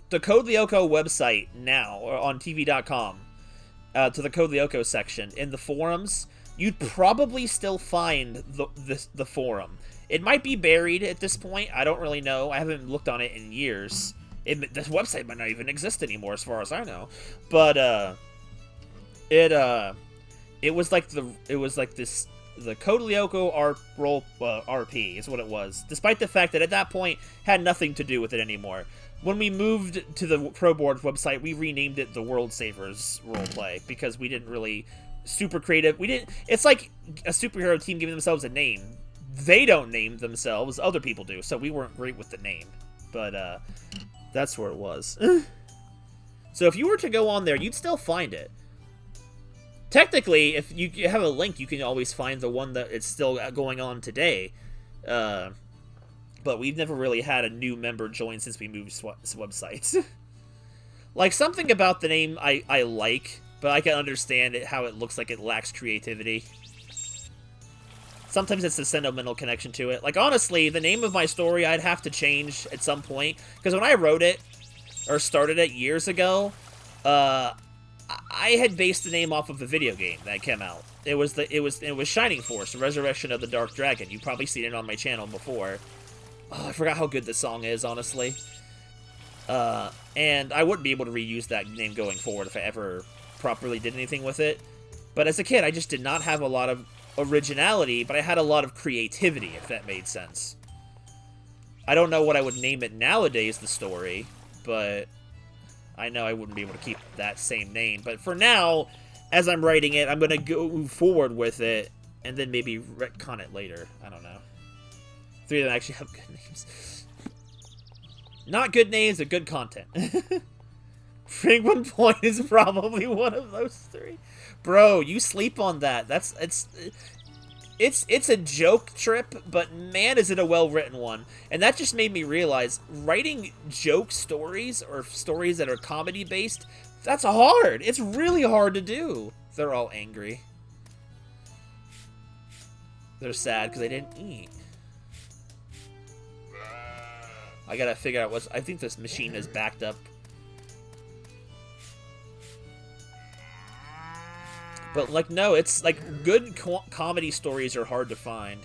the Code Lyoko website now, or on TV.com, to the Code Lyoko section in the forums, you'd probably still find the forum. It might be buried at this point. I don't really know. I haven't looked on it in years. This website might not even exist anymore, as far as I know. But it was like the Code Lyoko RP is what it was, despite the fact that at that point had nothing to do with it anymore. When we moved to the Pro Boards website, we renamed it the World Savers Roleplay, because we didn't really super creative. It's like a superhero team giving themselves a name. They don't name themselves, other people do, so we weren't great with the name. But that's where it was. So if you were to go on there, you'd still find it. Technically, if you have a link, you can always find the one that it's still going on today. But we've never really had a new member join since we moved websites. Like, something about the name I like, but I can understand it, how it looks like it lacks creativity. Sometimes it's a sentimental connection to it. Like, honestly, the name of my story I'd have to change at some point, because when I wrote it, or started it years ago, I had based the name off of a video game that came out. It was Shining Force, Resurrection of the Dark Dragon. You've probably seen it on my channel before. Oh, I forgot how good this song is, honestly. And I wouldn't be able to reuse that name going forward if I ever properly did anything with it. But as a kid, I just did not have a lot of originality, but I had a lot of creativity, if that made sense. I don't know what I would name it nowadays, the story, but I know I wouldn't be able to keep that same name. But for now, as I'm writing it, I'm going to go forward with it, and then maybe retcon it later. I don't know. 3 of them actually have good names. Not good names, but good content. Penguin Point is probably one of those 3. Bro, you sleep on that. It's a joke trip, but man, is it a well-written one. And that just made me realize writing joke stories or stories that are comedy-based, that's hard. It's really hard to do. They're all angry. They're sad because they didn't eat. I gotta figure out what's... I think this machine is backed up. But, like, no, it's, like, good comedy stories are hard to find.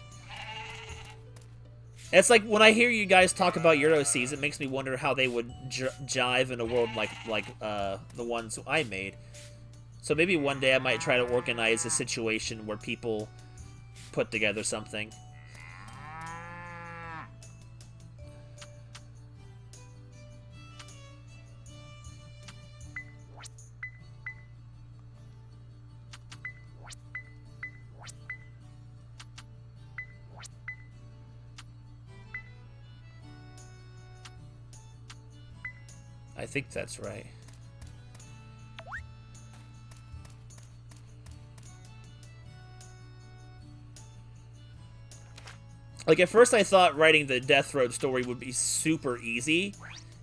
It's like, when I hear you guys talk about Euroseas, it makes me wonder how they would jive in a world like the ones I made. So maybe one day I might try to organize a situation where people put together something. I think that's right. Like, at first I thought writing the Death Road story would be super easy.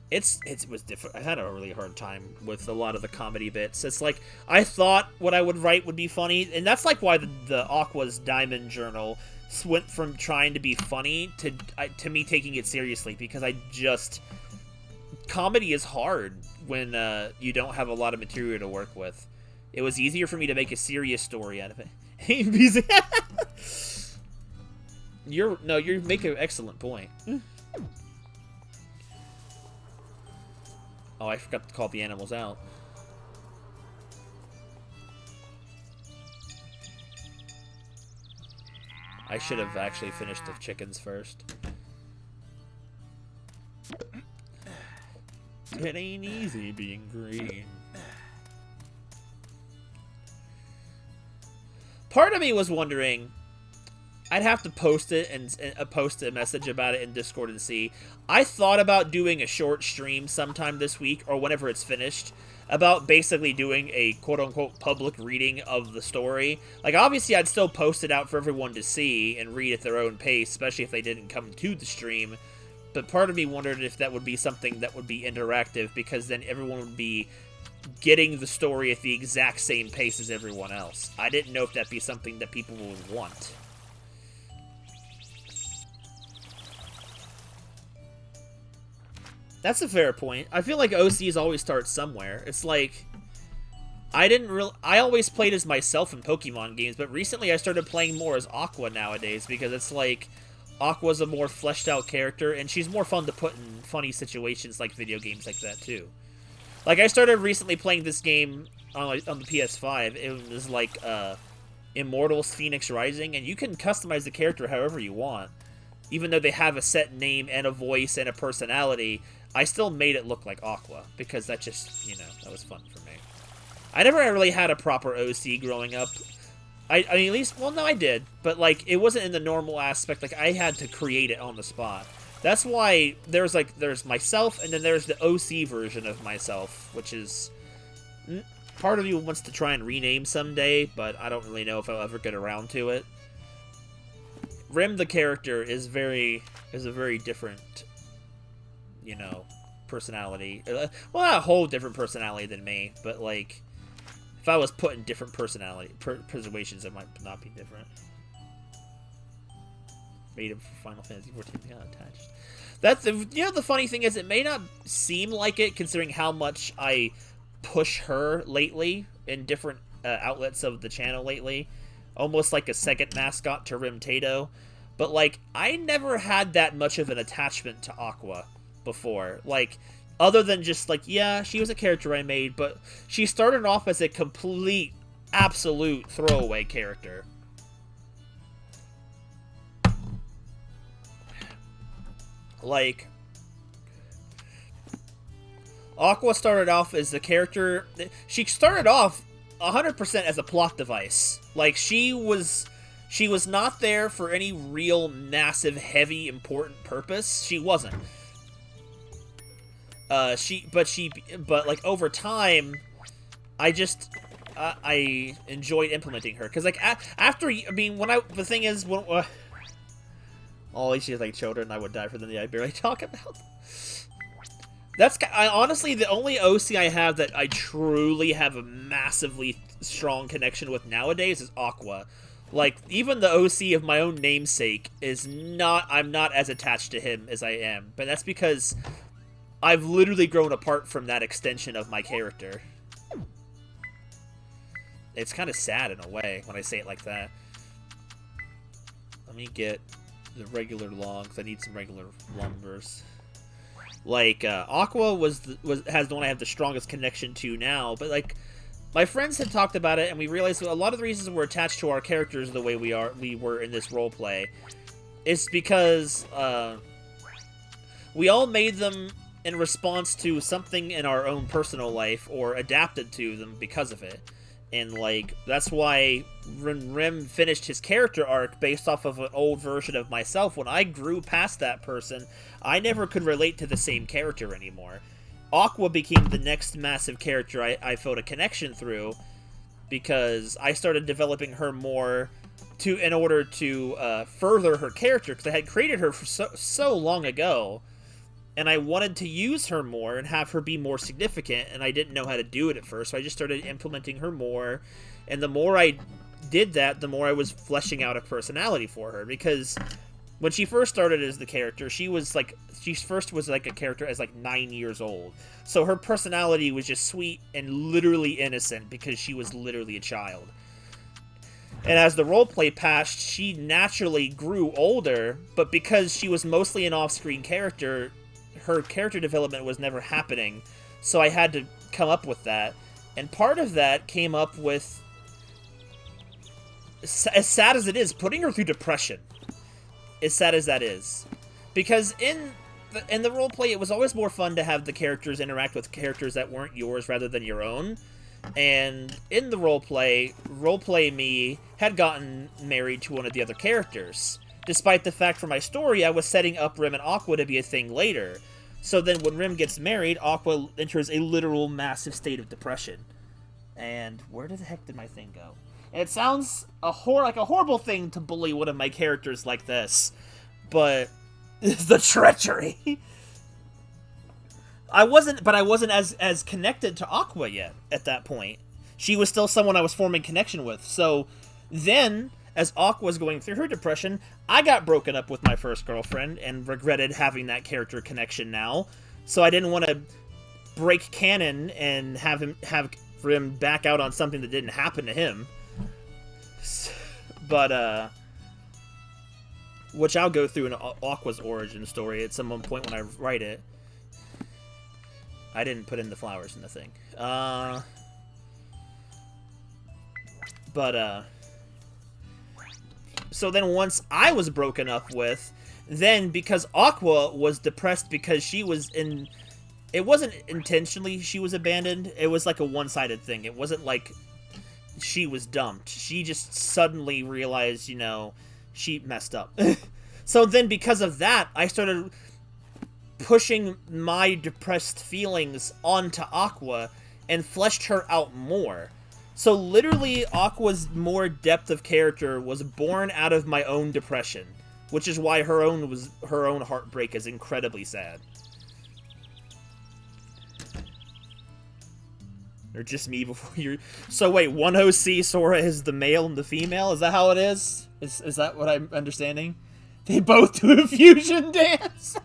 It was different. I had a really hard time with a lot of the comedy bits. It's like, I thought what I would write would be funny, and that's like why the Aqua's Diamond Journal went from trying to be funny to me taking it seriously, because I just... Comedy is hard when you don't have a lot of material to work with. It was easier for me to make a serious story out of it. You make an excellent point. Oh, I forgot to call the animals out. I should have actually finished the chickens first. It ain't easy being green. Part of me was wondering, I'd have to post it and post a message about it in Discord and see. I thought about doing a short stream sometime this week or whenever it's finished about basically doing a quote-unquote public reading of the story. Like, obviously I'd still post it out for everyone to see and read at their own pace, especially if they didn't come to the stream. But part of me wondered if that would be something that would be interactive, because then everyone would be getting the story at the exact same pace as everyone else. I didn't know if that'd be something that people would want. That's a fair point. I feel like OCs always start somewhere. It's like, I always played as myself in Pokemon games, but recently I started playing more as Aqua nowadays, because it's like, Aqua's a more fleshed out character, and she's more fun to put in funny situations like video games like that too. Like, I started recently playing this game on the PS5. It was like Immortals Phoenix Rising, and you can customize the character however you want. Even though they have a set name and a voice and a personality, I still made it look like Aqua, because that just, that was fun for me. I never really had a proper OC growing up. I mean, at least, well, no, I did, but, like, it wasn't in the normal aspect. Like, I had to create it on the spot. That's why there's myself, and then there's the OC version of myself, which is, part of me wants to try and rename someday, but I don't really know if I'll ever get around to it. Rim, the character, is a very different, personality. Well, not a whole different personality than me, but, like, If I was put in different situations, it might not be different. Made him for Final Fantasy 14 got attached. That's the funny thing is, it may not seem like it considering how much I push her lately in different outlets of the channel lately, almost like a second mascot to Rim Tato. But like, I never had that much of an attachment to Aqua before. Like, other than just like, yeah, she was a character I made, but she started off as a complete, absolute throwaway character. Like, Aqua started off as the character. She started off 100% as a plot device. Like, she was not there for any real massive, heavy, important purpose. She wasn't. But like over time, I enjoyed implementing her, because like after, I mean, the thing is, when all these like children I would die for them, I barely talk about. That's honestly the only OC I have that I truly have a massively strong connection with nowadays is Aqua. Like, even the OC of my own namesake I'm not as attached to him as I am, but that's because I've literally grown apart from that extension of my character. It's kind of sad in a way when I say it like that. Let me get the regular logs. I need some regular lumbers. Like, Aqua has the one I have the strongest connection to now, but like, my friends had talked about it, and we realized that a lot of the reasons we're attached to our characters the way we were in this roleplay is because we all made them in response to something in our own personal life, or adapted to them because of it. And like, that's why Rim finished his character arc based off of an old version of myself. When I grew past that person, I never could relate to the same character anymore. Aqua became the next massive character I felt a connection through, because I started developing her more in order to further her character, because I had created her for so long ago, and I wanted to use her more and have her be more significant, and I didn't know how to do it at first, so I just started implementing her more, and the more I did that, the more I was fleshing out a personality for her, because when she first started as the character, she first was like a character as like 9 years old, so her personality was just sweet and literally innocent, because she was literally a child. And as the roleplay passed, she naturally grew older, but because she was mostly an off-screen character, her character development was never happening, so I had to come up with that. And part of that came up with, as sad as it is, putting her through depression. As sad as that is. Because in the roleplay, it was always more fun to have the characters interact with characters that weren't yours rather than your own. And in the roleplay me had gotten married to one of the other characters. Despite the fact for my story, I was setting up Rim and Aqua to be a thing later. So then when Rim gets married, Aqua enters a literal massive state of depression. And where the heck did my thing go? And it sounds like a horrible thing to bully one of my characters like this, but the treachery. I wasn't as connected to Aqua yet at that point. She was still someone I was forming connection with. So then, as Aqua was going through her depression, I got broken up with my first girlfriend and regretted having that character connection now. So I didn't want to break canon and have Rim back out on something that didn't happen to him. But, which I'll go through in Aqua's origin story at some point when I write it. I didn't put in the flowers in the thing. So then once I was broken up with, then because Aqua was depressed because she was in... It wasn't intentionally she was abandoned. It was like a one-sided thing. It wasn't like she was dumped. She just suddenly realized, she messed up. So then because of that, I started pushing my depressed feelings onto Aqua and fleshed her out more. So literally, Aqua's more depth of character was born out of my own depression, which is why her own heartbreak is incredibly sad. Or just me before you... So wait, one OC Sora is the male and the female? Is that how it is? Is that what I'm understanding? They both do a fusion dance!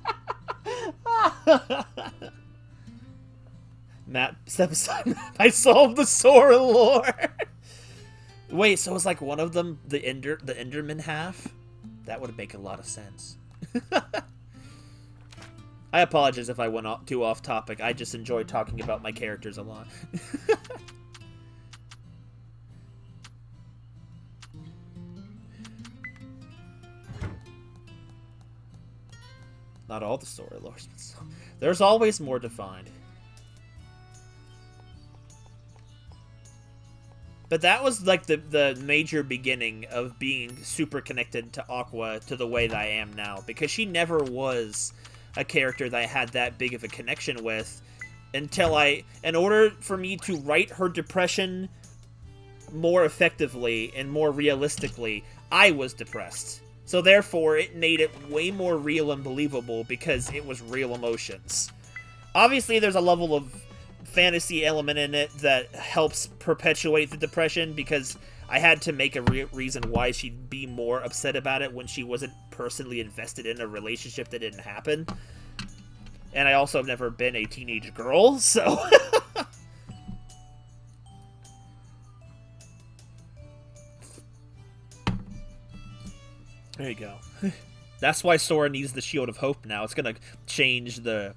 Matt, step aside. I solved the Sora lore! Wait, so it's like one of them, the Enderman half? That would make a lot of sense. I apologize if I went too off topic. I just enjoy talking about my characters a lot. Not all the story lores, but there's always more to find. But that was like the major beginning of being super connected to Aqua to the way that I am now. Because she never was a character that I had that big of a connection with until in order for me to write her depression more effectively and more realistically, I was depressed. So therefore, it made it way more real and believable because it was real emotions. Obviously, there's a level of fantasy element in it that helps perpetuate the depression because I had to make a reason why she'd be more upset about it when she wasn't personally invested in a relationship that didn't happen. And I also have never been a teenage girl, so... There you go. That's why Sora needs the Shield of Hope now. It's gonna change the...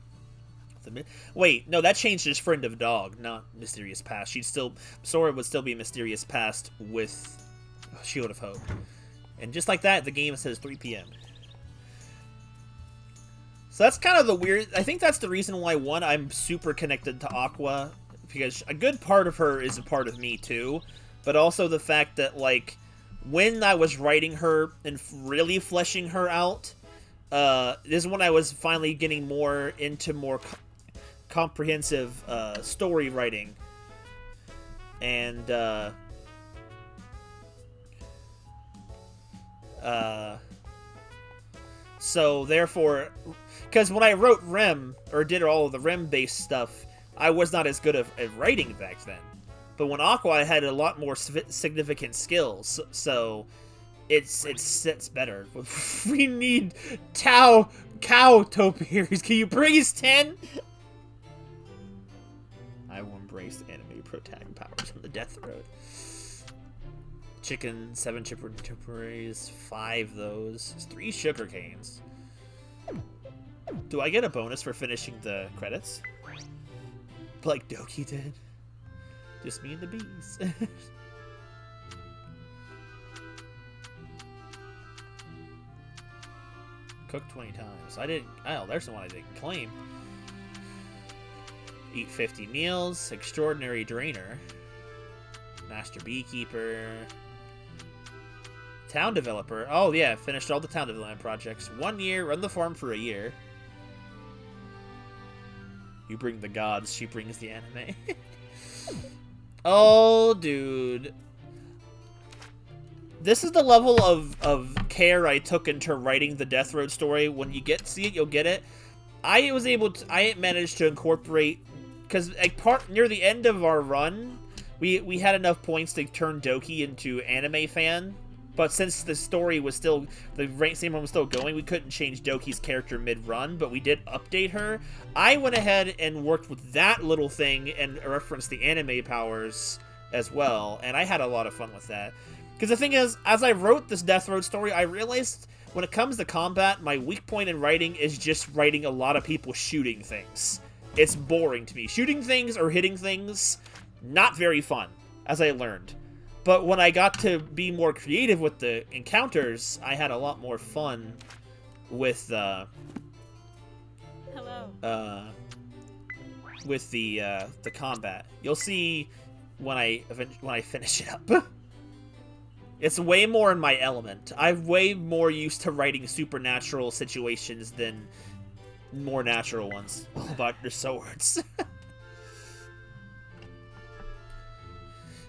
Wait, no, that changed his Friend of Dog, not Mysterious Past. Sora would still be Mysterious Past with Shield of Hope. And just like that, the game says 3 p.m. So that's kind of the weird... I think that's the reason why, one, I'm super connected to Aqua, because a good part of her is a part of me, too. But also the fact that, like, when I was writing her and really fleshing her out, this is when I was finally getting more into more comprehensive story writing. And, so, therefore... Because when I wrote Rem, or did all of the Rem-based stuff, I was not as good at writing back then. But when Aqua, I had a lot more significant skills, so it's better. We need cow topiaries. Can you bring us 10? I will embrace anime protag powers from the Death Road. Chicken, 7 chipperies, 5 those, 3 sugar canes. Do I get a bonus for finishing the credits? Like Doki did? Just me and the bees. Cook 20 times. I didn't... Oh, there's the one I didn't claim. Eat 50 meals. Extraordinary Drainer. Master Beekeeper. Town Developer. Oh, yeah. Finished all the town development projects. 1 year. Run the farm for a year. You bring the gods. She brings the anime. Oh, dude. This is the level of care I took into writing the Death Road story. When you see it, you'll get it. I managed to incorporate, because near the end of our run, we had enough points to turn Doki into anime fan. But since the story was still, the same run was still going, we couldn't change Doki's character mid-run, but we did update her. I went ahead and worked with that little thing and referenced the anime powers as well, and I had a lot of fun with that. Because the thing is, as I wrote this Death Road story, I realized when it comes to combat, my weak point in writing is just writing a lot of people shooting things. It's boring to me. Shooting things or hitting things, not very fun, as I learned. But when I got to be more creative with the encounters, I had a lot more fun with with the combat. You'll see when I finish it up. It's way more in my element. I'm way more used to writing supernatural situations than more natural ones. All about your swords.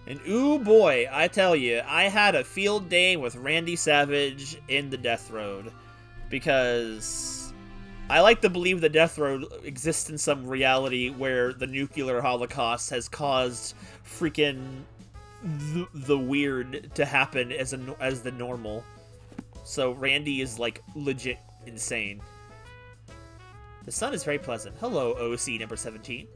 And ooh boy, I tell you, I had a field day with Randy Savage in the Death Road. Because I like to believe the Death Road exists in some reality where the nuclear holocaust has caused freaking the weird to happen as the normal. So Randy is like legit insane. The sun is very pleasant. Hello, OC number 17.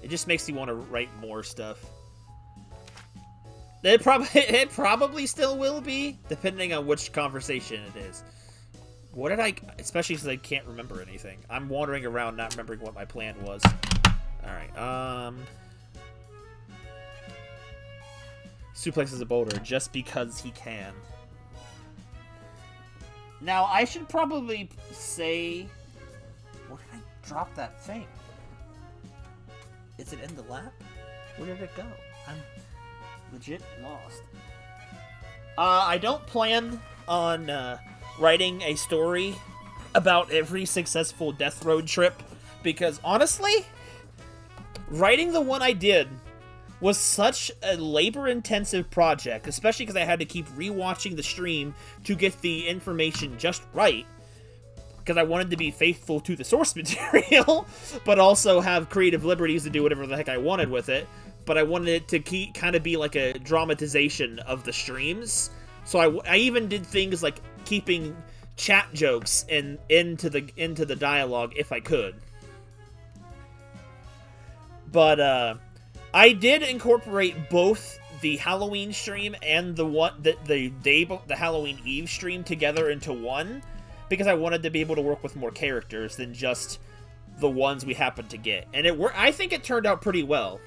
It just makes you want to write more stuff. It probably still will be, depending on which conversation it is. What did I... Especially since I can't remember anything. I'm wandering around not remembering what my plan was. Alright, suplexes a boulder just because he can. Now, I should probably say... Where did I drop that thing? Is it in the lab? Where did it go? I'm legit lost. I don't plan on writing a story about every successful Death Road trip because honestly, writing the one I did was such a labor-intensive project, especially because I had to keep rewatching the stream to get the information just right, because I wanted to be faithful to the source material, but also have creative liberties to do whatever the heck I wanted with it. But I wanted it to kind of be like a dramatization of the streams. So I even did things like keeping chat jokes into the dialogue if I could. But I did incorporate both the Halloween stream and the Halloween Eve stream together into one, because I wanted to be able to work with more characters than just the ones we happened to get. And I think it turned out pretty well.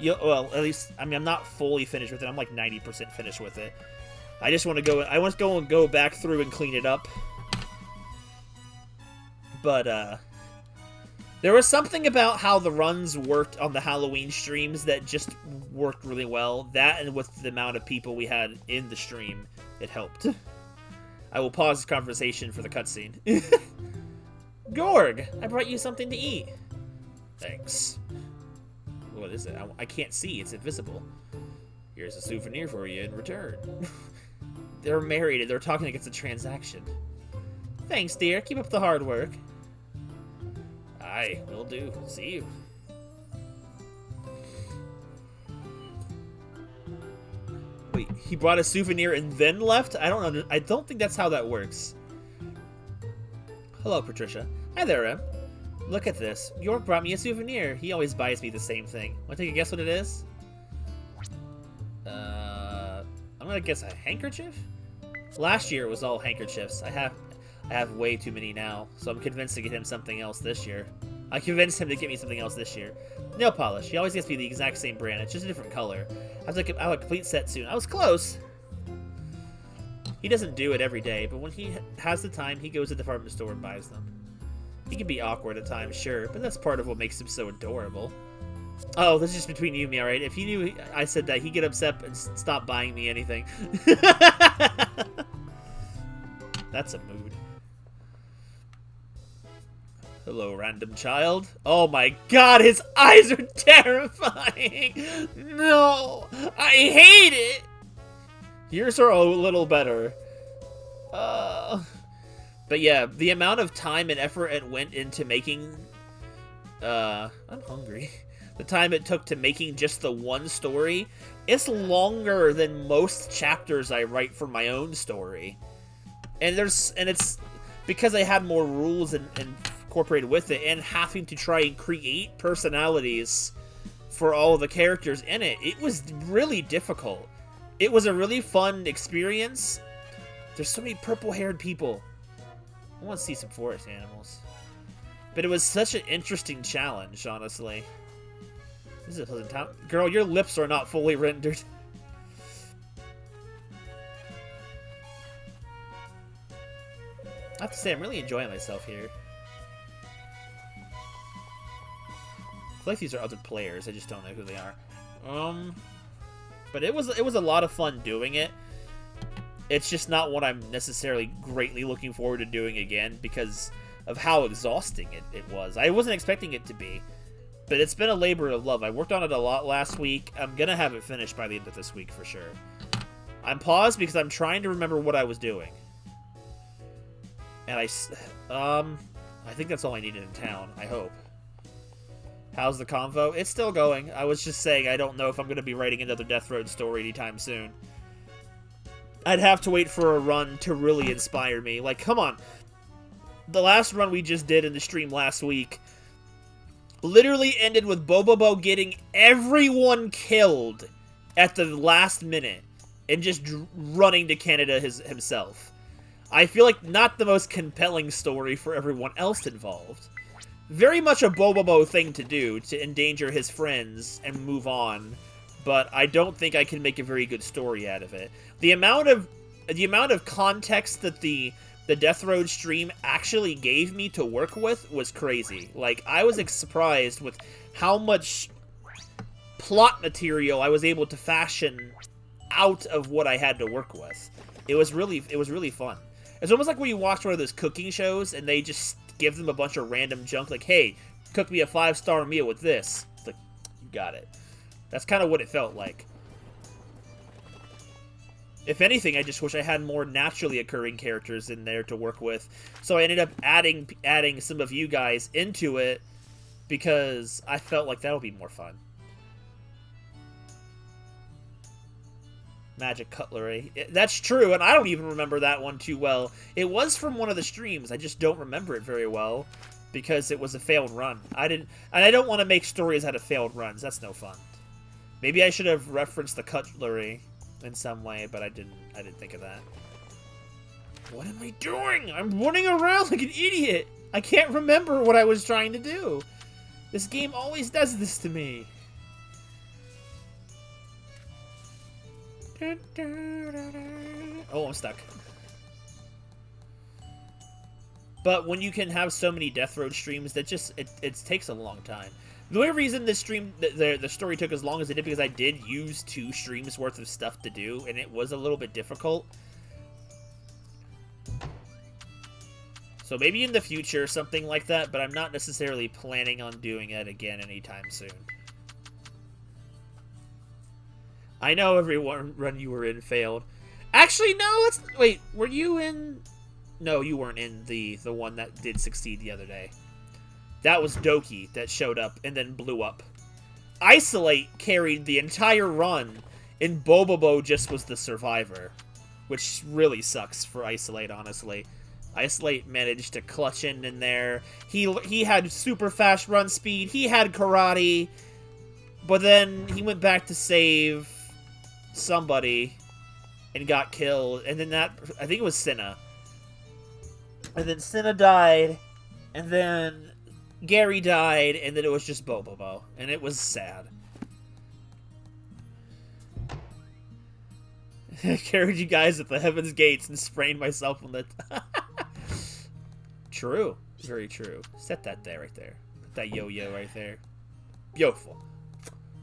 Well, at least, I mean, I'm not fully finished with it. I'm like 90% finished with it. I just want to go. I want to go back through and clean it up. But there was something about how the runs worked on the Halloween streams that just worked really well. That, and with the amount of people we had in the stream, it helped. I will pause this conversation for the cutscene. Gorg, I brought you something to eat. Thanks. What is it? I can't see. It's invisible. Here's a souvenir for you in return. They're married and they're talking against a transaction. Thanks, dear. Keep up the hard work. Aye, will do. See you. Wait, he brought a souvenir and then left? I don't think that's how that works. Hello, Patricia. Hi there, Em. Look at this. York brought me a souvenir. He always buys me the same thing. Want to take a guess what it is? I'm gonna guess a handkerchief? Last year it was all handkerchiefs. I have way too many now, so I'm convinced to get him something else this year. I convinced him to get me something else this year. Nail polish. He always gets me the exact same brand. It's just a different color. I have a complete set soon. I was close. He doesn't do it every day, but when he has the time, he goes to the department store and buys them. He can be awkward at times, sure, but that's part of what makes him so adorable. Oh, this is just between you and me, alright? If he knew I said that, he'd get upset and stop buying me anything. That's a mood. Hello, random child. Oh my god, his eyes are terrifying! No! I hate it! Yours are a little better. But yeah, the amount of time and effort it went into making... I'm hungry. The time it took to making just the one story, it's longer than most chapters I write for my own story. And it's because I had more rules and incorporated with it, and having to try and create personalities for all of the characters in it. It was really difficult. It was a really fun experience. There's so many purple-haired people. I want to see some forest animals. But it was such an interesting challenge, honestly. This is a pleasant town. Girl, your lips are not fully rendered. I have to say, I'm really enjoying myself here. I feel like these are other players. I just don't know who they are. But it was a lot of fun doing it. It's just not what I'm necessarily greatly looking forward to doing again because of how exhausting it was. I wasn't expecting it to be. But it's been a labor of love. I worked on it a lot last week. I'm going to have it finished by the end of this week for sure. I'm paused because I'm trying to remember what I was doing. And I think that's all I needed in town, I hope. How's the convo? It's still going. I was just saying I don't know if I'm going to be writing another Death Road story anytime soon. I'd have to wait for a run to really inspire me. Like, come on. The last run we just did in the stream last week literally ended with Bobobo getting everyone killed at the last minute and just running to Canada himself. I feel like not the most compelling story for everyone else involved. Very much a Bobobo thing to do, to endanger his friends and move on, but I don't think I can make a very good story out of it. The amount of context that the Death Road stream actually gave me to work with was crazy. Like, I was surprised with how much plot material I was able to fashion out of what I had to work with. It was really fun. It's almost like when you watch one of those cooking shows and they just give them a bunch of random junk, like, hey, cook me a 5-star meal with this. It's like, you got it. That's kind of what it felt like. If anything, I just wish I had more naturally occurring characters in there to work with. So I ended up adding some of you guys into it because I felt like that would be more fun. Magic cutlery. That's true, and I don't even remember that one too well. It was from one of the streams. I just don't remember it very well because it was a failed run. I don't want to make stories out of failed runs. That's no fun. Maybe I should have referenced the cutlery in some way, but I didn't think of that. What am I doing? I'm running around like an idiot. I can't remember what I was trying to do. This game always does this to me. Oh, I'm stuck. But when you can have so many Death Road streams, that just it takes a long time. The only reason this stream, the story took as long as it did, because I did use 2 streams worth of stuff to do, and it was a little bit difficult. So maybe in the future, something like that, but I'm not necessarily planning on doing it again anytime soon. I know every run you were in failed. Actually, no, wait, were you in... No, you weren't in the one that did succeed the other day. That was Doki that showed up and then blew up. Isolate carried the entire run, and Bobobo just was the survivor. Which really sucks for Isolate, honestly. Isolate managed to clutch in there. He had super fast run speed. He had karate. But then he went back to save somebody and got killed. And then I think it was Senna. And then Senna died. And then Gary died. And then it was just Bobobo. And it was sad. I carried you guys at the Heaven's Gates and sprained myself on the... True. Very true. Set that there, right there. Put that yo-yo right there. Beautiful.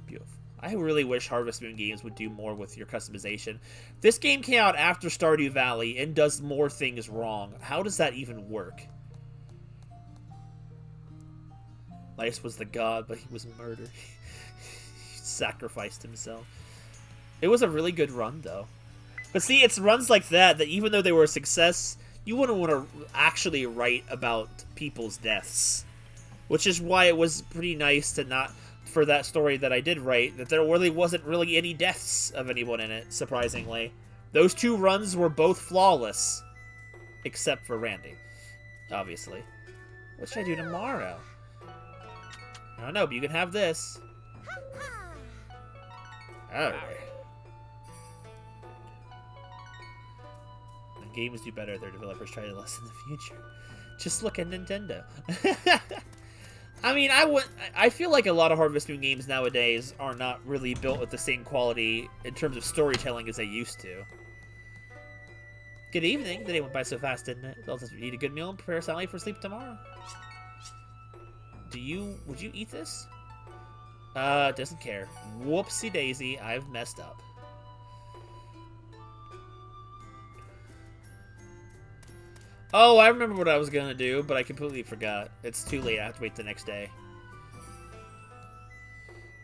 Beautiful. I really wish Harvest Moon games would do more with your customization. This game came out after Stardew Valley and does more things wrong. How does that even work? Lice was the god, but he was murdered. He sacrificed himself. It was a really good run, though. But see, it's runs like that even though they were a success, you wouldn't want to actually write about people's deaths. Which is why it was pretty nice to not... For that story that I did write, that there really wasn't really any deaths of anyone in it, surprisingly. Those 2 runs were both flawless. Except for Randy. Obviously. What should I do tomorrow? I don't know, but you can have this. Alright. When games do better, their developers try to lessen the future. Just look at Nintendo. I mean, I feel like a lot of Harvest Moon games nowadays are not really built with the same quality in terms of storytelling as they used to. Good evening. The day went by so fast, didn't it? I'll just eat a good meal and prepare Sally for sleep tomorrow. Would you eat this? Doesn't care. Whoopsie daisy, I've messed up. Oh, I remember what I was gonna do, but I completely forgot. It's too late. I have to wait the next day.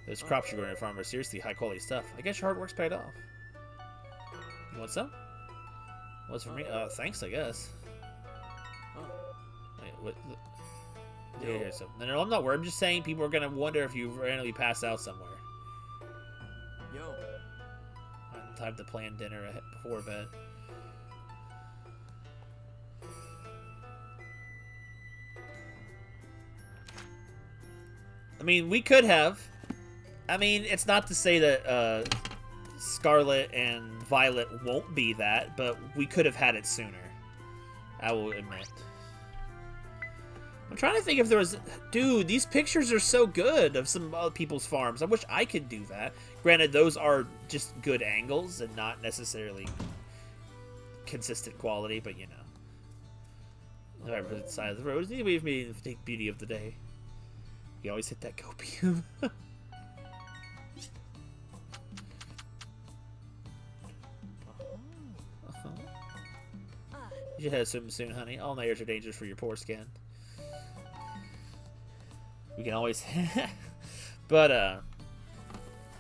Those crops you're growing, farmer. Seriously, high quality stuff. I guess your hard work's paid off. You want some? What's for me? Thanks, I guess. Wait, what? Yeah, here's some. No, I'm not worried. I'm just saying people are gonna wonder if you randomly pass out somewhere. Yo. Time to plan dinner before bed. I mean, we could have. I mean, it's not to say that Scarlet and Violet won't be that, but we could have had it sooner. I will admit. I'm trying to think if there was... Dude, these pictures are so good of some other people's farms. I wish I could do that. Granted, those are just good angles and not necessarily consistent quality, but you know. Alright, the side of the road. Need to leave me the beauty of the day. You always hit that copium. You should head swimming soon, honey. All nighters are dangerous for your poor skin. We can always... But, I'm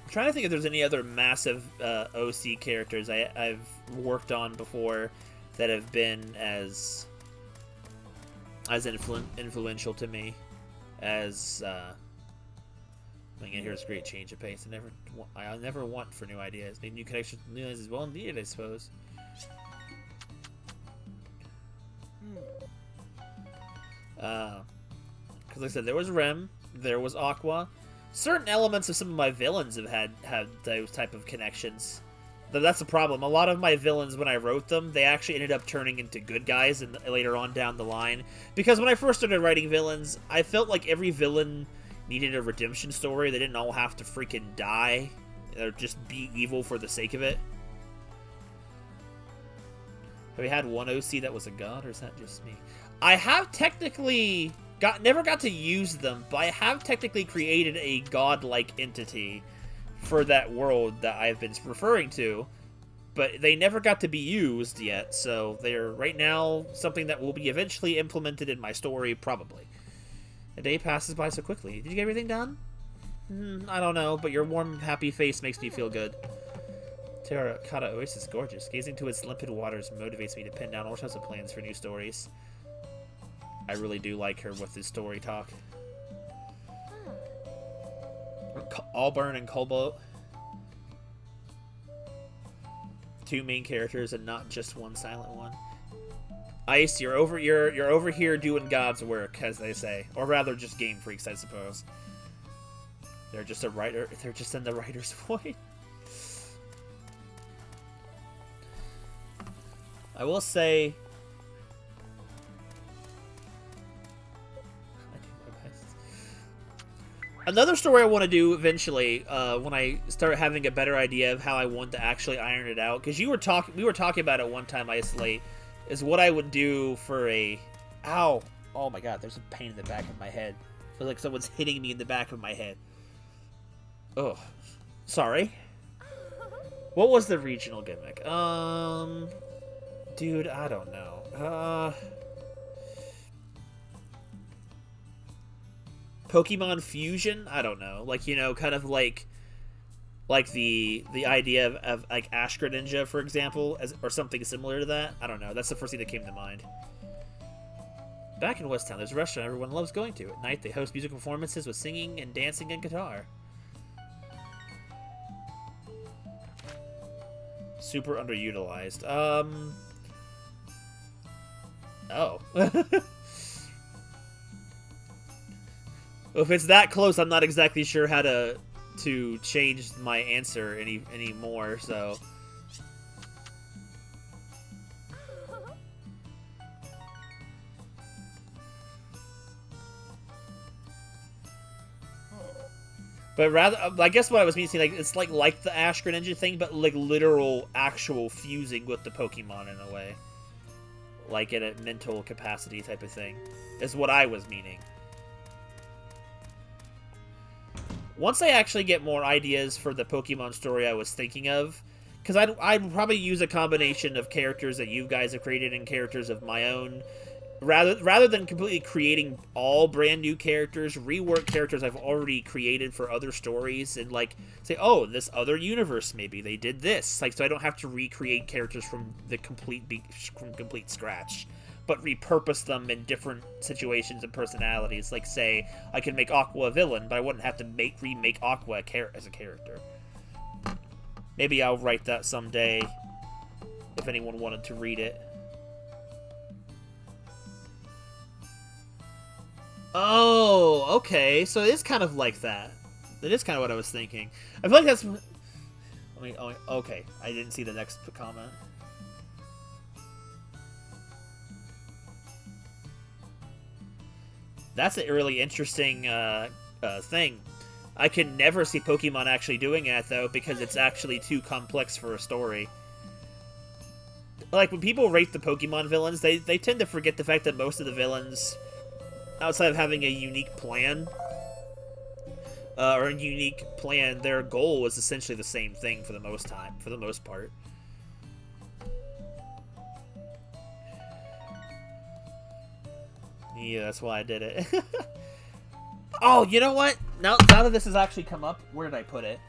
trying to think if there's any other massive OC characters I've worked on before that have been as influential to me as... Here's a great change of pace. I never want for new ideas. Maybe new connections is well needed, I suppose. Because like I said, there was Rem, there was Aqua. Certain elements of some of my villains have had those type of connections. That's the problem. A lot of my villains, when I wrote them, they actually ended up turning into good guys and later on down the line. Because when I first started writing villains, I felt like every villain needed a redemption story. They didn't all have to freaking die or just be evil for the sake of it. Have we had one OC that was a god, or is that just me? I have technically never got to use them, but I have technically created a god-like entity for that world that I've been referring to, but they never got to be used yet, so they're right now something that will be eventually implemented in my story, probably. A day passes by so quickly. Did you get everything done? I don't know, but your warm, happy face makes me feel good. Terracotta Oasis is gorgeous. Gazing to its limpid waters motivates me to pin down all sorts of plans for new stories. I really do like her with this story talk. Auburn and Cobalt. Two main characters and not just one silent one. Ice, you're over here doing God's work, as they say. Or rather just Game Freaks, I suppose. They're just a writer, they're just in the writer's voice. I will say another story I want to do eventually, when I start having a better idea of how I want to actually iron it out, because we were talking about it one time, Isolate, is what I would do for a... Ow! Oh my god, there's a pain in the back of my head. I feel like someone's hitting me in the back of my head. Ugh. Sorry. What was the regional gimmick? Dude, I don't know. Pokemon Fusion? I don't know. Like, you know, kind of like the idea of like Ash Greninja, for example, or something similar to that. I don't know. That's the first thing that came to mind. Back in West Town, there's a restaurant everyone loves going to. At night, they host music performances with singing and dancing and guitar. Super underutilized. Oh. If it's that close, I'm not exactly sure how to change my answer anymore, so... But rather, I guess what I was meaning, like, it's like the Ash Greninja thing, but like literal, actual fusing with the Pokemon in a way. Like in a mental capacity type of thing, is what I was meaning. Once I actually get more ideas for the Pokemon story I was thinking of, because I'd probably use a combination of characters that you guys have created and characters of my own, rather than completely creating all brand new characters, rework characters I've already created for other stories, and like say, oh, this other universe maybe they did this, like, so I don't have to recreate characters from the complete scratch, but repurpose them in different situations and personalities. Like, say, I could make Aqua a villain, but I wouldn't have to remake Aqua as a character. Maybe I'll write that someday if anyone wanted to read it. Oh, okay. So it is kind of like that. That is kind of what I was thinking. I feel like that's... okay. I didn't see the next comment. That's a really interesting thing. I can never see Pokemon actually doing that, though, because it's actually too complex for a story. Like, when people rate the Pokemon villains, they tend to forget the fact that most of the villains, outside of having a unique plan, their goal was essentially the same thing for the most part. Yeah, that's why I did it. Oh, you know what? Now that this has actually come up, where did I put it?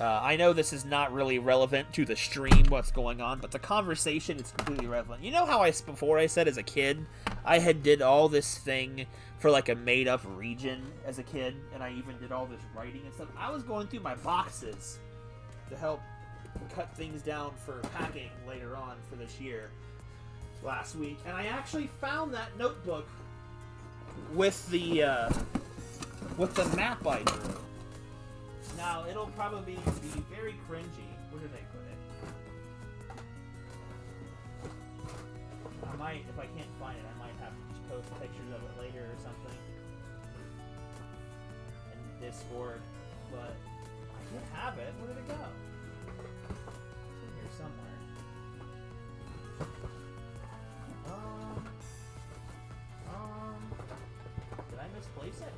I know this is not really relevant to the stream, what's going on, but the conversation is completely relevant. You know how before I said as a kid, I had did all this thing for like a made-up region as a kid, and I even did all this writing and stuff? I was going through my boxes to help cut things down for packing later on for this year, last week, and I actually found that notebook with the map I drew. Now, it'll probably be very cringy. Where did I put it? I might, if I can't find it, I might have to just post pictures of it later or something in Discord, but I did have it. Where did it go? It's in here somewhere. Did I misplace it?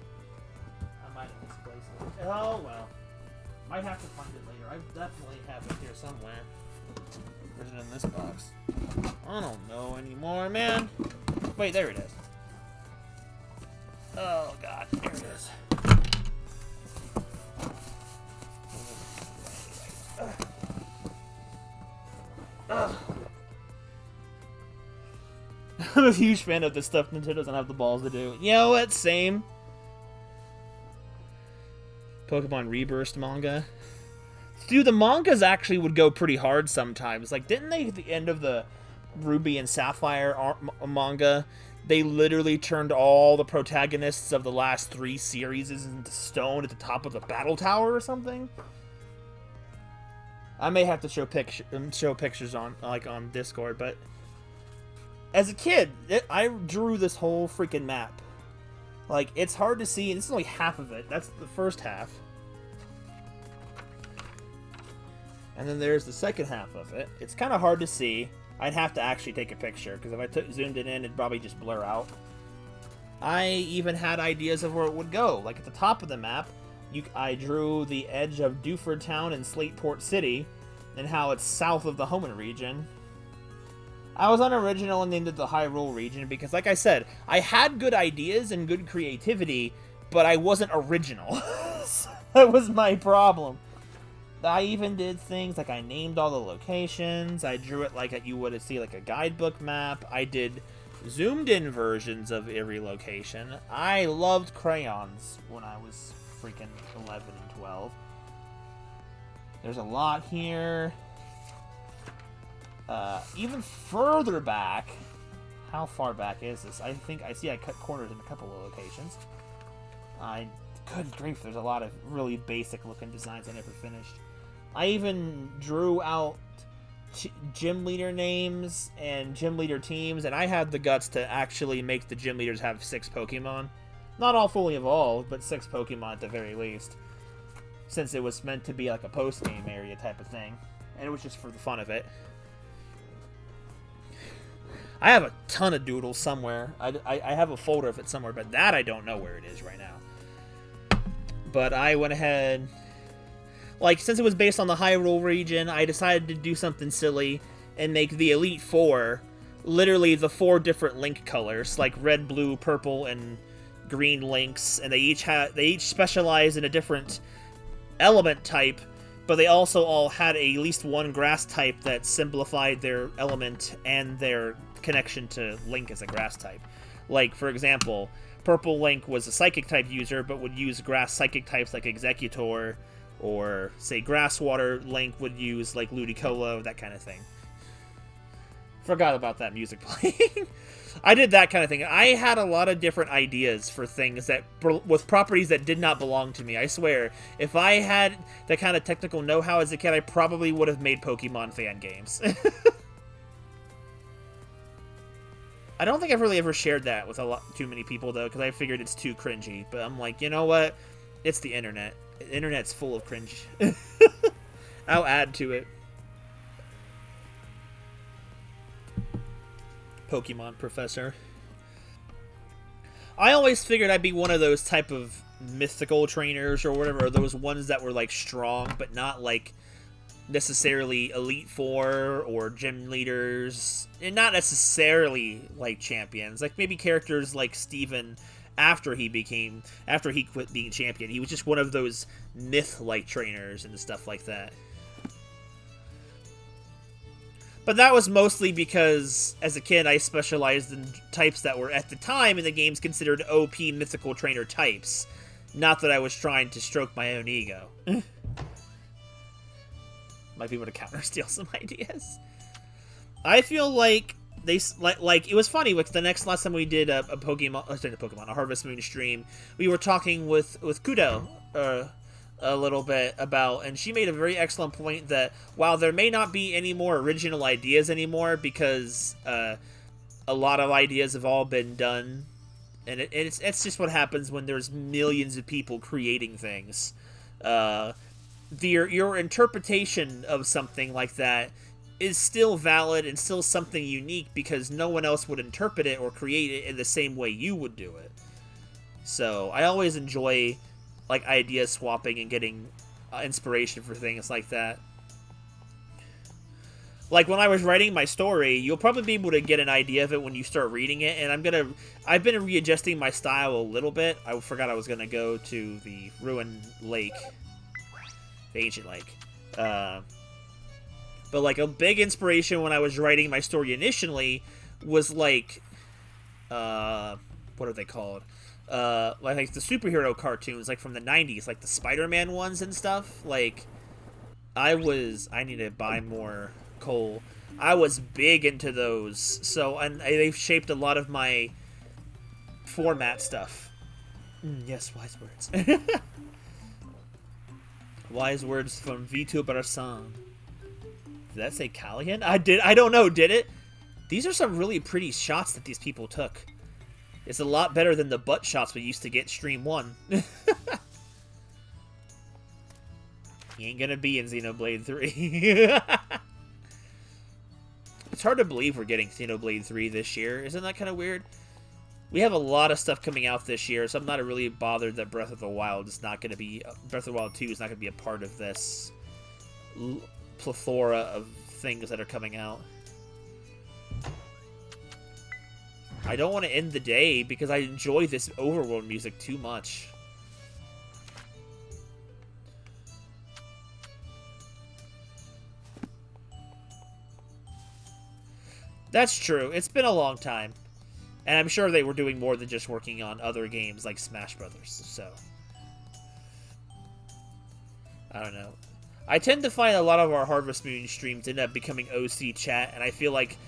I might have misplaced it. Oh, well. Might have to find it later. I definitely have it here somewhere. Or is it in this box? I don't know anymore, man. Wait, there it is. Oh, God. There it is. I'm a huge fan of this stuff Nintendo doesn't have the balls to do. You know what? Same. Pokemon Rebirth manga. Dude, the mangas actually would go pretty hard sometimes. Like, didn't they, at the end of the Ruby and Sapphire manga, they literally turned all the protagonists of the last 3 series into stone at the top of the battle tower or something? I may have to show pictures on Discord, but as a kid, I drew this whole freaking map. Like, it's hard to see, and this is only half of it. That's the first half. And then there's the second half of it. It's kind of hard to see. I'd have to actually take a picture, because if I zoomed it in, it'd probably just blur out. I even had ideas of where it would go. Like, at the top of the map, I drew the edge of Dewford Town and Slateport City, and how it's south of the Hoenn region. I was unoriginal and named it the Hyrule region because, like I said, I had good ideas and good creativity, but I wasn't original. So that was my problem. I even did things like I named all the locations. I drew it like you would see like a guidebook map. I did zoomed in versions of every location. I loved crayons when I was freaking 11 and 12. There's a lot here. Even further back, how far back is this? I see I cut corners in a couple of locations. Good grief, there's a lot of really basic looking designs I never finished. I even drew out gym leader names and gym leader teams, and I had the guts to actually make the gym leaders have 6 Pokemon. Not all fully evolved, but 6 Pokemon at the very least. Since it was meant to be like a post-game area type of thing. And it was just for the fun of it. I have a ton of doodles somewhere. I have a folder of it somewhere, but that I don't know where it is right now. But I went ahead... Like, since it was based on the Hyrule region, I decided to do something silly and make the Elite Four literally the 4 different Link colors, like red, blue, purple, and green Links, and they each specialize in a different element type, but they also all had at least one grass type that simplified their element and their connection to Link as a grass type. Like, for example, Purple Link was a Psychic type user, but would use grass Psychic types like Executor, or, say, Grass Water Link would use, like, Ludicolo, that kind of thing. Forgot about that music playing. I did that kind of thing. I had a lot of different ideas for things that with properties that did not belong to me. I swear, if I had that kind of technical know-how as a kid, I probably would have made Pokemon fan games. I don't think I've really ever shared that with too many people, though, because I figured it's too cringy. But I'm like, you know what? It's the internet. The internet's full of cringe. I'll add to it. Pokemon Professor. I always figured I'd be one of those type of mythical trainers or whatever, or those ones that were like strong but not like necessarily Elite Four or gym leaders, and not necessarily like champions. Like maybe characters like Steven after he quit being champion. He was just one of those myth-like trainers and stuff like that. But that was mostly because, as a kid, I specialized in types that were, at the time in the games, considered OP mythical trainer types. Not that I was trying to stroke my own ego. Might be able to counter-steal some ideas. I feel like it was funny, like the last time we did a Harvest Moon stream, we were talking with Kudo, a little bit about, and she made a very excellent point that while there may not be any more original ideas anymore because a lot of ideas have all been done, and it's just what happens when there's millions of people creating things. Your interpretation of something like that is still valid and still something unique because no one else would interpret it or create it in the same way you would do it. So I always enjoy like idea swapping and getting inspiration for things like that. Like when I was writing my story, you'll probably be able to get an idea of it when you start reading it, and I've been readjusting my style a little bit. I forgot I was gonna go to the ruined lake, the ancient lake. But like a big inspiration when I was writing my story initially was like, what are they called? Like the superhero cartoons, like from the 90s, like the Spider-Man ones and stuff. Like, I need to buy more coal. I was big into those, so, and they've shaped a lot of my format stuff. Yes, wise words. Wise words from Vito Barsan. Did that say Callahan? I don't know, did it? These are some really pretty shots that these people took. It's a lot better than the butt shots we used to get Stream 1. He ain't gonna be in Xenoblade 3. It's hard to believe we're getting Xenoblade 3 this year. Isn't that kind of weird? We have a lot of stuff coming out this year, so I'm not really bothered that Breath of the Wild 2 is not going to be a part of this plethora of things that are coming out. I don't want to end the day because I enjoy this overworld music too much. That's true. It's been a long time. And I'm sure they were doing more than just working on other games like Smash Brothers, so I don't know. I tend to find a lot of our Harvest Moon streams end up becoming OC chat, and I feel like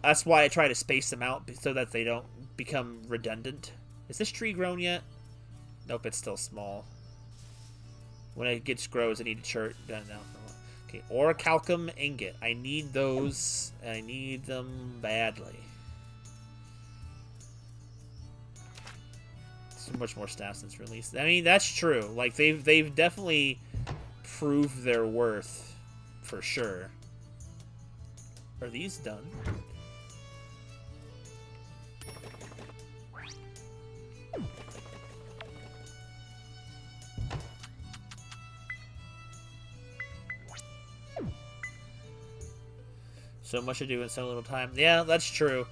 that's why I try to space them out so that they don't become redundant. Is this tree grown yet? Nope, it's still small. When it grows, I need a chart. No. Okay, Orichalcum ingot. I need those. I need them badly. So much more staff since release. I mean, that's true. Like they've definitely proved their worth for sure. Are these done? So much to do in so little time. Yeah, that's true.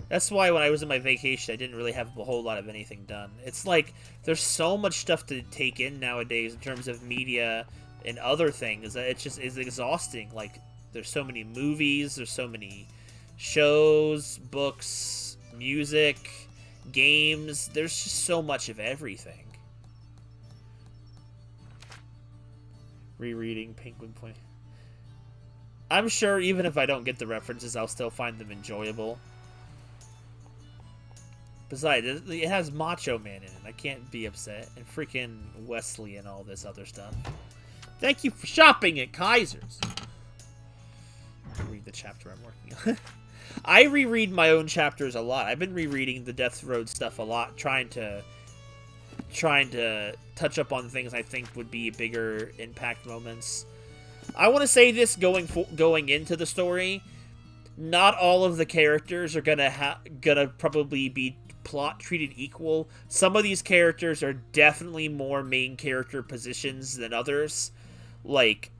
That's why when I was on my vacation, I didn't really have a whole lot of anything done. It's like there's so much stuff to take in nowadays in terms of media and other things that it just is exhausting. Like there's so many movies, there's so many shows, books, music, games. There's just so much of everything. Rereading Penguin Point. I'm sure even if I don't get the references, I'll still find them enjoyable. Besides, it has Macho Man in it. I can't be upset. And freaking Wesley and all this other stuff. Thank you for shopping at Kaiser's. Read the chapter I'm working on. I reread my own chapters a lot. I've been rereading the Death Road stuff a lot, trying to touch up on things I think would be bigger impact moments. I want to say this going into the story. Not all of the characters are gonna probably be plot treated equal. Some of these characters are definitely more main character positions than others. Like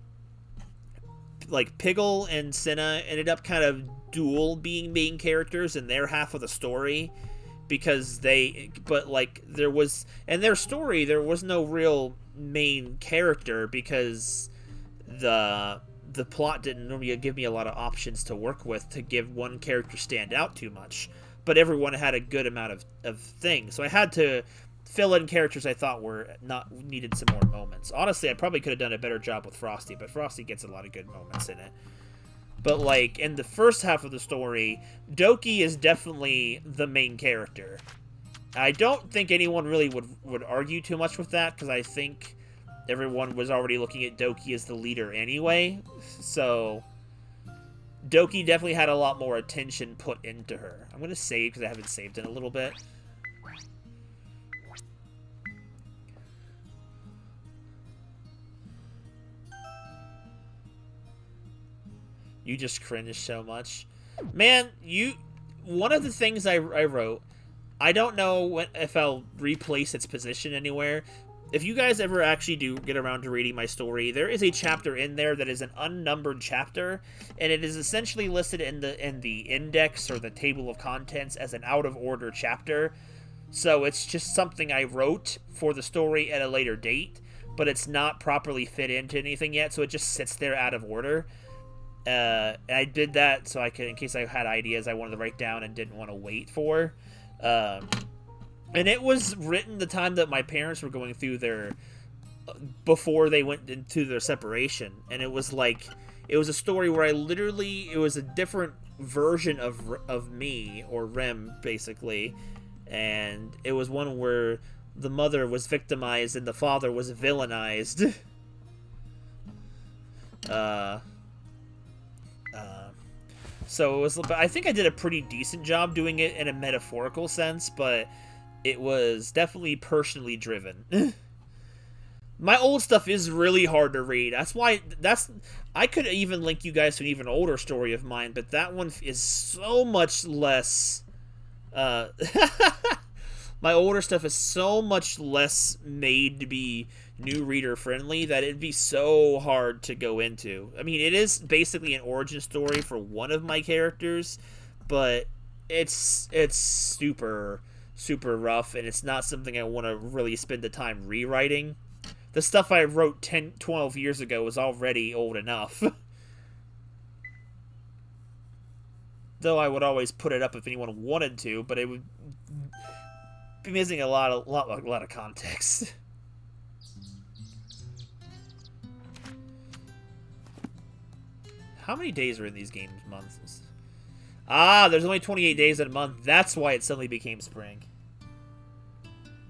Piggle and Cinna ended up kind of dual being main characters in their half of the story because there was in their story there was no real main character because the plot didn't normally give me a lot of options to work with to give one character stand out too much, but everyone had a good amount of things, so I had to fill in characters I thought needed some more moments. Honestly, I probably could have done a better job with Frosty, but Frosty gets a lot of good moments in it. But like in the first half of the story, Doki is definitely the main character. I don't think anyone really would argue too much with that because I think everyone was already looking at Doki as the leader anyway. So Doki definitely had a lot more attention put into her. I'm going to save because I haven't saved in a little bit. You just cringe so much. Man, one of the things I wrote, I don't know if I'll replace its position anywhere. If you guys ever actually do get around to reading my story, there is a chapter in there that is an unnumbered chapter, and it is essentially listed in the index or the table of contents as an out of order chapter. So it's just something I wrote for the story at a later date, but it's not properly fit into anything yet, so it just sits there out of order. I did that so I could, in case I had ideas I wanted to write down and didn't want to wait for. And it was written the time that my parents were going through before they went into their separation. And it was a story where it was a different version of me, or Rem, basically. And it was one where the mother was victimized and the father was villainized. So it was, but I think I did a pretty decent job doing it in a metaphorical sense, but it was definitely personally driven. My old stuff is really hard to read. I could even link you guys to an even older story of mine, but that one is so much less, my older stuff is so much less made to be new reader friendly that it'd be so hard to go into. I mean, it is basically an origin story for one of my characters, but it's super rough, and it's not something I want to really spend the time rewriting. The stuff I wrote 10, 12 years ago was already old enough. Though I would always put it up if anyone wanted to, but it would be missing a lot of context. How many days are in these games? Months? Ah, there's only 28 days in a month. That's why it suddenly became spring.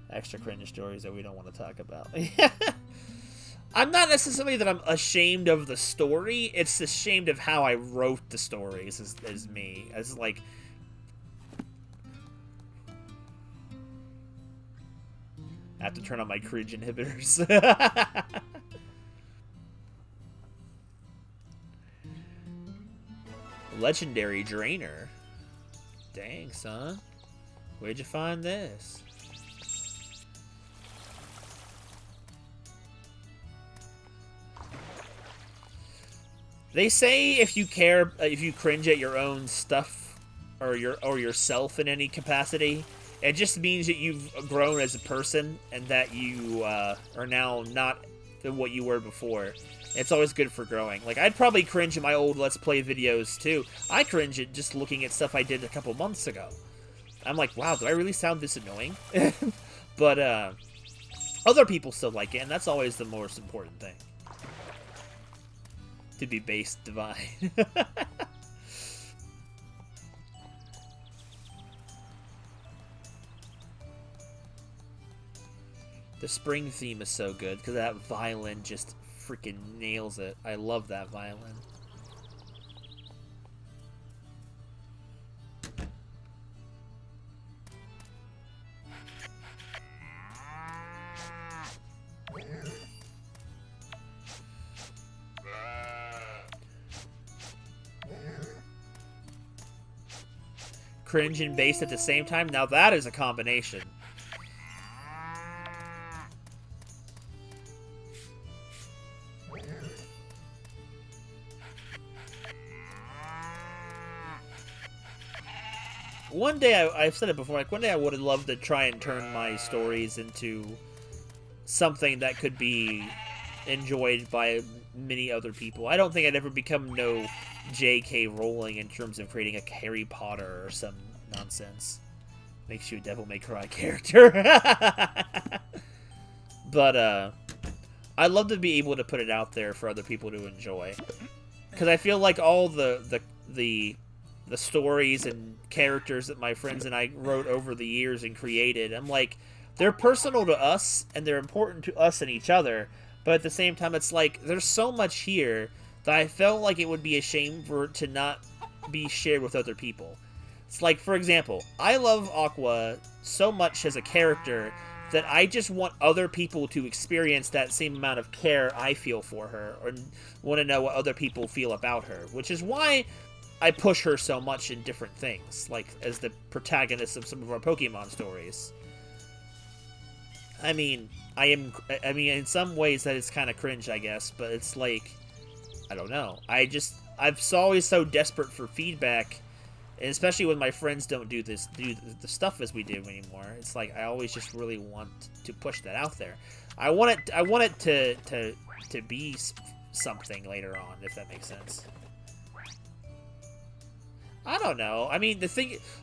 Extra cringe stories that we don't want to talk about. I'm not necessarily that I'm ashamed of the story. It's ashamed of how I wrote the stories as me. As like... I have to turn on my cringe inhibitors. Legendary Drainer. Dang, son. Where'd you find this? They say if you care, if you cringe at your own stuff or yourself in any capacity, it just means that you've grown as a person and that you are now not what you were before. It's always good for growing. Like, I'd probably cringe at my old Let's Play videos, too. I cringe at just looking at stuff I did a couple months ago. I'm like, wow, do I really sound this annoying? But, other people still like it, and that's always the most important thing. To be base divine. The spring theme is so good, because that violin just freaking nails it. I love that violin. Cringe and bass at the same time? Now that is a combination. One day, I've said it before, like, one day I would have loved to try and turn my stories into something that could be enjoyed by many other people. I don't think I'd ever become no J.K. Rowling in terms of creating a Harry Potter or some nonsense. Makes you a Devil May Cry character. But, I'd love to be able to put it out there for other people to enjoy. Because I feel like all the stories and characters that my friends and I wrote over the years and created, I'm like, they're personal to us, and they're important to us and each other, but at the same time, it's like, there's so much here that I felt like it would be a shame for it to not be shared with other people. It's like, for example, I love Aqua so much as a character that I just want other people to experience that same amount of care I feel for her, or want to know what other people feel about her, which is why I push her so much in different things, like as the protagonist of some of our Pokemon stories. I mean, in some ways that is kind of cringe, I guess, but it's like, I don't know. I'm always so desperate for feedback, and especially when my friends don't do the stuff as we do anymore. It's like, I always just really want to push that out there. I want it to be something later on, if that makes sense. I don't know. I mean,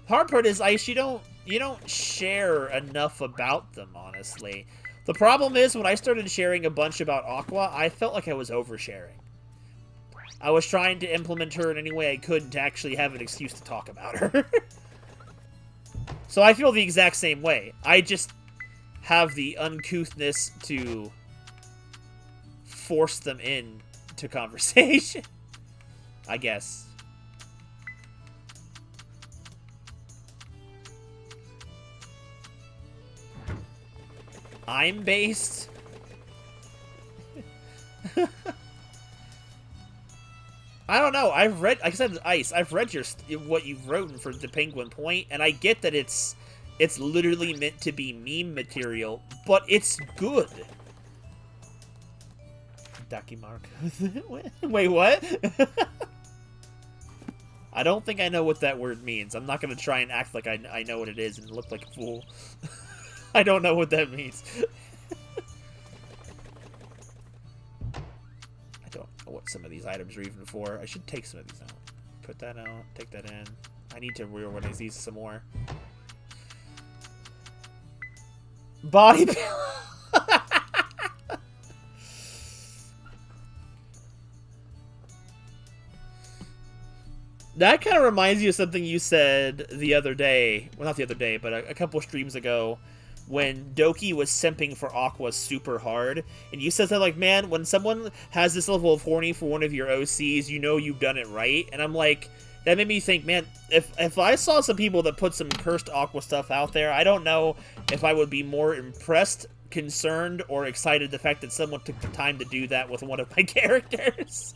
hard part is, Ice, you don't share enough about them, honestly. The problem is, when I started sharing a bunch about Aqua, I felt like I was oversharing. I was trying to implement her in any way I could to actually have an excuse to talk about her. So I feel the exact same way. I just have the uncouthness to force them in to conversation, I guess. I'm based. I don't know. I've read, like I said, Ice. I've read what you've written for the Penguin Point, and I get that it's literally meant to be meme material, but it's good. Ducky Mark. Wait, what? I don't think I know what that word means. I'm not gonna try and act like I know what it is and look like a fool. I don't know what that means. I don't know what some of these items are even for. I should take some of these out. Put that out. Take that in. I need to reorganize these some more. Body pillow. That kind of reminds you of something you said the other day. Well, not the other day, but a couple streams ago, when Doki was simping for Aqua super hard, and you said that, like, man, when someone has this level of horny for one of your OCs, you know you've done it right. And I'm like, that made me think, man, if I saw some people that put some cursed Aqua stuff out there, I don't know if I would be more impressed, concerned, or excited the fact that someone took the time to do that with one of my characters.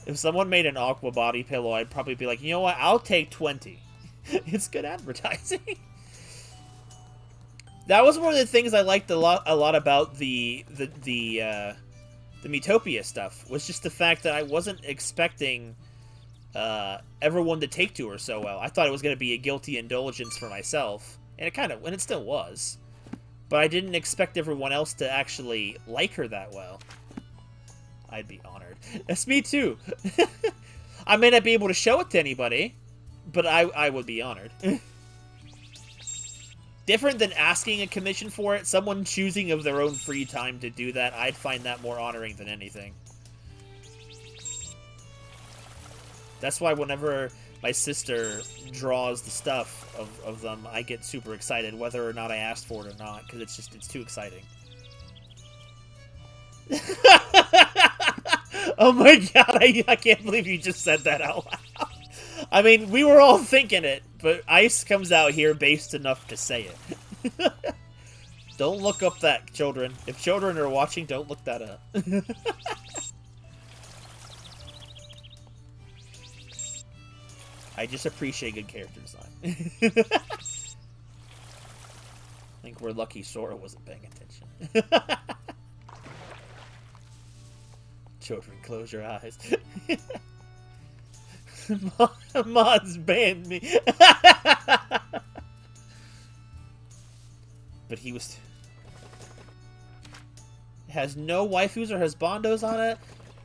If someone made an Aqua body pillow, I'd probably be like, you know what, I'll take 20. It's good advertising. That was one of the things I liked a lot about the the Metopia stuff was just the fact that I wasn't expecting everyone to take to her so well. I thought it was going to be a guilty indulgence for myself, and it still was. But I didn't expect everyone else to actually like her that well. I'd be honored. That's me too. I may not be able to show it to anybody, but I would be honored. Different than asking a commission for it, someone choosing of their own free time to do that, I'd find that more honoring than anything. That's why whenever my sister draws the stuff of them, I get super excited, whether or not I asked for it or not, because it's too exciting. Oh my god, I can't believe you just said that out loud. I mean, we were all thinking it, but Ice comes out here based enough to say it. Don't look up that, children. If children are watching, don't look that up. I just appreciate good character design. I think we're lucky Sora wasn't paying attention. Children, close your eyes. Mods banned me. But he was... It has no waifus or husbandos on it?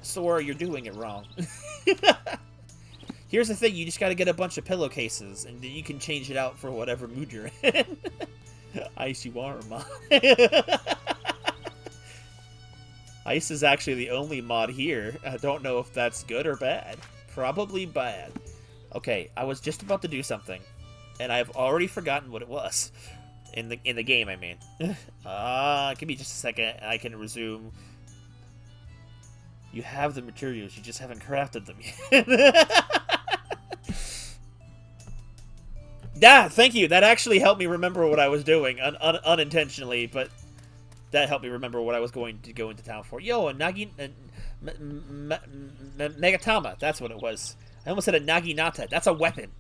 Sora, you're doing it wrong. Here's the thing, you just gotta get a bunch of pillowcases, and then you can change it out for whatever mood you're in. Ice, you are a mod. Ice is actually the only mod here. I don't know if that's good or bad. Probably bad. Okay, I was just about to do something, and I've already forgotten what it was. In the game, I mean. Give me just a second, and I can resume. You have the materials, you just haven't crafted them yet. Yeah, thank you. That actually helped me remember what I was doing, unintentionally, but that helped me remember what I was going to go into town for. Yo, a Megatama, that's what it was. I almost said a Naginata. That's a weapon.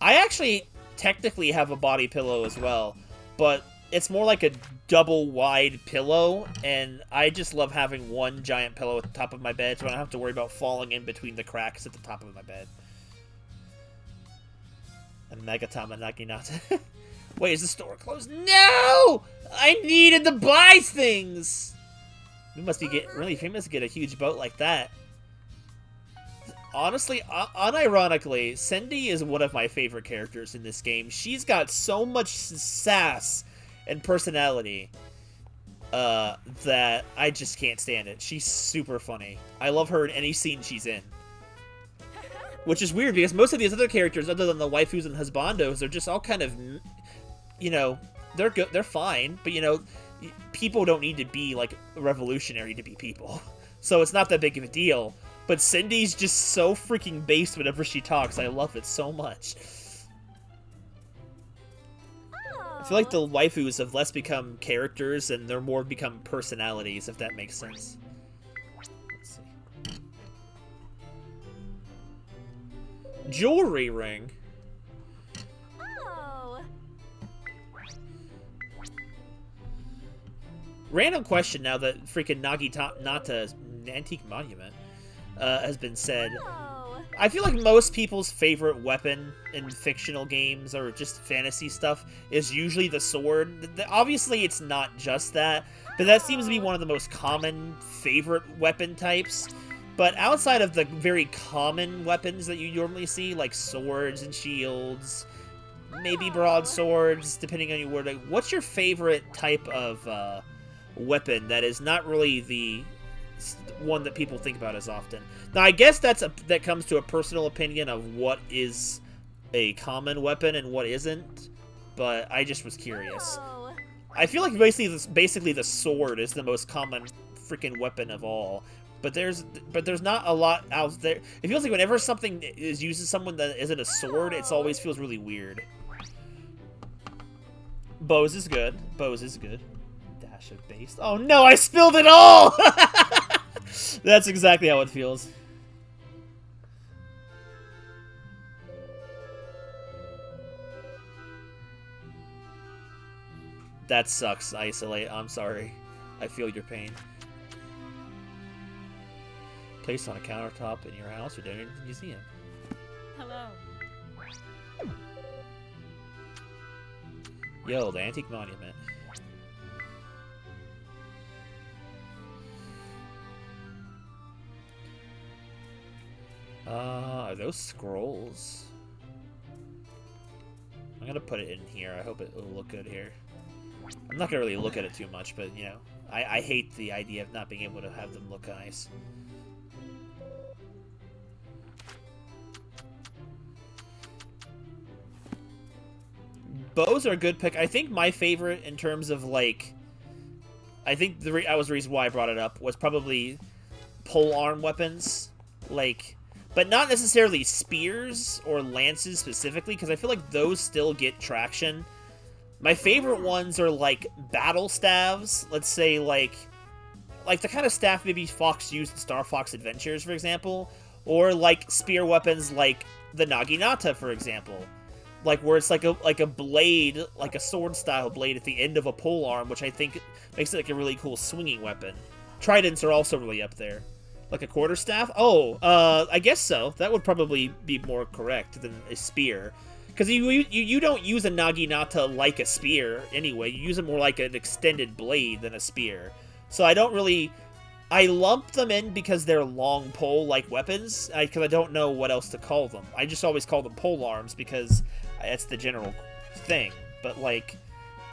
I actually technically have a body pillow as well, but it's more like a double wide pillow, and I just love having one giant pillow at the top of my bed so I don't have to worry about falling in between the cracks at the top of my bed. A Megatama Naginata. Wait, is the store closed? No! I needed to buy things! We must be really famous to get a huge boat like that. Honestly, unironically, Cindy is one of my favorite characters in this game. She's got so much sass and personality that I just can't stand it. She's super funny. I love her in any scene she's in. Which is weird, because most of these other characters, other than the waifus and husbandos, they're just all kind of, you know, they're good, they're fine, but, you know, people don't need to be, like, revolutionary to be people. So it's not that big of a deal. But Cindy's just so freaking based whenever she talks. I love it so much. I feel like the waifus have less become characters, and they're more become personalities, if that makes sense. Let's see. Jewelry ring. Oh. Random question now that freaking Naginata's antique monument has been said. Oh. I feel like most people's favorite weapon in fictional games or just fantasy stuff is usually the sword. Obviously, it's not just that, but that seems to be one of the most common favorite weapon types. But outside of the very common weapons that you normally see, like swords and shields, maybe broadswords, depending on your word, what's your favorite type of weapon that is not really the one that people think about as often? Now, I guess that comes to a personal opinion of what is a common weapon and what isn't, but I just was curious. Oh. I feel like basically the sword is the most common freaking weapon of all, but there's not a lot out there. It feels like whenever something is used as someone that isn't a sword, it always feels really weird. Bows is good. Bows is good. Dash of base. Oh no, I spilled it all! That's exactly how it feels. That sucks, Isolate. I'm sorry. I feel your pain. Placed on a countertop in your house or donated to the museum. Hello. Yo, the antique monument. Are those scrolls? I'm gonna put it in here. I hope it will look good here. I'm not gonna really look at it too much, but you know, I hate the idea of not being able to have them look nice. Bows are a good pick. I think my favorite in terms of like, I think that was the reason why I brought it up was probably pole arm weapons, like, but not necessarily spears or lances specifically, because I feel like those still get traction. My favorite ones are like battle staves. Let's say like the kind of staff maybe Fox used in Star Fox Adventures, for example, or like spear weapons like the Naginata, for example. Like where it's like a blade, like a sword style blade at the end of a pole arm, which I think makes it like a really cool swinging weapon. Tridents are also really up there. Like a quarterstaff? Oh, I guess so. That would probably be more correct than a spear. Because you don't use a Naginata like a spear anyway. You use it more like an extended blade than a spear. So I don't really... I lump them in because they're long pole-like weapons, because I don't know what else to call them. I just always call them pole arms because that's the general thing. But, like,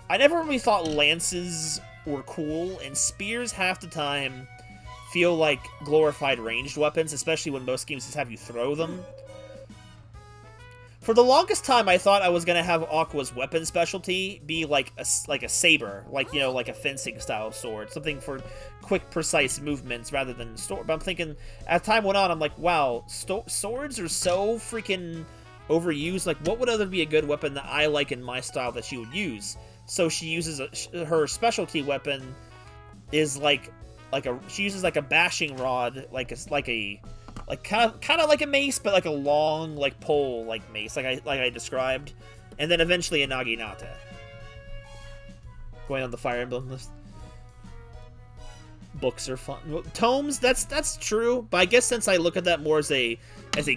I never really thought lances were cool, and spears half the time feel like glorified ranged weapons, especially when most games just have you throw them. For the longest time, I thought I was going to have Aqua's weapon specialty be like a saber, like, you know, like a fencing style sword, something for quick, precise movements rather than sword. But I'm thinking, as time went on, I'm like, wow, swords are so freaking overused. Like, what would other be a good weapon that I like in my style that she would use? So she uses her specialty weapon is she uses like a bashing rod, like kind of like a mace, but like a long like pole like mace, like I described, and then eventually a Naginata. Going on the Fire Emblem list. Books are fun. Tomes, that's true, but I guess since I look at that more as a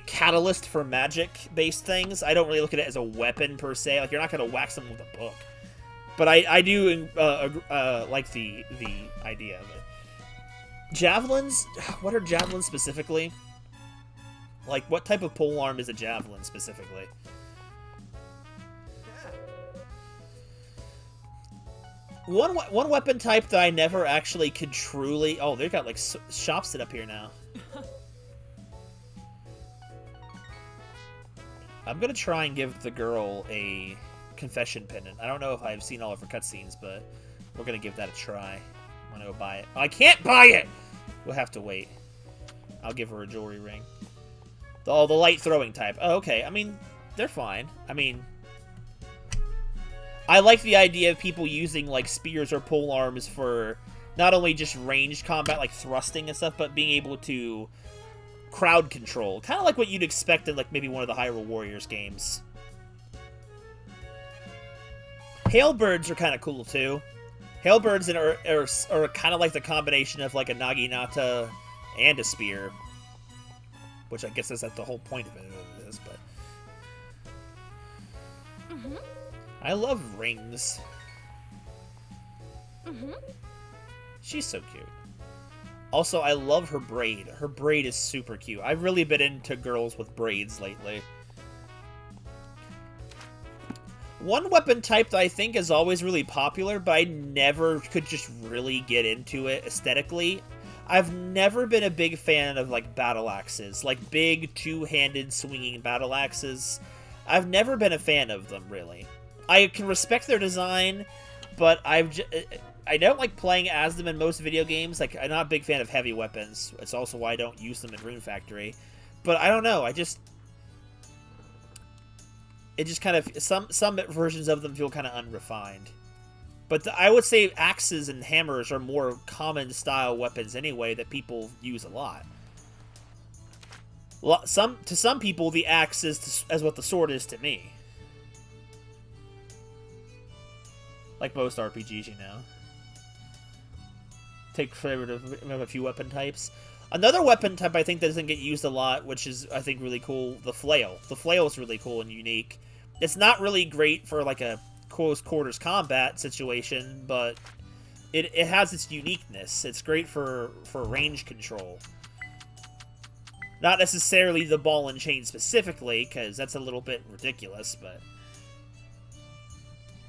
catalyst for magic based things, I don't really look at it as a weapon per se. Like, you're not gonna whack someone with a book. But I do like the idea of it. Javelins? What are javelins specifically? Like, what type of pole arm is a javelin specifically? One weapon type that I never actually could truly... Oh, they've got, like, shops set up here now. I'm gonna try and give the girl a confession pendant. I don't know if I've seen all of her cutscenes, but we're gonna give that a try. I'm gonna go buy it. I can't buy it! We'll have to wait. I'll give her a jewelry ring. The light throwing type. Oh, okay. I mean, they're fine. I mean, I like the idea of people using, like, spears or pole arms for not only just ranged combat, like thrusting and stuff, but being able to crowd control. Kind of like what you'd expect in, like, maybe one of the Hyrule Warriors games. Hailbirds are kind of cool, too. Hailbirds are kind of like the combination of, like, a Naginata and a spear. Which I guess is at the whole point of it is, but... Mm-hmm. I love rings. Mm-hmm. She's so cute. Also, I love her braid. Her braid is super cute. I've really been into girls with braids lately. One weapon type that I think is always really popular, but I never could just really get into it aesthetically. I've never been a big fan of, like, battle axes. Like, big, two-handed swinging battle axes. I've never been a fan of them, really. I can respect their design, but I don't like playing as them in most video games. Like, I'm not a big fan of heavy weapons. It's also why I don't use them in Rune Factory. But I don't know, it just kind of... Some versions of them feel kind of unrefined. But I would say axes and hammers are more common style weapons anyway that people use a lot. To some people, the axe is as what the sword is to me. Like most RPGs, you know. Take favorite of a few weapon types. Another weapon type I think that doesn't get used a lot, which is, I think, really cool, the flail. The flail is really cool and unique. It's not really great for, like, a close quarters combat situation, but it has its uniqueness. It's great for range control. Not necessarily the ball and chain specifically, because that's a little bit ridiculous, but...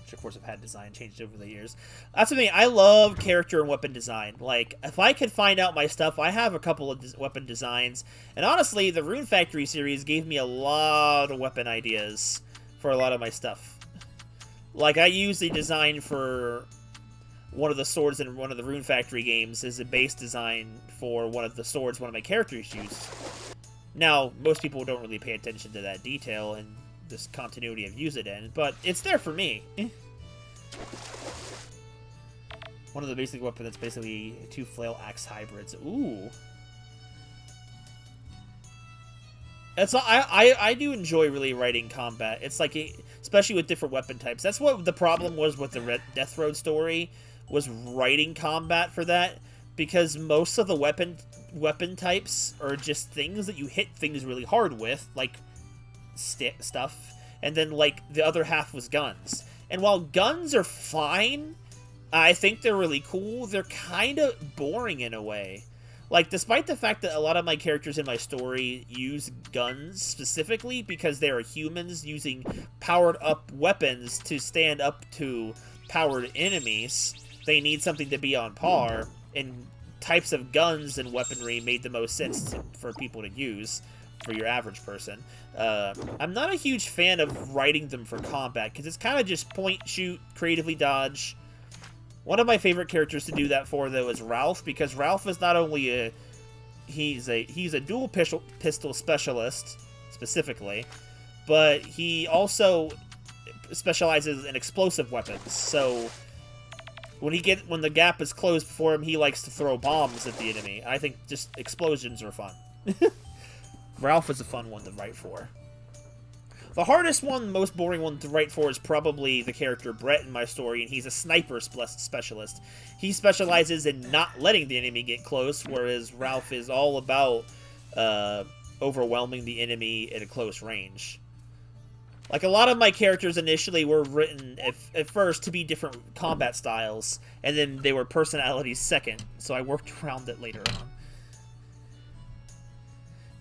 which, of course, have had design changed over the years. That's the thing. I love character and weapon design. Like, if I could find out my stuff, I have a couple of weapon designs. And honestly, the Rune Factory series gave me a lot of weapon ideas for a lot of my stuff. Like, I used a design for one of the swords in one of the Rune Factory games as a base design for one of the swords one of my characters used. Now, most people don't really pay attention to that detail and this continuity I've used it in, but it's there for me. One of the basic weapons that's basically 2 flail axe hybrids. Ooh. It's I do enjoy really writing combat. It's like, especially with different weapon types. That's what the problem was with the Death Road story, was writing combat for that, because most of the weapon types are just things that you hit things really hard with, like stuff, and then, like, the other half was guns. And while guns are fine, I think they're really cool, they're kind of boring in a way. Like, despite the fact that a lot of my characters in my story use guns specifically because they are humans using powered-up weapons to stand up to powered enemies, they need something to be on par, and types of guns and weaponry made the most sense for people to use, for your average person. I'm not a huge fan of writing them for combat, because it's kind of just point, shoot, creatively dodge. One of my favorite characters to do that for, though, is Ralph, because Ralph is not only he's a dual pistol specialist, specifically, but he also specializes in explosive weapons, so when the gap is closed before him, he likes to throw bombs at the enemy. I think just explosions are fun. Ralph is a fun one to write for. The hardest one, most boring one to write for is probably the character Brett in my story, and he's a sniper specialist. He specializes in not letting the enemy get close, whereas Ralph is all about overwhelming the enemy at a close range. Like, a lot of my characters initially were written at first to be different combat styles, and then they were personalities second, so I worked around it later on.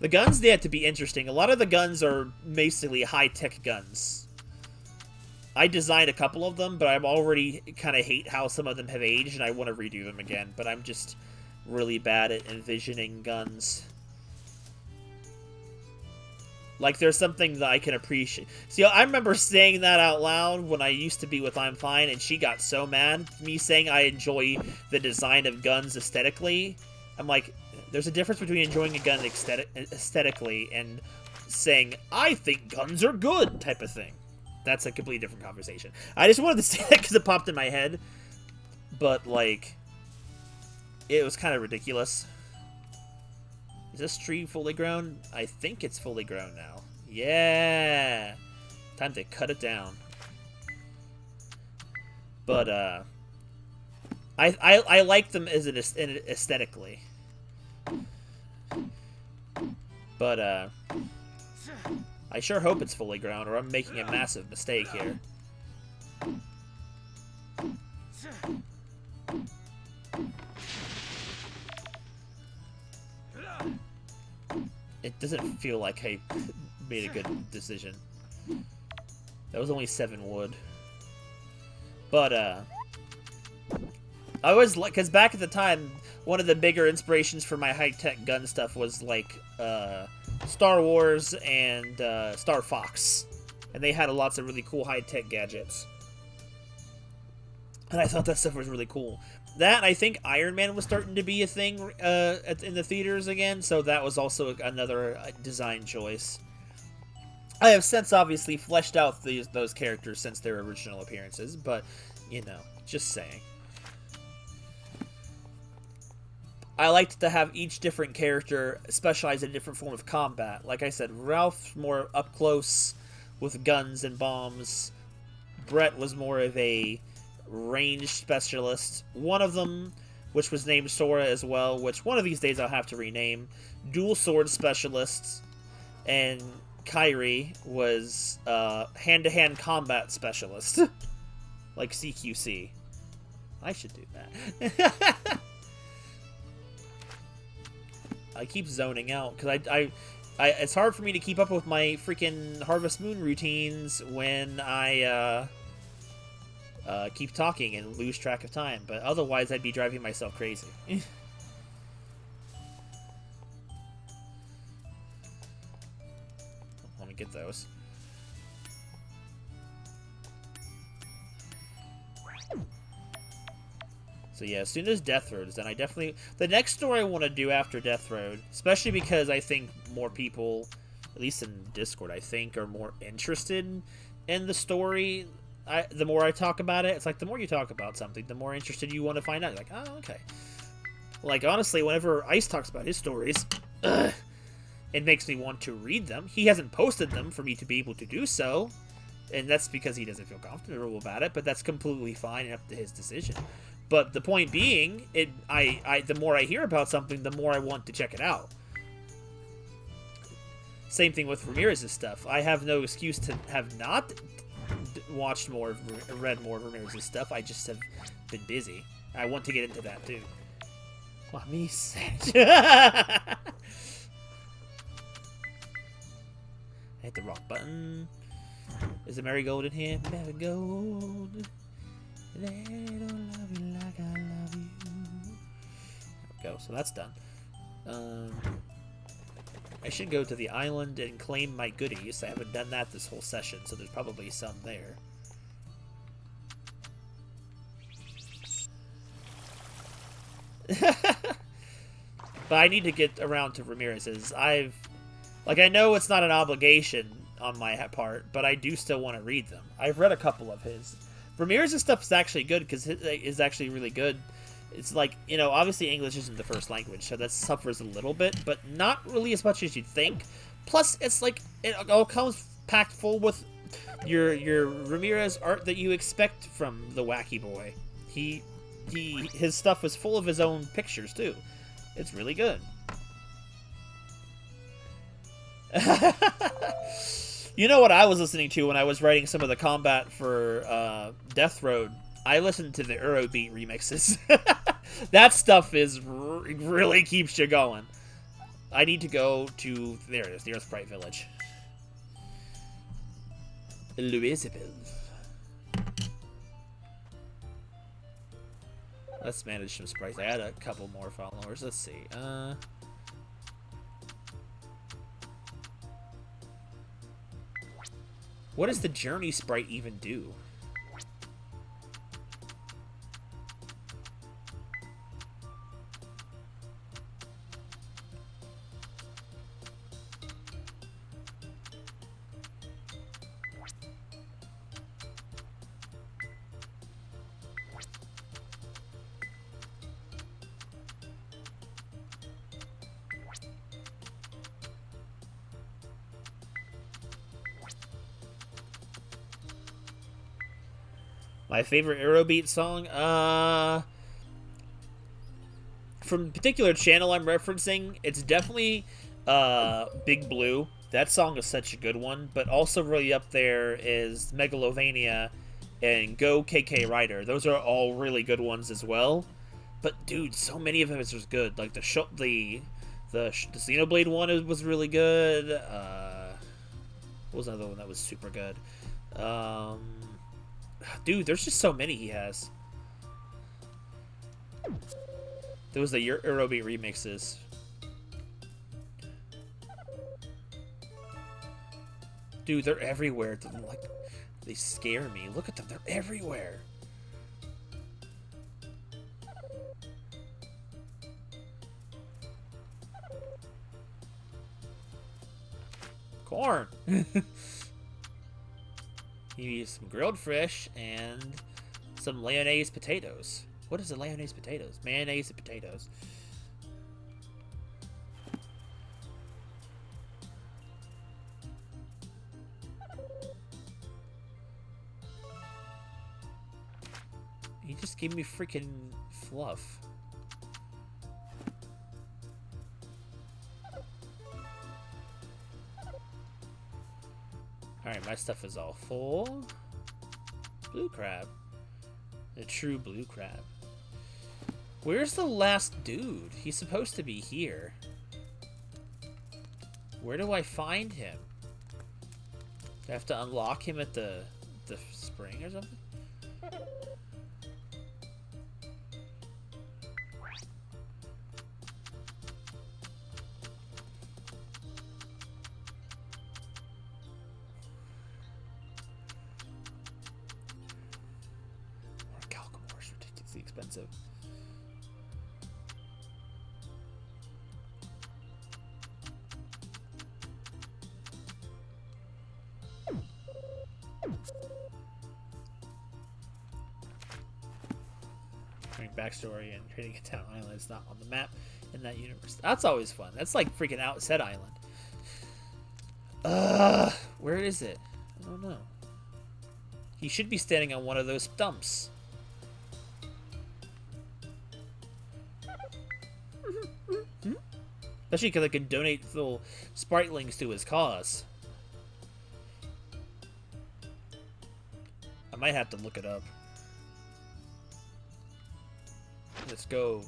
The guns, they have to be interesting. A lot of the guns are basically high-tech guns. I designed a couple of them, but I already kind of hate how some of them have aged, and I want to redo them again, but I'm just really bad at envisioning guns. Like, there's something that I can appreciate. See, I remember saying that out loud when I used to be with I'm Fine, and she got so mad. Me saying I enjoy the design of guns aesthetically. I'm like, there's a difference between enjoying a gun aesthetically and saying, I think guns are good, type of thing. That's a completely different conversation. I just wanted to say that because it popped in my head. But, like, it was kind of ridiculous. Is this tree fully grown? I think it's fully grown now. Yeah! Time to cut it down. But, I like them as aesthetically. But, I sure hope it's fully grown, or I'm making a massive mistake here. It doesn't feel like I made a good decision. That was only 7 wood. But, I always like, because back at the time, one of the bigger inspirations for my high-tech gun stuff was, like, Star Wars and Star Fox. And they had lots of really cool high-tech gadgets. And I thought that stuff was really cool. That, I think Iron Man was starting to be a thing in the theaters again, so that was also another design choice. I have since obviously fleshed out those characters since their original appearances, but, you know, just saying. I liked to have each different character specialize in a different form of combat. Like I said, Ralph more up close with guns and bombs. Brett was more of a ranged specialists. One of them, which was named Sora as well, which one of these days I'll have to rename. Dual sword specialists. And Kairi was hand-to-hand combat specialist. Like CQC. I should do that. I keep zoning out because I it's hard for me to keep up with my freaking Harvest Moon routines when I keep talking and lose track of time. But otherwise, I'd be driving myself crazy. I want to get those. So yeah, as soon as Death Road is done, I definitely... The next story I want to do after Death Road, especially because I think more people, at least in Discord, I think, are more interested in the story. The more I talk about it, it's like the more you talk about something, the more interested you want to find out. You're like, oh, okay. Like, honestly, whenever Ice talks about his stories, it makes me want to read them. He hasn't posted them for me to be able to do so, and that's because he doesn't feel comfortable about it, but that's completely fine and up to his decision. But the point being, the more I hear about something, the more I want to check it out. Same thing with Ramirez's stuff. I have no excuse to have not watched more, read more of Ramirez's stuff. I just have been busy. I want to get into that too. Wow, me sad. I hit the wrong button. Is the marigold in here? Marigold. They don't love you like I love you. There we go. So that's done. I should go to the island and claim my goodies. I haven't done that this whole session, so there's probably some there. But I need to get around to Ramirez's. I know it's not an obligation on my part, but I do still want to read them. I've read a couple of his. Ramirez's stuff is actually good because it is actually really good. It's like, you know, obviously English isn't the first language, so that suffers a little bit, but not really as much as you'd think. Plus, it's like, it all comes packed full with your Ramirez art that you expect from the Wacky Boy. His stuff is full of his own pictures, too. It's really good. You know what I was listening to when I was writing some of the combat for Death Road? I listened to the Eurobeat remixes. That stuff really keeps you going. I need to go to... There it is, the Earthbright Village. Elizabeth. Let's manage some sprites. I had a couple more followers. Let's see. What does the Journey sprite even do? My favorite Eurobeat song? From a particular channel I'm referencing, it's definitely Big Blue. That song is such a good one, but also really up there is Megalovania and Go KK Rider. Those are all really good ones as well. But dude, so many of them is just good. Like the Xenoblade one was really good. What was another one that was super good? Dude, there's just so many he has. There was the Eurobeat remixes. Dude, they're everywhere. They scare me. Look at them. They're everywhere. Corn. You use some grilled fish and some mayonnaise potatoes. What is a mayonnaise potatoes? Mayonnaise and potatoes. He just gave me freaking fluff. Alright, my stuff is all full. Blue crab. The true blue crab. Where's the last dude? He's supposed to be here. Where do I find him? Do I have to unlock him at the spring or something? Calcamore is ridiculously expensive. Backstory and creating a town island is not on the map in that universe. That's always fun. That's like freaking Outset Island. Where is it? I don't know. He should be standing on one of those stumps. Especially because I can donate little spritlings to his cause. I might have to look it up. Let's go.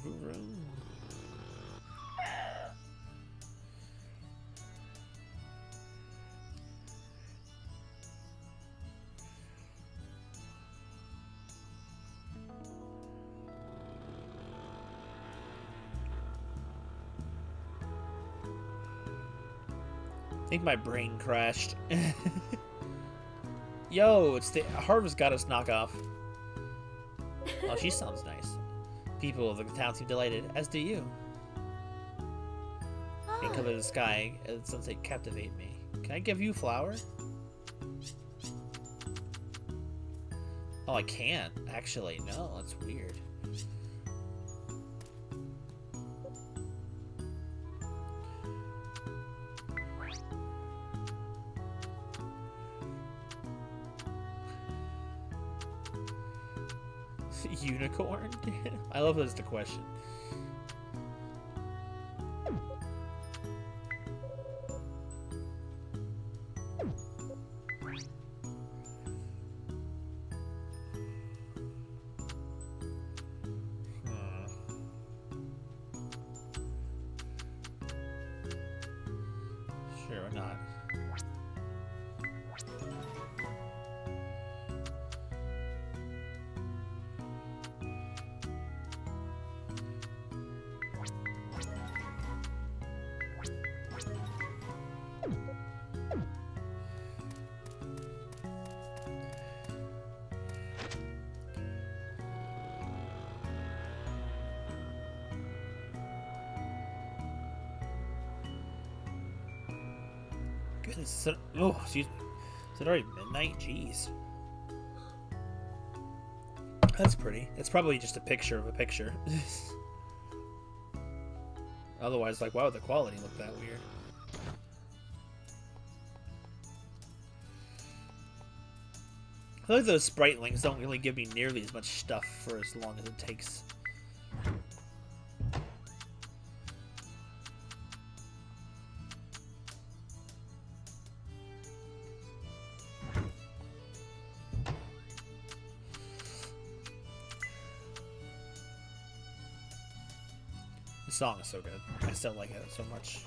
I think my brain crashed. Yo, it's the Harvest Goddess knockoff. Oh, she sounds nice. People of the town seem delighted, as do you. The color of the sky and sunset captivate me. Can I give you a flower? Oh, I can't. Actually, no. That's weird. Unicorn? I love that's the question. Sure, why not? Goodness, oh, excuse me. Is it already midnight? Jeez. That's pretty. It's probably just a picture of a picture. Otherwise, like, why would the quality look that weird? I feel like those spritlings don't really give me nearly as much stuff for as long as it takes. The song is so good. I still like it so much.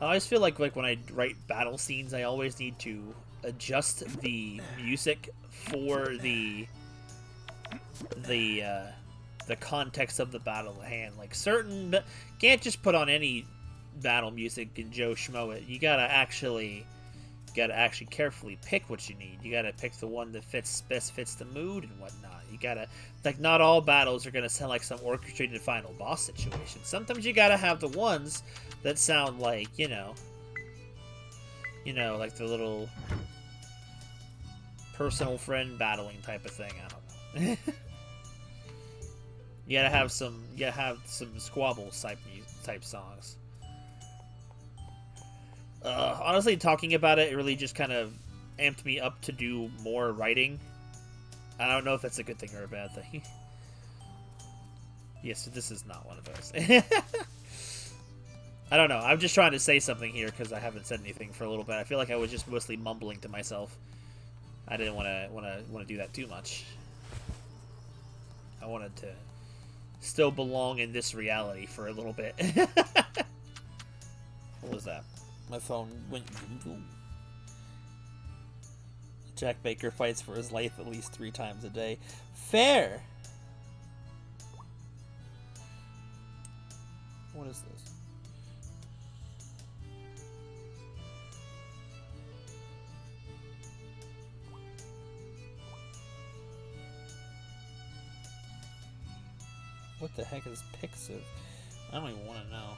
I always feel like when I write battle scenes, I always need to adjust the music for the context of the battle at hand. Like certain, can't just put on any battle music and Joe Schmo it. You gotta actually You gotta actually carefully pick what you need. You gotta pick the one that best fits the mood and whatnot. You gotta, like, not all battles are gonna sound like some orchestrated final boss situation. Sometimes you gotta have the ones that sound like, like the little personal friend battling type of thing. I don't know. You gotta have some squabble type songs. Honestly, talking about it really just kind of amped me up to do more writing. I don't know if that's a good thing or a bad thing. Yes, this is not one of those. I don't know. I'm just trying to say something here because I haven't said anything for a little bit. I feel like I was just mostly mumbling to myself. I didn't want to do that too much. I wanted to still belong in this reality for a little bit. What was that? My phone went. Jack Baker fights for his life at least 3 times a day. Fair! What is this? What the heck is Pixiv? I don't even want to know.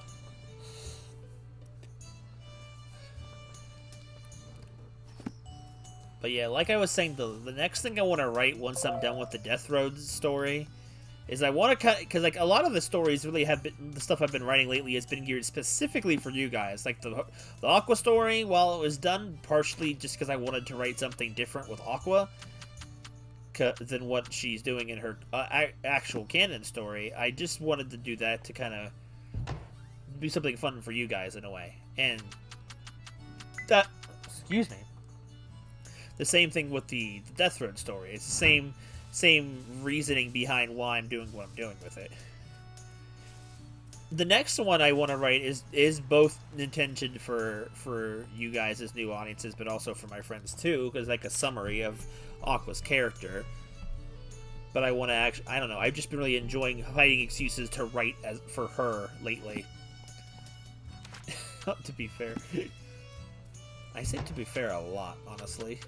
But yeah, like I was saying, the next thing I want to write once I'm done with the Death Road story is I want to cut, because like a lot of the stories really have been, the stuff I've been writing lately has been geared specifically for you guys. Like the Aqua story, while it was done partially just because I wanted to write something different with Aqua than what she's doing in her actual canon story, I just wanted to do that to kind of do something fun for you guys in a way. And that, excuse me. The same thing with the Death Road story. It's the same reasoning behind why I'm doing what I'm doing with it. The next one I want to write is both intended for you guys as new audiences, but also for my friends too, because like a summary of Aqua's character. But I want to actually, I don't know, I've just been really enjoying finding excuses to write for her lately. To be fair. I say to be fair a lot, honestly.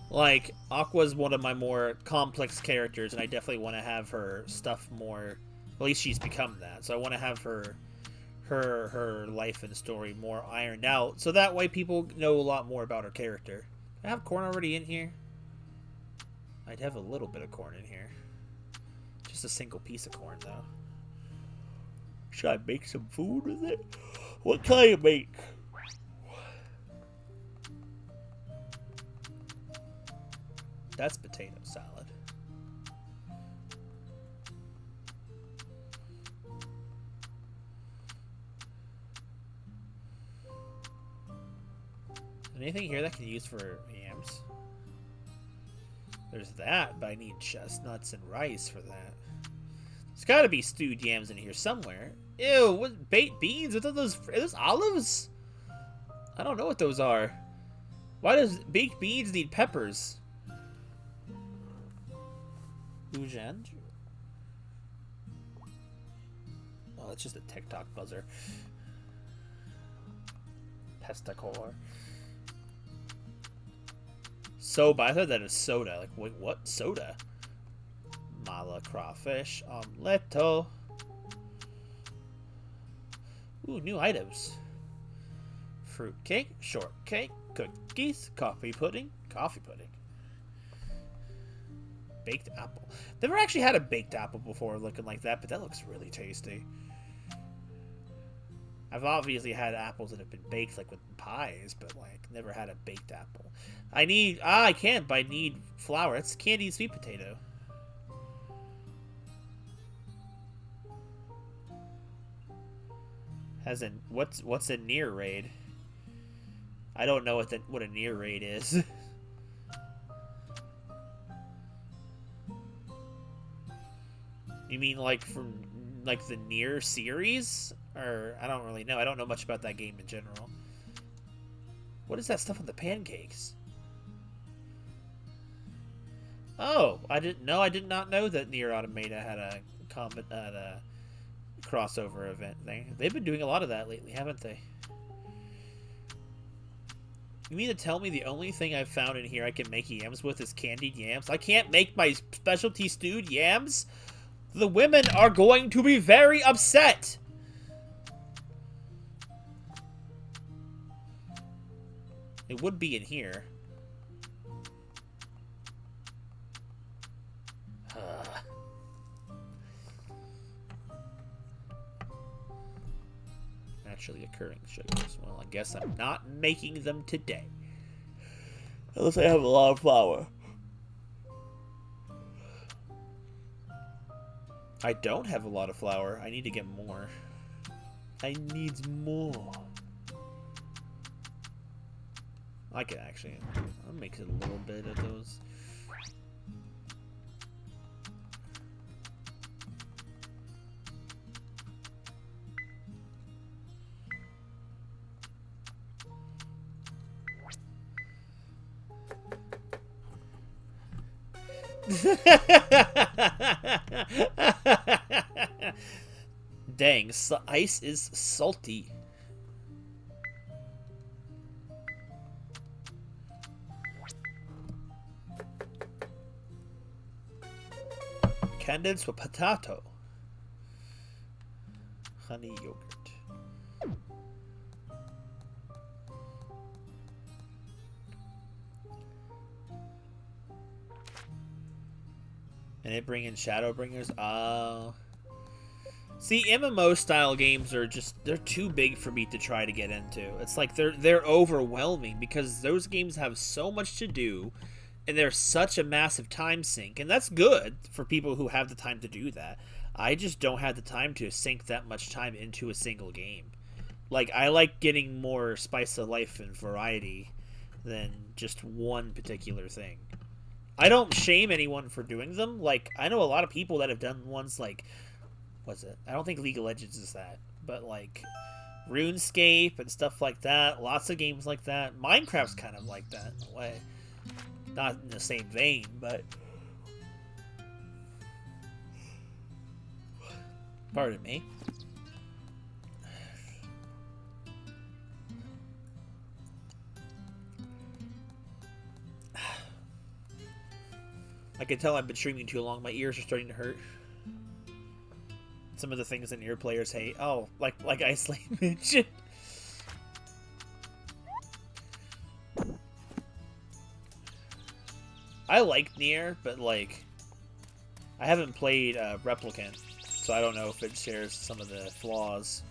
Like, Aqua's one of my more complex characters, and I definitely want to have her stuff more... At least she's become that. So I want to have her life and story more ironed out, so that way people know a lot more about her character. I have corn already in here? I'd have a little bit of corn in here. Just a single piece of corn, though. Should I make some food with it? What can I make? That's potato salad. Anything here that can use for yams? There's that, but I need chestnuts and rice for that. There's gotta be stewed yams in here somewhere. Ew, what baked beans? What are those olives? I don't know what those are. Why does baked beans need peppers? Ujan? Oh, that's just a TikTok buzzer. Pestacore. Soba. I thought that was soda. Like, wait, what? Soda? Mala crawfish. Omeletto. Ooh, new items. Fruit cake. Shortcake. Cookies. Coffee pudding. Coffee pudding. Baked apple. Never actually had a baked apple before looking like that, but that looks really tasty. I've obviously had apples that have been baked, like with pies, but like never had a baked apple. I can't, but I need flour. It's candied sweet potato. As in, what's a near raid? I don't know what a near raid is. You mean like from like the Nier series? Or I don't really know. I don't know much about that game in general. What is that stuff on the pancakes? Oh, I didn't know. I did not know that Nier Automata had a crossover event. They've been doing a lot of that lately, haven't they? You mean to tell me the only thing I've found in here I can make yams with is candied yams? I can't make my specialty stewed yams? The women are going to be very upset! It would be in here. Naturally occurring sugars. Well, I guess I'm not making them today. Unless I have a lot of flour. I don't have a lot of flour. I need to get more. I need more. I can actually... I'll make a little bit of those. Dang, ice is salty. Condensed with potato. Honey yogurt. And they bring in Shadowbringers. See, MMO style games are they're too big for me to try to get into. It's like they're overwhelming because those games have so much to do and they're such a massive time sink. And that's good for people who have the time to do that. I just don't have the time to sink that much time into a single game. Like, I like getting more spice of life and variety than just one particular thing. I don't shame anyone for doing them. Like, I know a lot of people that have done ones like, what's it? I don't think League of Legends is that, but like RuneScape and stuff like that. Lots of games like that. Minecraft's kind of like that in a way. Not in the same vein, but... Pardon me. I can tell I've been streaming too long. My ears are starting to hurt. Some of the things that Nier players hate. Oh, like Iceland mentioned. I like Nier, but like, I haven't played Replicant, so I don't know if it shares some of the flaws.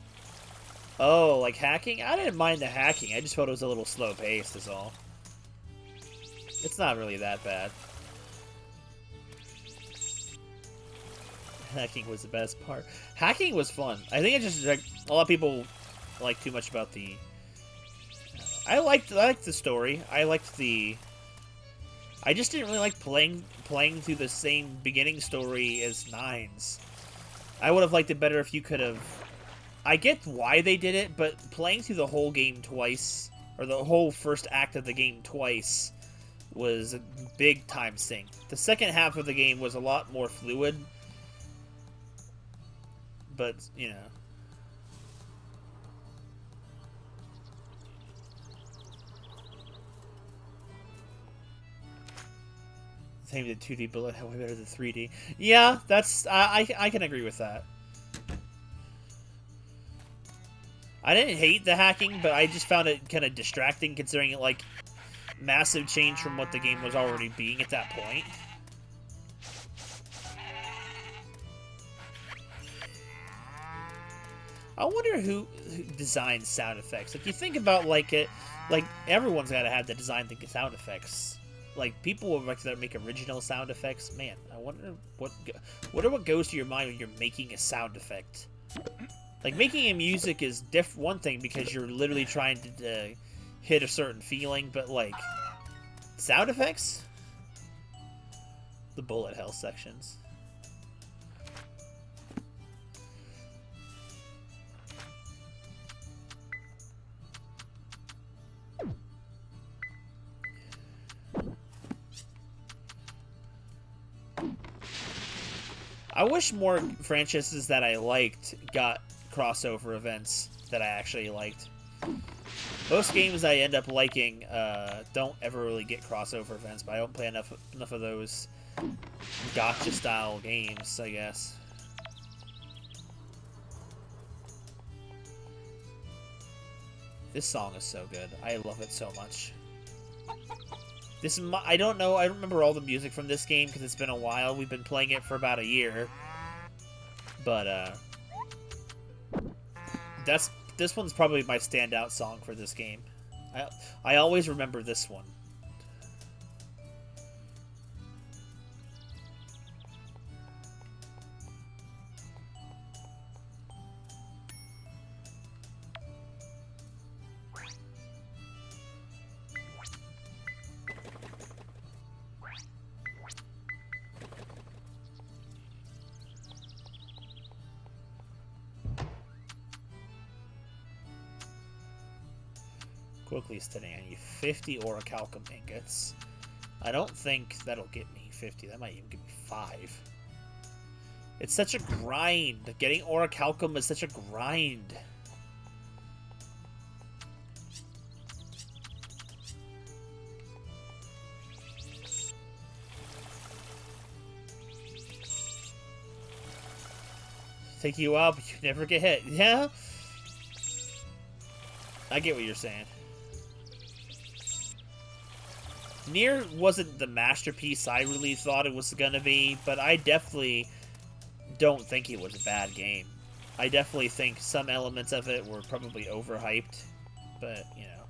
Oh, like hacking? I didn't mind the hacking. I just thought it was a little slow paced, is all. It's not really that bad. Hacking was the best part. Hacking was fun. I think it just like, a lot of people like too much about the. I liked the story. I liked the. I just didn't really like playing through the same beginning story as Nines. I would have liked it better if you could have. I get why they did it, but playing through the whole game twice, or the whole first act of the game twice, was a big time sink. The second half of the game was a lot more fluid. But, you know. Same to 2D bullet hell way better than 3D. Yeah, that's I can agree with that. I didn't hate the hacking, but I just found it kind of distracting considering it like massive change from what the game was already being at that point. I wonder who designs sound effects. Like, you think about, like, everyone's got to have the design the sound effects. Like, people that make original sound effects. Man, I wonder what goes to your mind when you're making a sound effect. Like, making a music is one thing because you're literally trying to hit a certain feeling, but, like, sound effects? The bullet hell sections. I wish more franchises that I liked got crossover events that I actually liked. Most games I end up liking don't ever really get crossover events, but I don't play enough of those gotcha style games, I guess. This song is so good. I love it so much. I don't know. I don't remember all the music from this game because it's been a while. We've been playing it for about a year, but this one's probably my standout song for this game. I always remember this one. Quickly today, I need 50 orichalcum ingots. I don't think that'll get me 50. That might even give me 5. It's such a grind. Getting orichalcum is such a grind. Take you out, but you never get hit. Yeah? I get what you're saying. Nier wasn't the masterpiece I really thought it was gonna be, but I definitely don't think it was a bad game. I definitely think some elements of it were probably overhyped, but, you know.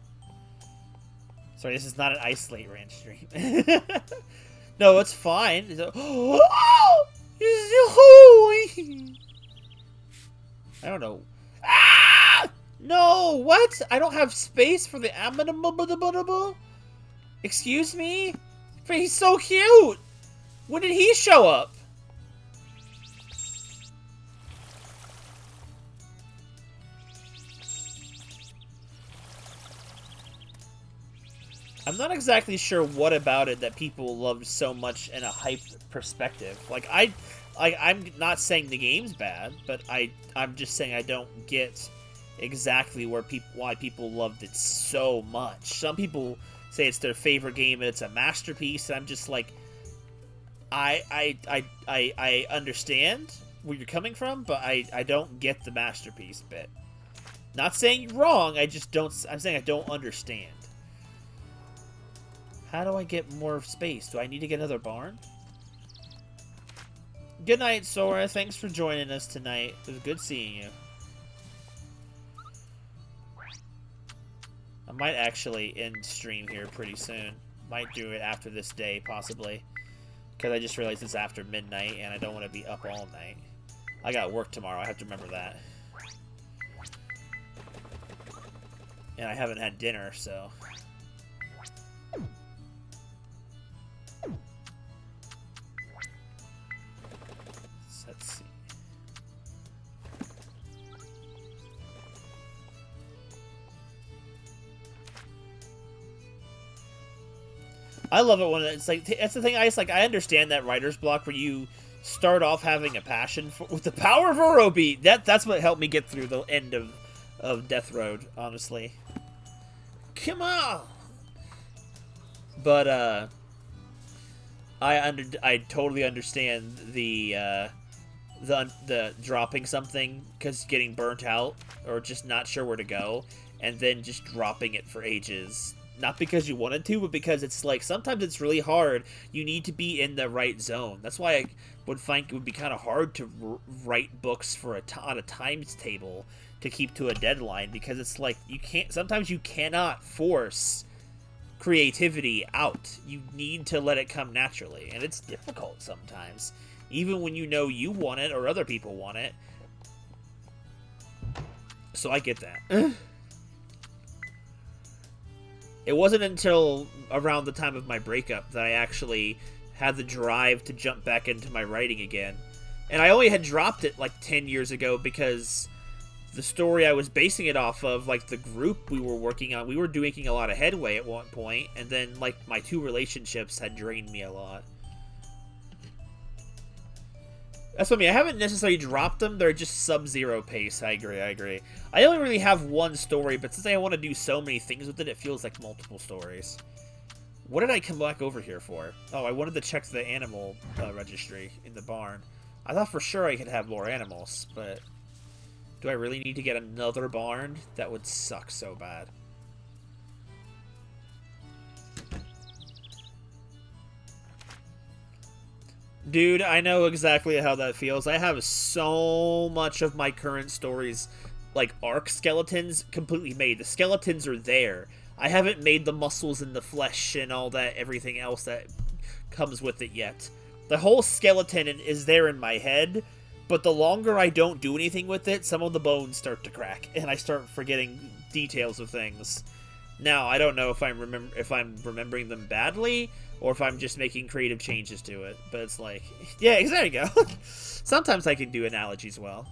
Sorry, this is not an Isolate Ranch stream. No, it's fine. I don't know. Ah! No, what? I don't have space for the amenable. Excuse me? But he's so cute! When did he show up? I'm not exactly sure what about it that people loved so much in a hype perspective. Like, I'm not saying the game's bad, but I'm just saying I don't get exactly why people loved it so much. Some people say it's their favorite game and it's a masterpiece, and I'm just like, I understand where you're coming from, but I don't get the masterpiece bit. Not saying you're wrong, I'm saying I don't understand. How do I get more space? Do I need to get another barn? Good night, Sora. Thanks for joining us tonight. It was good seeing you. I might actually end stream here pretty soon. Might do it after this day, possibly. Because I just realized it's after midnight, and I don't want to be up all night. I got work tomorrow, I have to remember that. And I haven't had dinner, so... Let's see. I love it when it's like, that's the thing, I understand that writer's block where you start off having a passion for, with the power of Orobi. That's what helped me get through the end of Death Road, honestly. Come on! But, I totally understand the dropping something because getting burnt out or just not sure where to go, and then just dropping it for ages. Not because you wanted to, but because it's like, sometimes it's really hard. You need to be in the right zone. That's why I would find it would be kind of hard to write books for on a times table to keep to a deadline, because it's like, sometimes you cannot force creativity out. You need to let it come naturally, and it's difficult sometimes, even when you know you want it or other people want it. So I get that. It wasn't until around the time of my breakup that I actually had the drive to jump back into my writing again. And I only had dropped it like 10 years ago because the story I was basing it off of, like the group we were working on, we were making a lot of headway at one point, and then like my 2 relationships had drained me a lot. That's what I mean. I haven't necessarily dropped them. They're just sub-zero pace. I agree. I only really have one story, but since I want to do so many things with it, it feels like multiple stories. What did I come back over here for? Oh, I wanted to check the animal registry in the barn. I thought for sure I could have more animals, but do I really need to get another barn? That would suck so bad. Dude, I know exactly how that feels. I have so much of my current stories, like arc skeletons, completely made. The skeletons are there. I haven't made the muscles and the flesh and all that, everything else that comes with it yet. The whole skeleton is there in my head, but the longer I don't do anything with it, some of the bones start to crack, and I start forgetting details of things. Now, I don't know if I'm remembering them badly, or if I'm just making creative changes to it. But it's like, yeah, there you go. Sometimes I can do analogies well.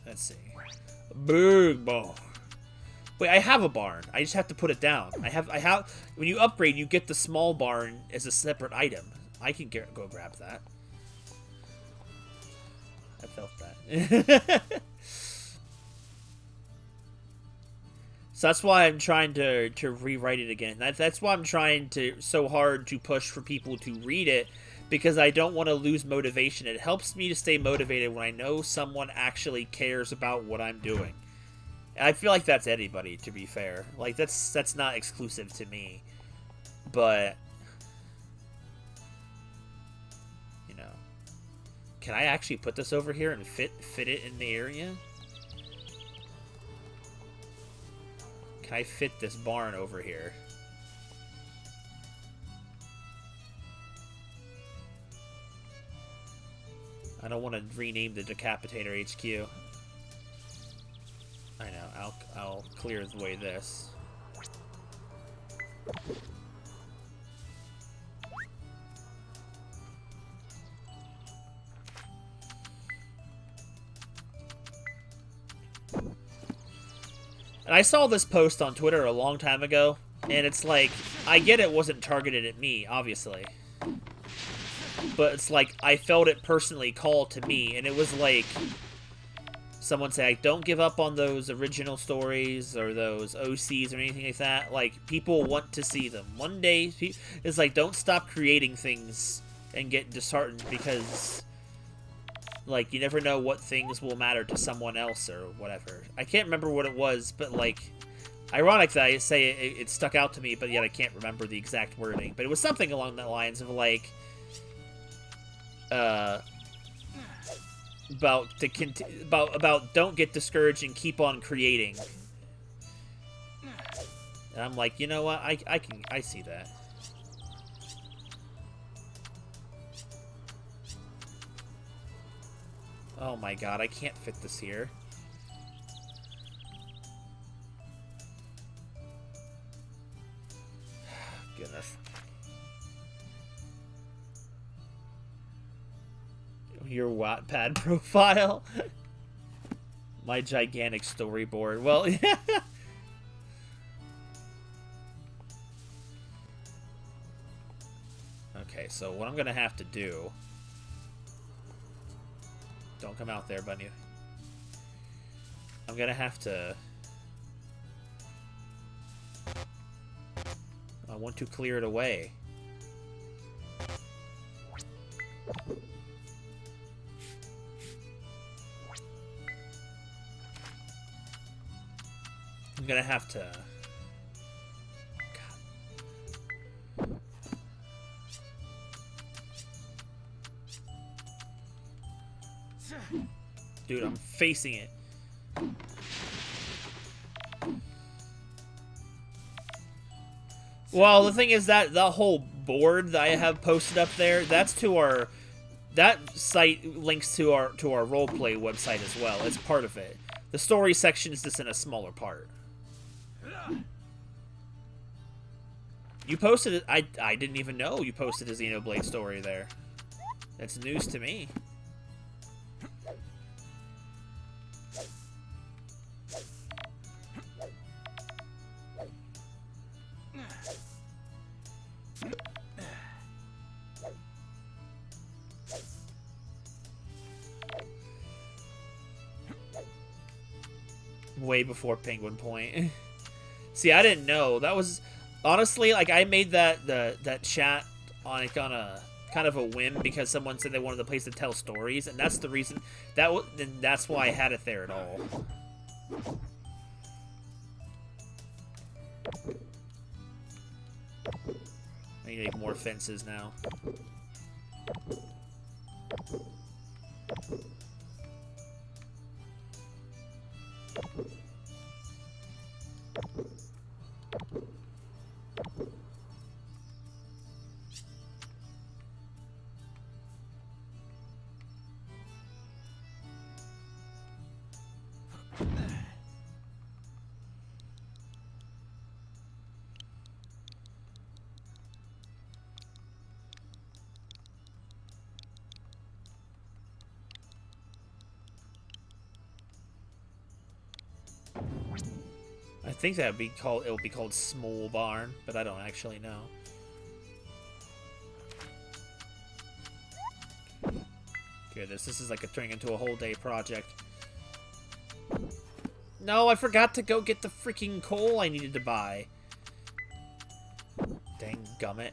Let's see. Big barn. Wait, I have a barn. I just have to put it down. I have. When you upgrade, you get the small barn as a separate item. I can go grab that. I felt that. So that's why I'm trying to rewrite it again. That's why I'm trying so hard to push for people to read it, because I don't want to lose motivation. It helps me to stay motivated when I know someone actually cares about what I'm doing. And I feel like that's anybody, to be fair. Like, that's not exclusive to me. But, you know. Can I actually put this over here and fit it in the area? Can I fit this barn over here? I don't want to rename the Decapitator HQ. I know. I'll clear away this. And I saw this post on Twitter a long time ago, and it's like, I get it wasn't targeted at me, obviously. But it's like, I felt it personally called to me, and it was like, someone saying, don't give up on those original stories, or those OCs, or anything like that. Like, people want to see them. One day, it's like, don't stop creating things and get disheartened, because... like, you never know what things will matter to someone else or whatever. I can't remember what it was, but, like, ironic that I say it stuck out to me, but yet I can't remember the exact wording. But it was something along the lines of, like, about don't get discouraged and keep on creating. And I'm like, you know what? I see that. Oh my god, I can't fit this here. Goodness. Your Wattpad profile? My gigantic storyboard. Well, yeah. Okay, so what I'm gonna have to do... Don't come out there, bunny. I'm gonna have to... I want to clear it away. I'm gonna have to... Dude, I'm facing it. Well, the thing is that the whole board that I have posted up there, that's to our... That site links to our roleplay website as well. It's part of it. The story section is just in a smaller part. You posted it... I didn't even know you posted a Xenoblade story there. That's news to me. Way before Penguin Point. See, I didn't know. That was honestly like I made that chat on a kind of a whim because someone said they wanted a place to tell stories, and that's the reason that's why I had it there at all. I need to make more fences now. I think that would be called. It would be called Small Barn, but I don't actually know. Goodness, this is like turning into a whole day project. No, I forgot to go get the freaking coal I needed to buy. Dang gummit.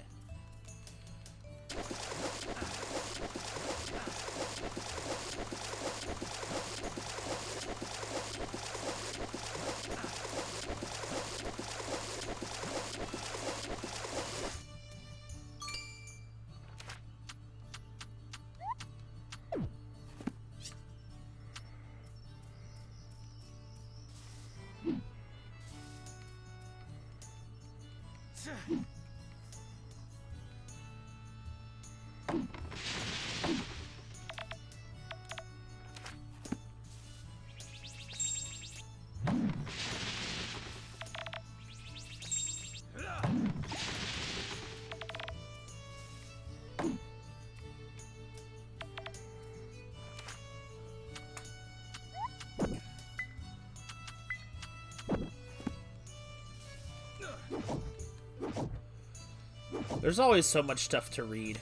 There's always so much stuff to read.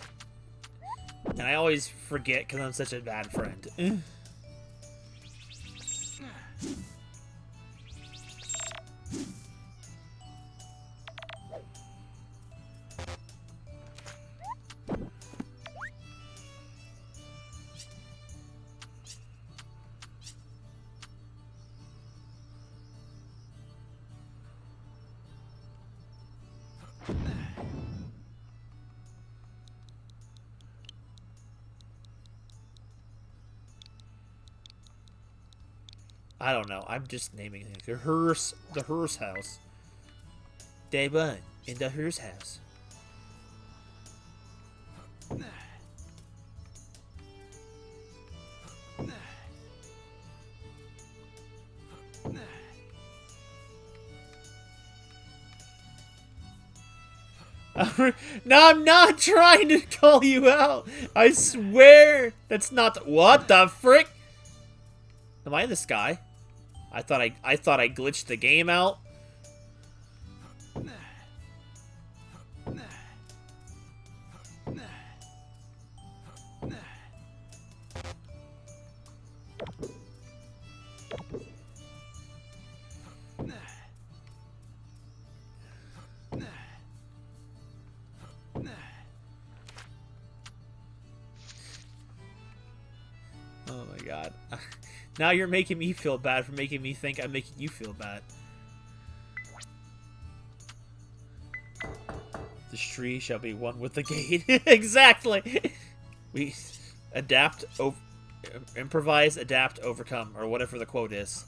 And I always forget because I'm such a bad friend. I don't know. I'm just naming it. The Hearse house. Day one in the Hearse house. No, I'm not trying to call you out. I swear that's not. What the frick? Am I in the sky? I thought I glitched the game out. Oh my god. Now you're making me feel bad for making me think I'm making you feel bad. The tree shall be one with the gate. Exactly. We adapt, improvise, adapt, overcome, or whatever the quote is.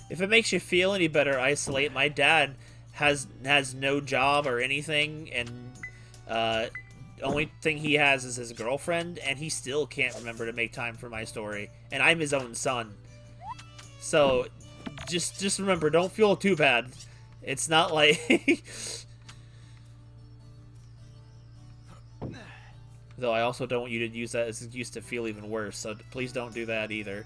If it makes you feel any better, Isolate, my dad has no job or anything, and the only thing he has is his girlfriend, and he still can't remember to make time for my story, and I'm his own son. So, just remember, don't feel too bad. It's not like... Though I also don't want you to use that as an excuse to feel even worse, so please don't do that either.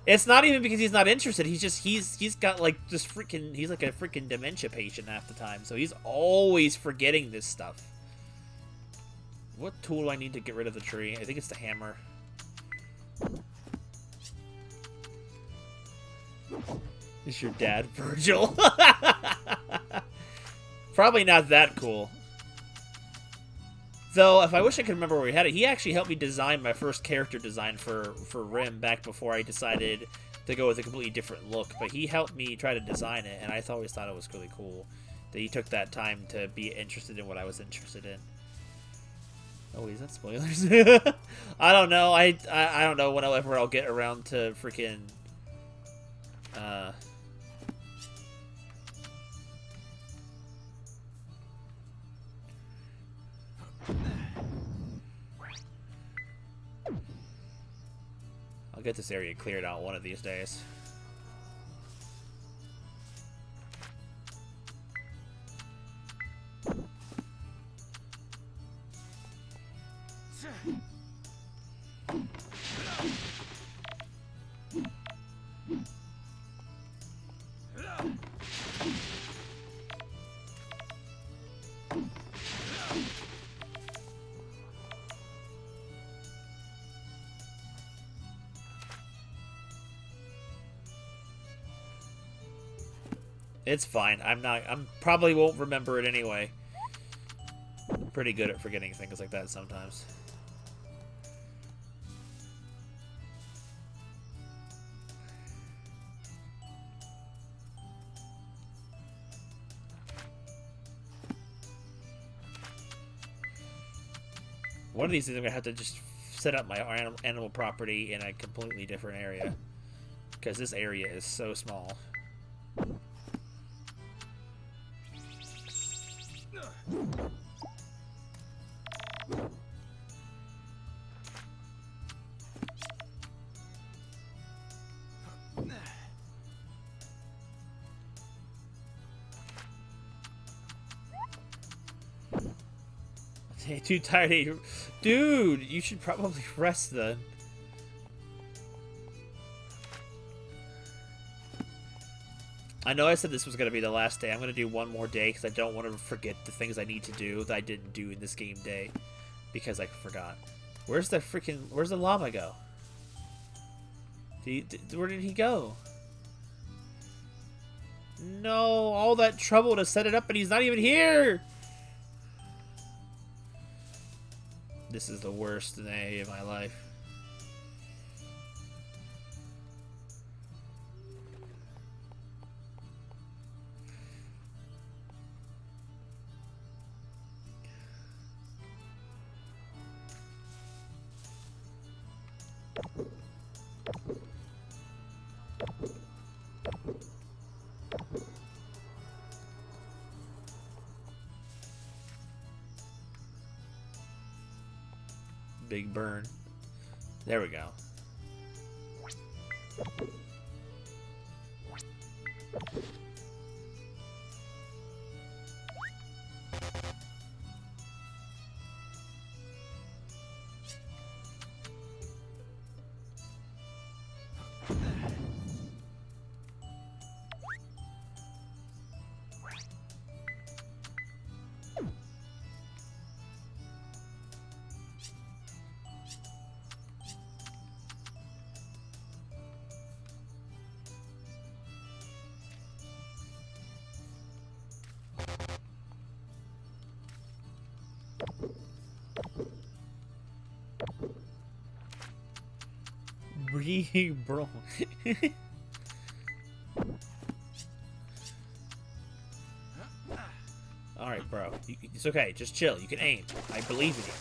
It's not even because he's not interested. He's got like just freaking, he's like a freaking dementia patient half the time, so he's always forgetting this stuff. What tool do I need to get rid of the tree? I think it's the hammer. Is your dad Virgil? Probably not that cool. Though, if I wish I could remember where we had it, he actually helped me design my first character design for Rim back before I decided to go with a completely different look. But he helped me try to design it, and I always thought it was really cool that he took that time to be interested in what I was interested in. Oh, is that spoilers? I don't know. I don't know whenever I'll get around to freaking... I'll get this area cleared out one of these days. It's fine. I'm probably won't remember it anyway. I'm pretty good at forgetting things like that sometimes. One of these days I'm gonna have to just set up my animal property in a completely different area, because this area is so small. Too tired. Dude, you should probably rest then. I know I said this was going to be the last day. I'm going to do one more day because I don't want to forget the things I need to do that I didn't do in this game day. Because I forgot. Where's the llama go? Where did he go? No, all that trouble to set it up and he's not even here! This is the worst day of my life. Big burn. There we go. Bro. Alright, bro. It's okay. Just chill. You can aim. I believe in you.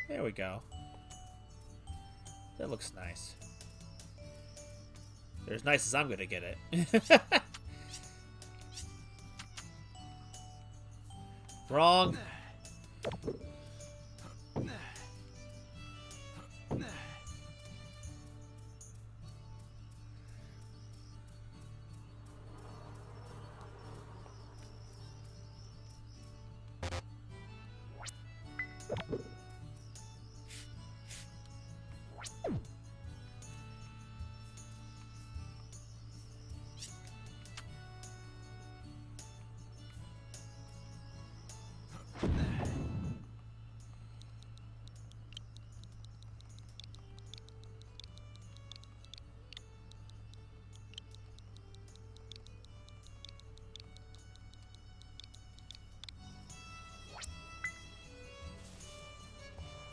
There we go. That looks nice. They're as nice as I'm gonna get it. Wrong.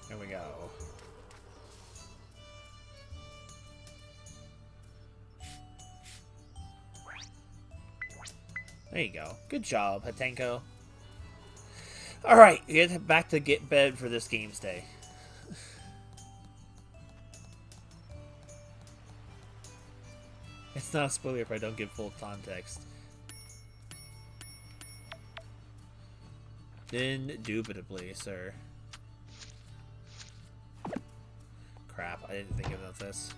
There we go. There you go. Good job, Hatenko. Alright, get back to get bed for this game's day. It's not a spoiler if I don't give full context. Indubitably, sir. Crap, I didn't think about this.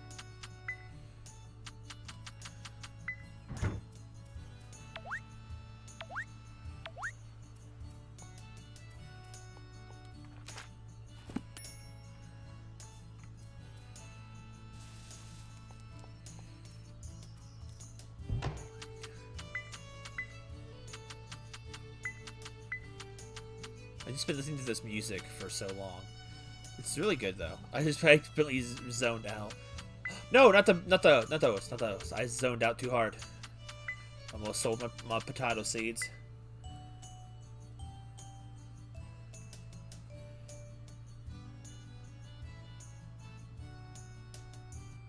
I just been listening to this music for so long. It's really good though. I just completely zoned out. No, not those. I zoned out too hard. Almost sold my potato seeds.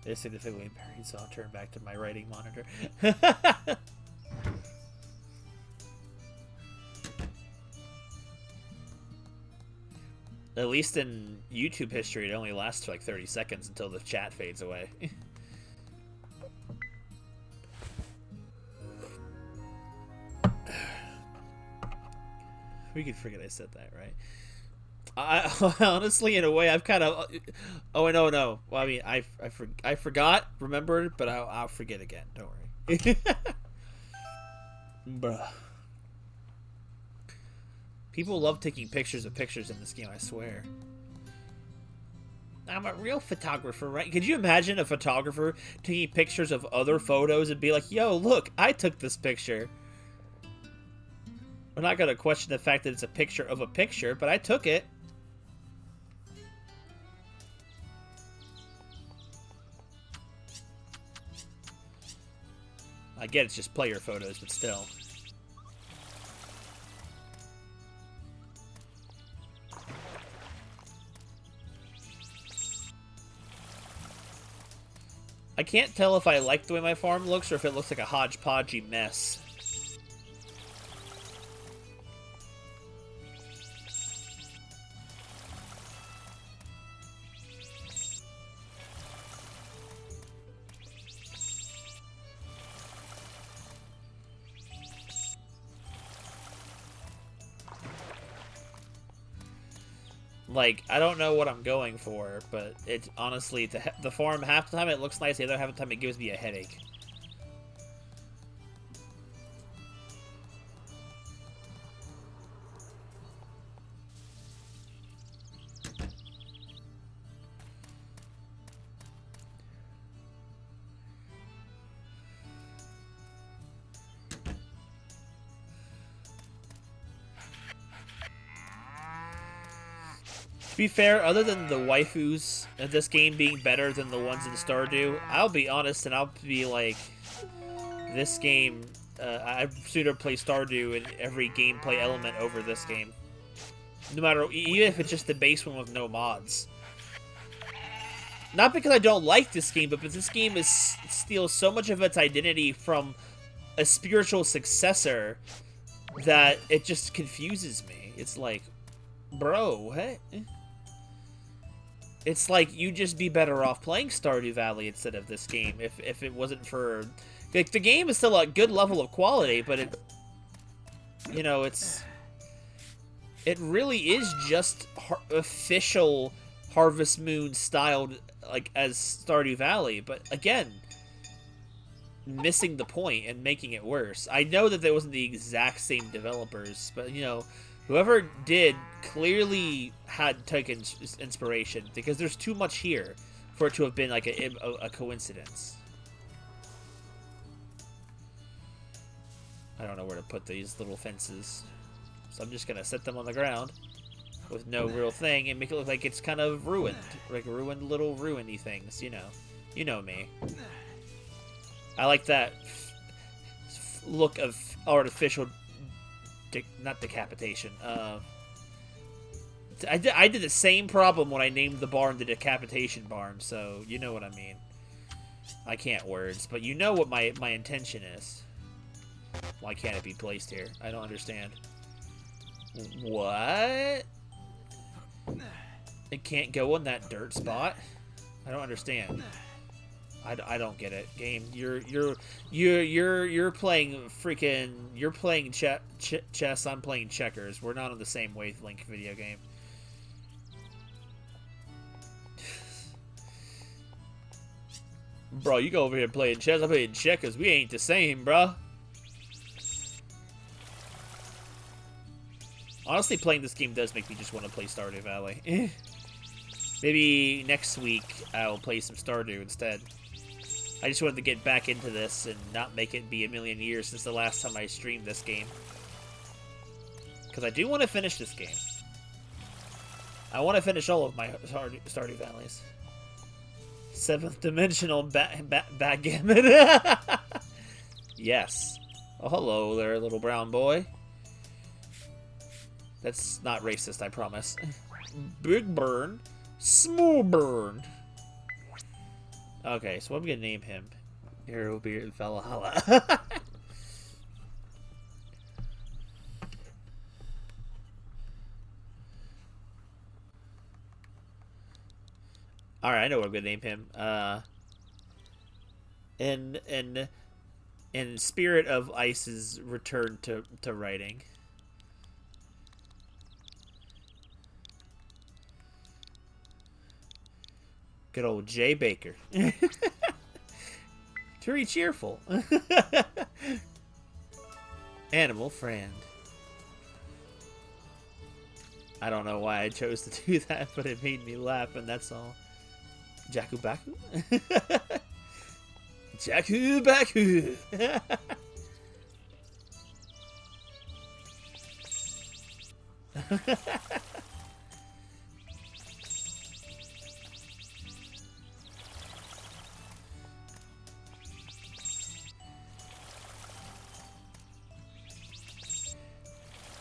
They significantly impaired, so I'll turn back to my writing monitor. At least in YouTube history, it only lasts for like 30 seconds until the chat fades away. We could forget I said that, right? I honestly, in a way, I've kind of... Oh, no. Well, I mean, I forgot, remembered, but I'll forget again. Don't worry. Bruh. People love taking pictures of pictures in this game, I swear. I'm a real photographer, right? Could you imagine a photographer taking pictures of other photos and be like, yo, look, I took this picture. We're not going to question the fact that it's a picture of a picture, but I took it. I get it's just player photos, but still. I can't tell if I like the way my farm looks or if it looks like a hodgepodgey mess. Like, I don't know what I'm going for, but it's honestly, the farm half the time it looks nice, the other half the time it gives me a headache. To be fair, other than the waifus of this game being better than the ones in Stardew, I'll be honest and I'll be like, this game, I'd sooner play Stardew in every gameplay element over this game. No matter, even if it's just the base one with no mods. Not because I don't like this game, but because this game steals so much of its identity from a spiritual successor that it just confuses me. It's like, bro, hey? It's like you'd just be better off playing Stardew Valley instead of this game if it wasn't for... Like, the game is still a good level of quality, but it... You know, it's... It really is just official Harvest Moon styled, like, as Stardew Valley. But, again, missing the point and making it worse. I know that there wasn't the exact same developers, but, you know... Whoever did clearly had taken inspiration, because there's too much here for it to have been like a coincidence. I don't know where to put these little fences, so I'm just gonna set them on the ground with no real thing and make it look like it's kind of ruined, like ruined little ruiny things. You know me. I like that look of artificial. Not decapitation. I did the same problem when I named the barn the decapitation barn, so you know what I mean. I can't words, but you know what my intention is. Why can't it be placed here? I don't understand. What? It can't go on that dirt spot? I don't understand. I don't get it. Game, you're playing freaking, you're playing chess, I'm playing checkers. We're not on the same wavelength video game. Bro, you go over here playing chess, I'm playing checkers. We ain't the same, bro. Honestly, playing this game does make me just want to play Stardew Valley. Maybe next week I'll play some Stardew instead. I just wanted to get back into this and not make it be a million years since the last time I streamed this game. Because I do want to finish this game. I want to finish all of my Stardew Valleys. 7th dimensional backgammon. Yes. Oh, hello there, little brown boy. That's not racist, I promise. Big burn. Small burn. Okay, so what am I gonna name him? Here will be Valhalla. Alright, I know what I'm gonna name him. In spirit of Ice's return to writing. Good old Jay Baker. Very cheerful. Animal friend. I don't know why I chose to do that, but it made me laugh, and that's all. Jaku Baku? Jaku Baku!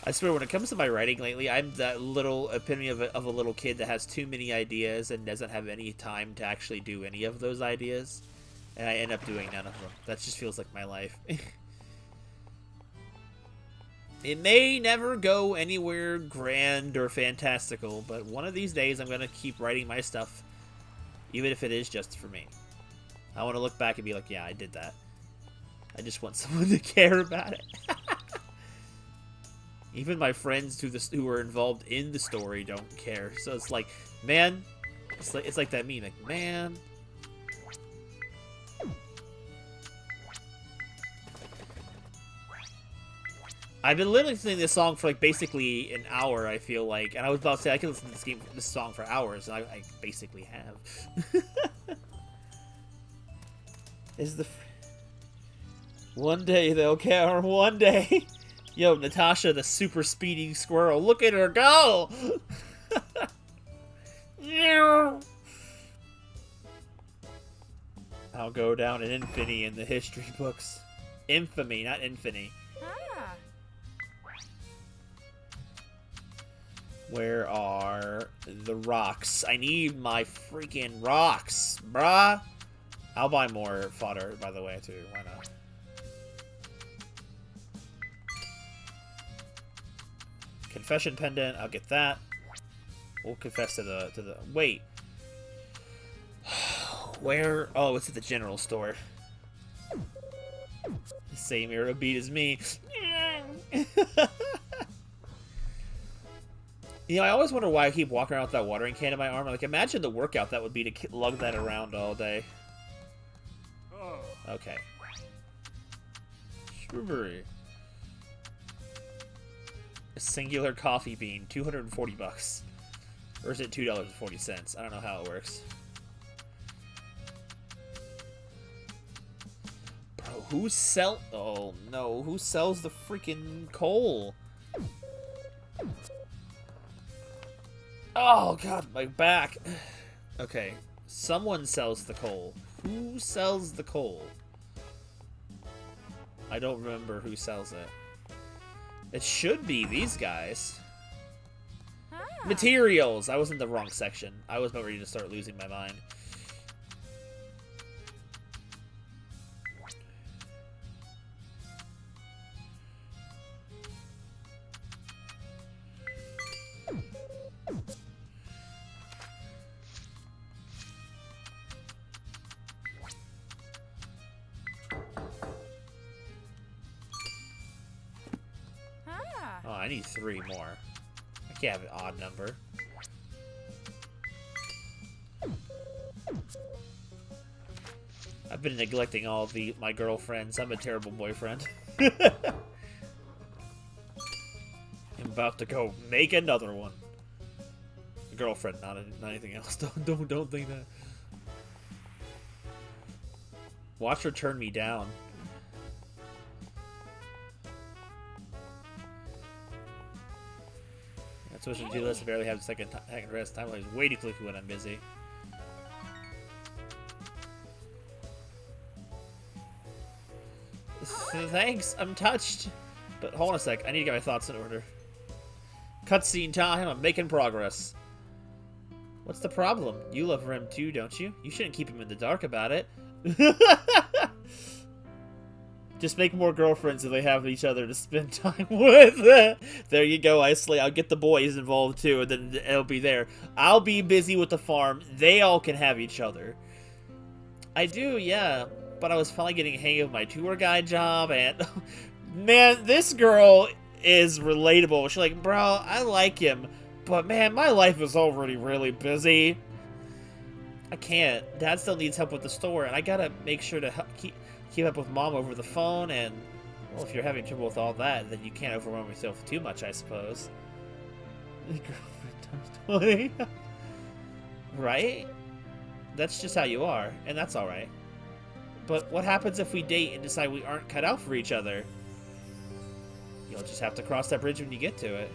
I swear, when it comes to my writing lately, I'm that little epitome of a little kid that has too many ideas and doesn't have any time to actually do any of those ideas. And I end up doing none of them. That just feels like my life. It may never go anywhere grand or fantastical, but one of these days I'm going to keep writing my stuff, even if it is just for me. I want to look back and be like, yeah, I did that. I just want someone to care about it. Even my friends who are involved in the story don't care. So it's like, man, it's like that meme, like, man. I've been literally listening to this song for like basically an hour, I feel like, and I was about to say I can listen to this song for hours, and I basically have. One day they'll care. One day. Yo, Natasha, the super speeding squirrel. Look at her go! I'll go down in infamy in the history books. Infamy, not infamy. Ah. Where are the rocks? I need my freaking rocks, bruh. I'll buy more fodder, by the way, too. Why not? Confession pendant, I'll get that. We'll confess to the wait. Where? Oh, it's at the general store. Same era beat as me. You know, I always wonder why I keep walking around with that watering can in my arm. Like, imagine the workout that would be to lug that around all day. Okay. Strawberry. A singular coffee bean, 240 bucks. Or is it $2.40? I don't know how it works. Bro, oh no, who sells the freaking coal? Oh god, my back. Okay, someone sells the coal. Who sells the coal? I don't remember who sells it. It should be these guys. Materials! I was in the wrong section. I was about ready to start losing my mind. Oh, I need 3 more. I can't have an odd number. I've been neglecting all of my girlfriends. I'm a terrible boyfriend. I'm about to go make another one. A girlfriend, not anything else. Don't think that. Watch her turn me down. Switch to do list. I barely have a second rest. Time is way too quickly when I'm busy. Thanks, I'm touched. But hold on a sec. I need to get my thoughts in order. Cutscene time. I'm making progress. What's the problem? You love Rem too, don't you? You shouldn't keep him in the dark about it. Just make more girlfriends so they have each other to spend time with. There you go, Isley. I'll get the boys involved too, and then it'll be there. I'll be busy with the farm. They all can have each other. I do, yeah. But I was finally getting a hang of my tour guide job, and... man, this girl is relatable. She's like, bro, I like him, but man, my life is already really busy. I can't. Dad still needs help with the store, and I gotta make sure to keep up with Mom over the phone, and, well, if you're having trouble with all that, then you can't overwhelm yourself too much, I suppose. Girlfriend times 20. Right? That's just how you are, and that's alright. But what happens if we date and decide we aren't cut out for each other? You'll just have to cross that bridge when you get to it.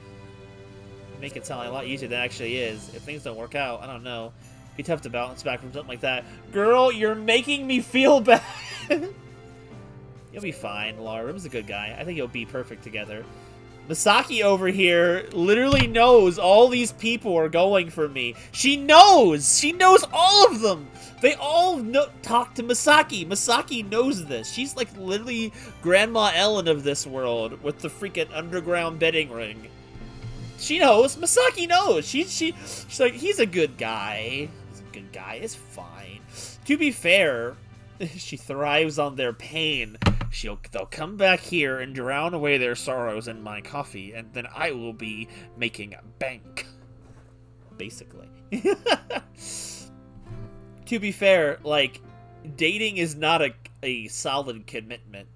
Make it sound a lot easier than it actually is. If things don't work out, I don't know. It'd be tough to bounce back from something like that. Girl, you're making me feel bad! You'll be fine, Laura. Rim's a good guy. I think you'll be perfect together. Misaki over here literally knows all these people are going for me. She knows! She knows all of them! They all talk to Misaki. Misaki knows this. She's like literally Grandma Ellen of this world with the freaking underground betting ring. She knows. Misaki knows. She's like, he's a good guy. He's a good guy. It's fine. To be fair, she thrives on their pain. They'll come back here and drown away their sorrows in my coffee, and then I will be making bank. Basically. To be fair, like, dating is not a solid commitment,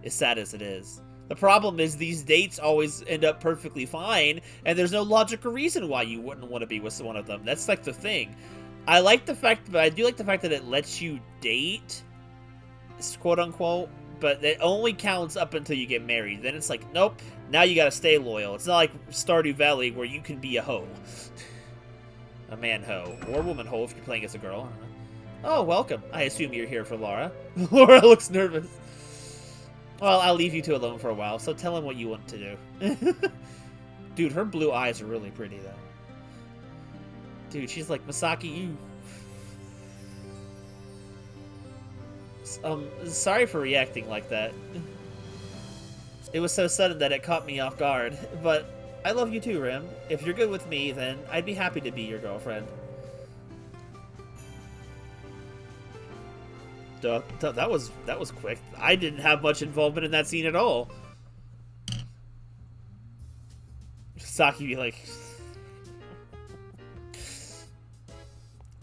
as sad as it is. The problem is these dates always end up perfectly fine, and there's no logical reason why you wouldn't want to be with one of them. That's like the thing. I do like the fact that it lets you date, quote unquote, but it only counts up until you get married. Then it's like, nope, now you gotta stay loyal. It's not like Stardew Valley where you can be a hoe. A man hoe. Or woman hoe if you're playing as a girl. I don't know. Oh, welcome. I assume you're here for Laura. Laura looks nervous. Well, I'll leave you two alone for a while, so tell him what you want to do. Dude, her blue eyes are really pretty, though. Dude, she's like, Misaki, you... Sorry for reacting like that. It was so sudden that it caught me off guard, but I love you too, Rim. If you're good with me, then I'd be happy to be your girlfriend. That was quick. I didn't have much involvement in that scene at all. Misaki be like...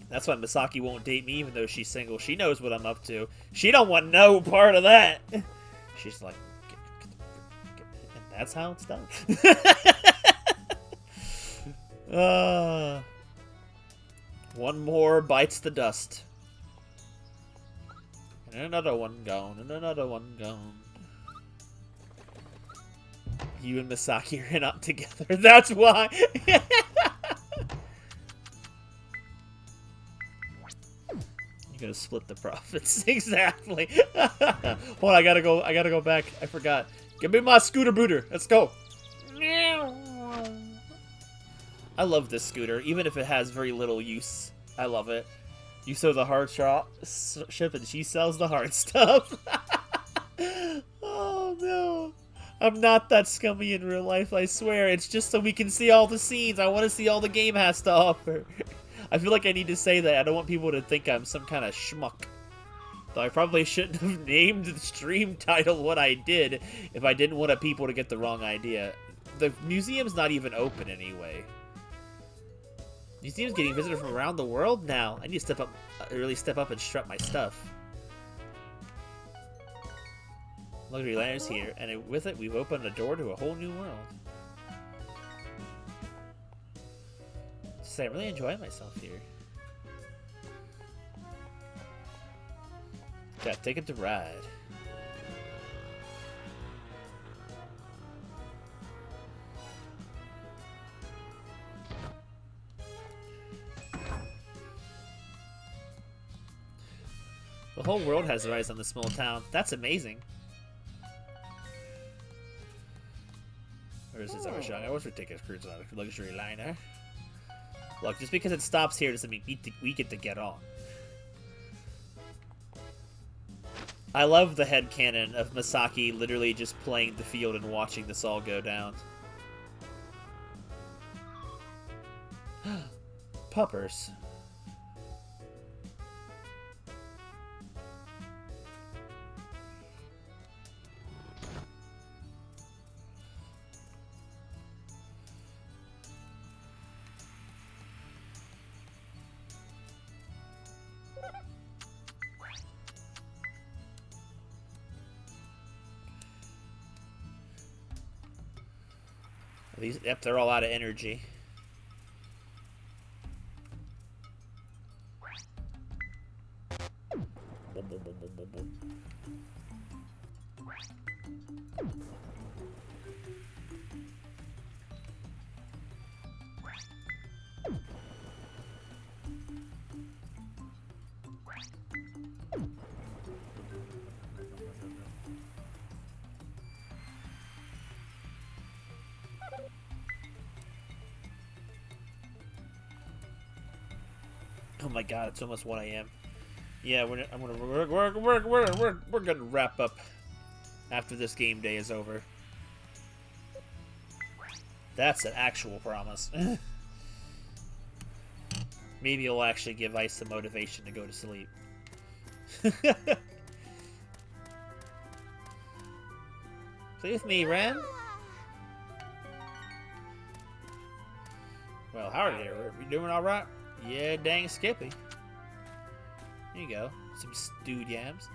That's why Misaki won't date me even though she's single. She knows what I'm up to. She don't want no part of that. She's like... And that's how it's done. One more bites the dust. And another one gone. And another one gone. You and Misaki are not together. That's why. You're gonna split the profits. Exactly. Hold on, I gotta go back. I forgot. Give me my scooter booter. Let's go. I love this scooter, even if it has very little use. I love it. You sell the hard ship and she sells the hard stuff. Oh no. I'm not that scummy in real life, I swear. It's just so we can see all the scenes. I want to see all the game has to offer. I feel like I need to say that. I don't want people to think I'm some kind of schmuck. Though I probably shouldn't have named the stream title what I did if I didn't want people to get the wrong idea. The museum's not even open anyway. Museum's getting visitors from around the world now. I need to really step up and strut my stuff. Luxury liner's here, and with it, we've opened a door to a whole new world. I really enjoy myself here. Got a ticket to ride. The whole world has eyes on this small town. That's amazing. Where is this young? I wish we'd take a cruise on a luxury liner. Look, just because it stops here doesn't mean we get to get on. I love the headcanon of Misaki literally just playing the field and watching this all go down. Puppers. Yep, they're all out of energy. Oh my god, it's almost 1 a.m. Yeah, we're gonna wrap up after this game day is over. That's an actual promise. Maybe it'll actually give Ice some motivation to go to sleep. Play with me, Ren. Well, howdy there. You doing all right? Yeah, dang Skippy. Here you go. Some stewed yams.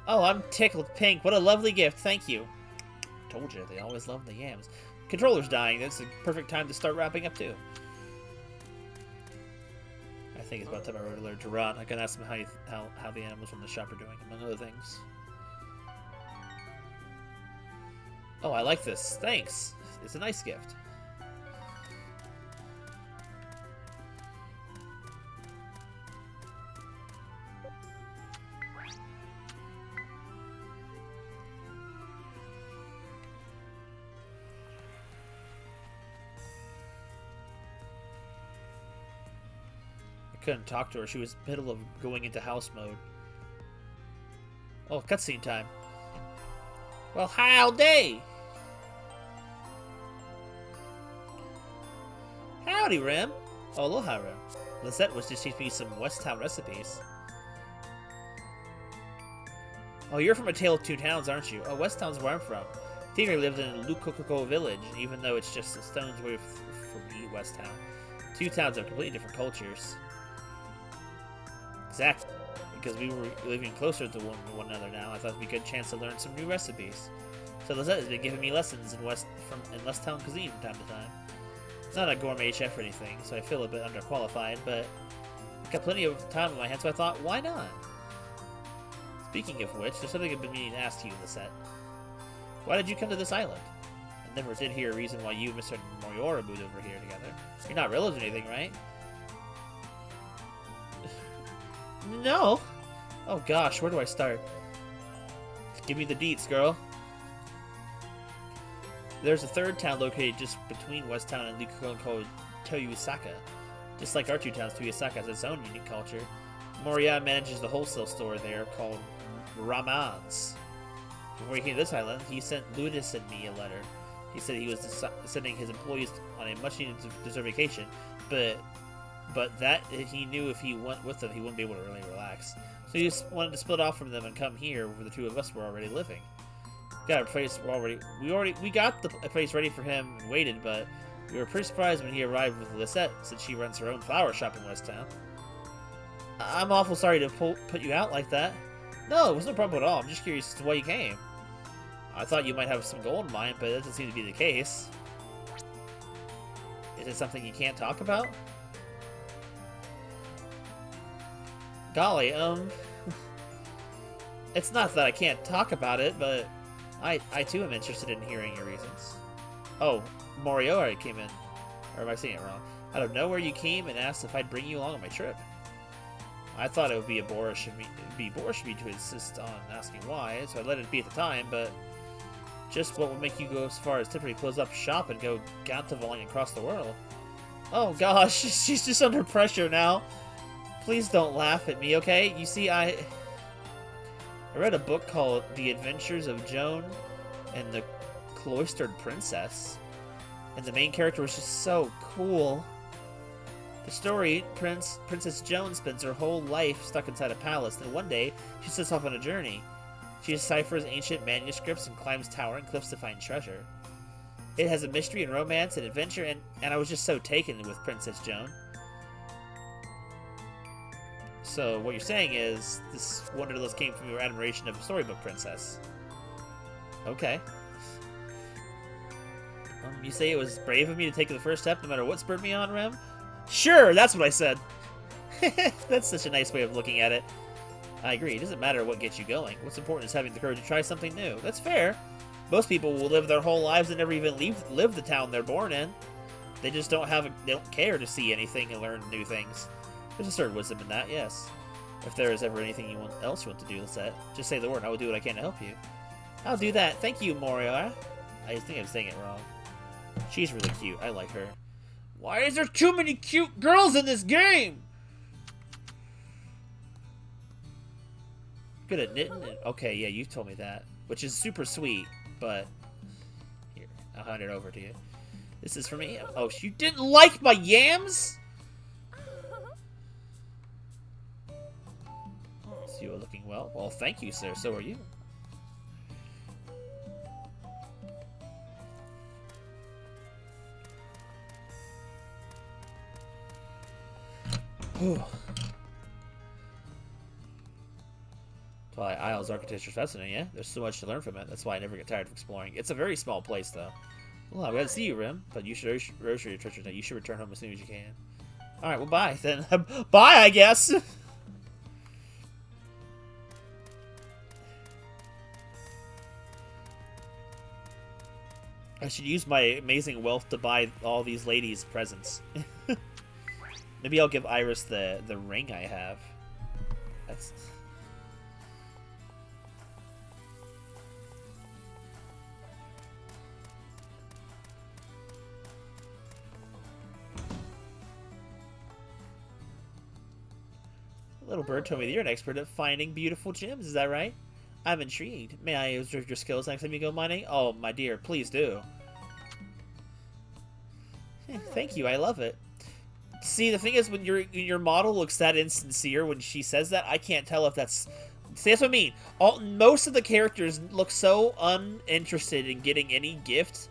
Oh, I'm tickled pink. What a lovely gift. Thank you. Told you, they always love the yams. Controller's dying. That's the perfect time to start wrapping up, too. I think it's about time I wrote a letter to Ron. I can ask him how the animals from the shop are doing, among other things. Oh, I like this. Thanks. It's a nice gift. Couldn't talk to her. She was in the middle of going into house mode. Oh, cutscene time. Well, howdy! Howdy, Rem. Oh, aloha, Rem. Lisette was just teaching me some West Town recipes. Oh, you're from A Tale of Two Towns, aren't you? Oh, West Town's where I'm from. Tigre lived in Lukokoko village, even though it's just a stone's away from West Town. Two towns have completely different cultures. Exactly. Because we were living closer to one another now, I thought it'd be a good chance to learn some new recipes. So Lizette has been giving me lessons in West Town cuisine from time to time. It's not a gourmet chef or anything, so I feel a bit underqualified, but I've got plenty of time on my hands, so I thought, why not? Speaking of which, there's something I've been meaning to ask you, Lisette. Why did you come to this island? I never did hear a reason why you and Mr. Moriora moved over here together. You're not relative or anything, right? No! Oh gosh, where do I start? Give me the deets, girl. There's a third town located just between West Town and Lukokon called Toyosaka. Just like our two towns, Toyosaka has its own unique culture. Moria manages the wholesale store there called Raman's. Before he came to this island, he sent Ludus and me a letter. He said he was sending his employees on a much-needed deserved vacation, but that he knew if he went with them, he wouldn't be able to really relax. So he just wanted to split off from them and come here, where the two of us were already living. Got a place we got the place ready for him and waited, but we were pretty surprised when he arrived with Lisette, since she runs her own flower shop in West Town. I'm awful sorry to put you out like that. No, it was no problem at all. I'm just curious as to why you came. I thought you might have some gold in mind, but that doesn't seem to be the case. Is it something you can't talk about? Golly, it's not that I can't talk about it, but I too am interested in hearing your reasons. Oh, Moriora came in. Or am I saying it wrong? Out of nowhere you came and asked if I'd bring you along on my trip. I thought it would be boorish of me to insist on asking why, so I let it be at the time, but just what would make you go as far as typically close up shop and go gantavalling across the world? Oh gosh, she's just under pressure now. Please don't laugh at me, okay? You see, I read a book called The Adventures of Joan and the Cloistered Princess, and the main character was just so cool. The story, Princess Joan spends her whole life stuck inside a palace, and one day, she sets off on a journey. She deciphers ancient manuscripts and climbs towering cliffs to find treasure. It has a mystery and romance and adventure, and I was just so taken with Princess Joan. So, what you're saying is, this Wonderlist came from your admiration of a storybook princess. Okay. You say it was brave of me to take the first step no matter what spurred me on, Rem? Sure, that's what I said. That's such a nice way of looking at it. I agree, it doesn't matter what gets you going. What's important is having the courage to try something new. That's fair. Most people will live their whole lives and never even live the town they're born in. They just don't care to see anything and learn new things. There's a certain wisdom in that, yes. If there is ever anything else you want to do, Lisette, just say the word and I will do what I can to help you. I'll do that. Thank you, Moria. I think I'm saying it wrong. She's really cute. I like her. Why is there too many cute girls in this game? Good at knitting? Okay, yeah, you told me that. Which is super sweet, but... Here, I'll hand it over to you. This is for me. Oh, you didn't like my yams? So you are looking well. Well, thank you, sir. So are you. Twilight Isle's architecture is fascinating, yeah? There's so much to learn from it. That's why I never get tired of exploring. It's a very small place, though. Well, I'm glad to see you, Rim. But you should roast your treasure tonight. You should return home as soon as you can. Alright, well, bye, then. Bye, I guess! I should use my amazing wealth to buy all these ladies presents. Maybe I'll give Iris the ring I have. That's... Little bird told me that you're an expert at finding beautiful gems, is that right? I'm intrigued. May I observe your skills next time you go mining? Oh, my dear, please do. Thank you, I love it. See, the thing is, when your model looks that insincere when she says that, I can't tell if that's See, that's what I mean. Most of the characters look so uninterested in getting any gift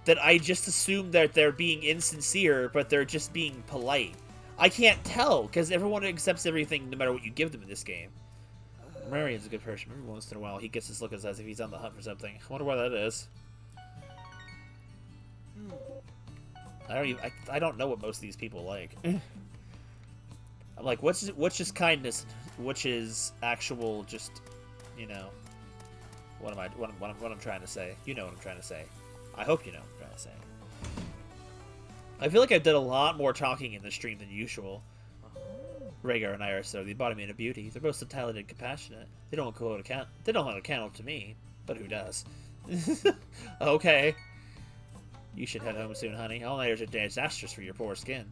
that I just assume that they're being insincere, but they're just being polite. I can't tell, because everyone accepts everything no matter what you give them in this game. Marion's a good person. Every once in a while, he gets this look as if he's on the hunt for something. I wonder why that is. I don't know what most of these people like. I'm like, what's just kindness, which is actual, just, you know, what I'm trying to say. You know what I'm trying to say. I hope you know what I'm trying to say. I feel like I've done a lot more talking in the stream than usual. Rhaegar and Iris are the embodiment of beauty. They're both so talented and compassionate. They don't hold a candle to me, but who does? Okay. You should head home soon, honey. All-nighters are disastrous for your poor skin.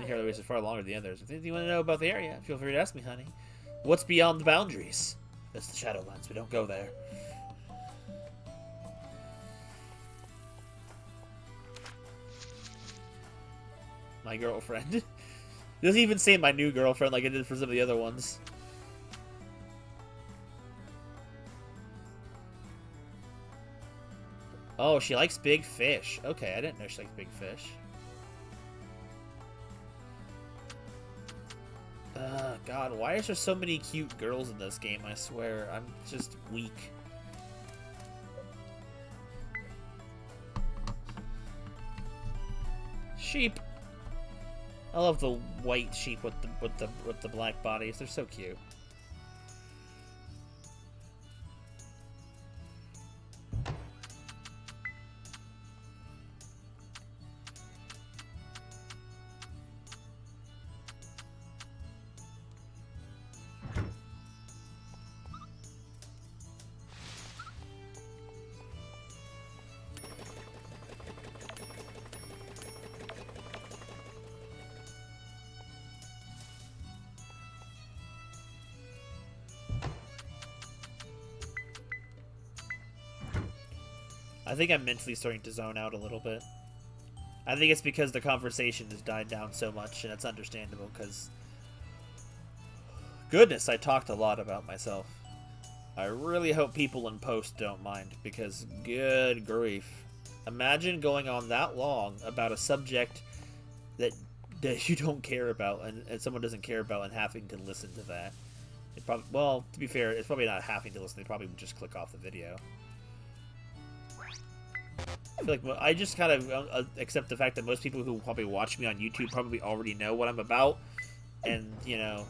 The Hero is far longer than the others. If you want to know about the area, feel free to ask me, honey. What's beyond the boundaries? That's the Shadowlands. We don't go there. My girlfriend. It doesn't even say my new girlfriend like it did for some of the other ones. Oh, she likes big fish. Okay, I didn't know she liked big fish. God, why is there so many cute girls in this game? I swear, I'm just weak. Sheep. I love the white sheep with the black bodies. They're so cute. I think I'm mentally starting to zone out a little bit. I think it's because the conversation has died down so much, and it's understandable, because... Goodness, I talked a lot about myself. I really hope people in post don't mind, because good grief. Imagine going on that long about a subject that you don't care about, and someone doesn't care about, and having to listen to that. It probably, well, to be fair, it's probably not having to listen, they probably would just click off the video. I feel like I just kind of accept the fact that most people who probably watch me on YouTube probably already know what I'm about, and, you know...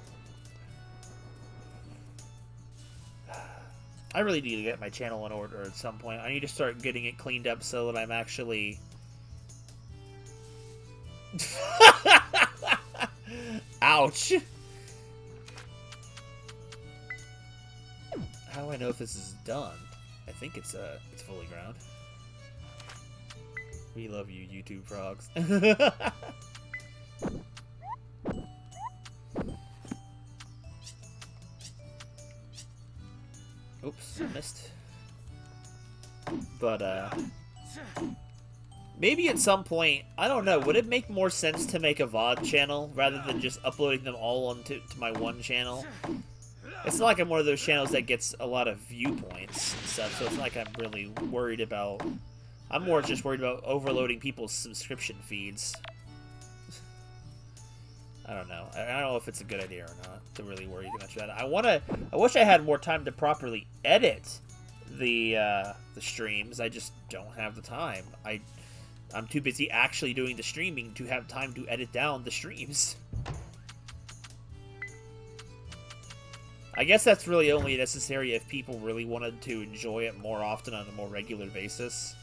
I really need to get my channel in order at some point. I need to start getting it cleaned up so that I'm actually... Ouch! How do I know if this is done? I think it's fully ground. We love you, YouTube frogs. Oops, I missed. But, maybe at some point, I don't know, would it make more sense to make a VOD channel rather than just uploading them all onto my one channel? It's not like I'm one of those channels that gets a lot of viewpoints and stuff, so it's not like I'm really worried about... I'm more just worried about overloading people's subscription feeds. I don't know. I don't know if it's a good idea or not to really worry too much about it. I wish I had more time to properly edit the streams. I just don't have the time. I'm too busy actually doing the streaming to have time to edit down the streams. I guess that's really only necessary if people really wanted to enjoy it more often on a more regular basis.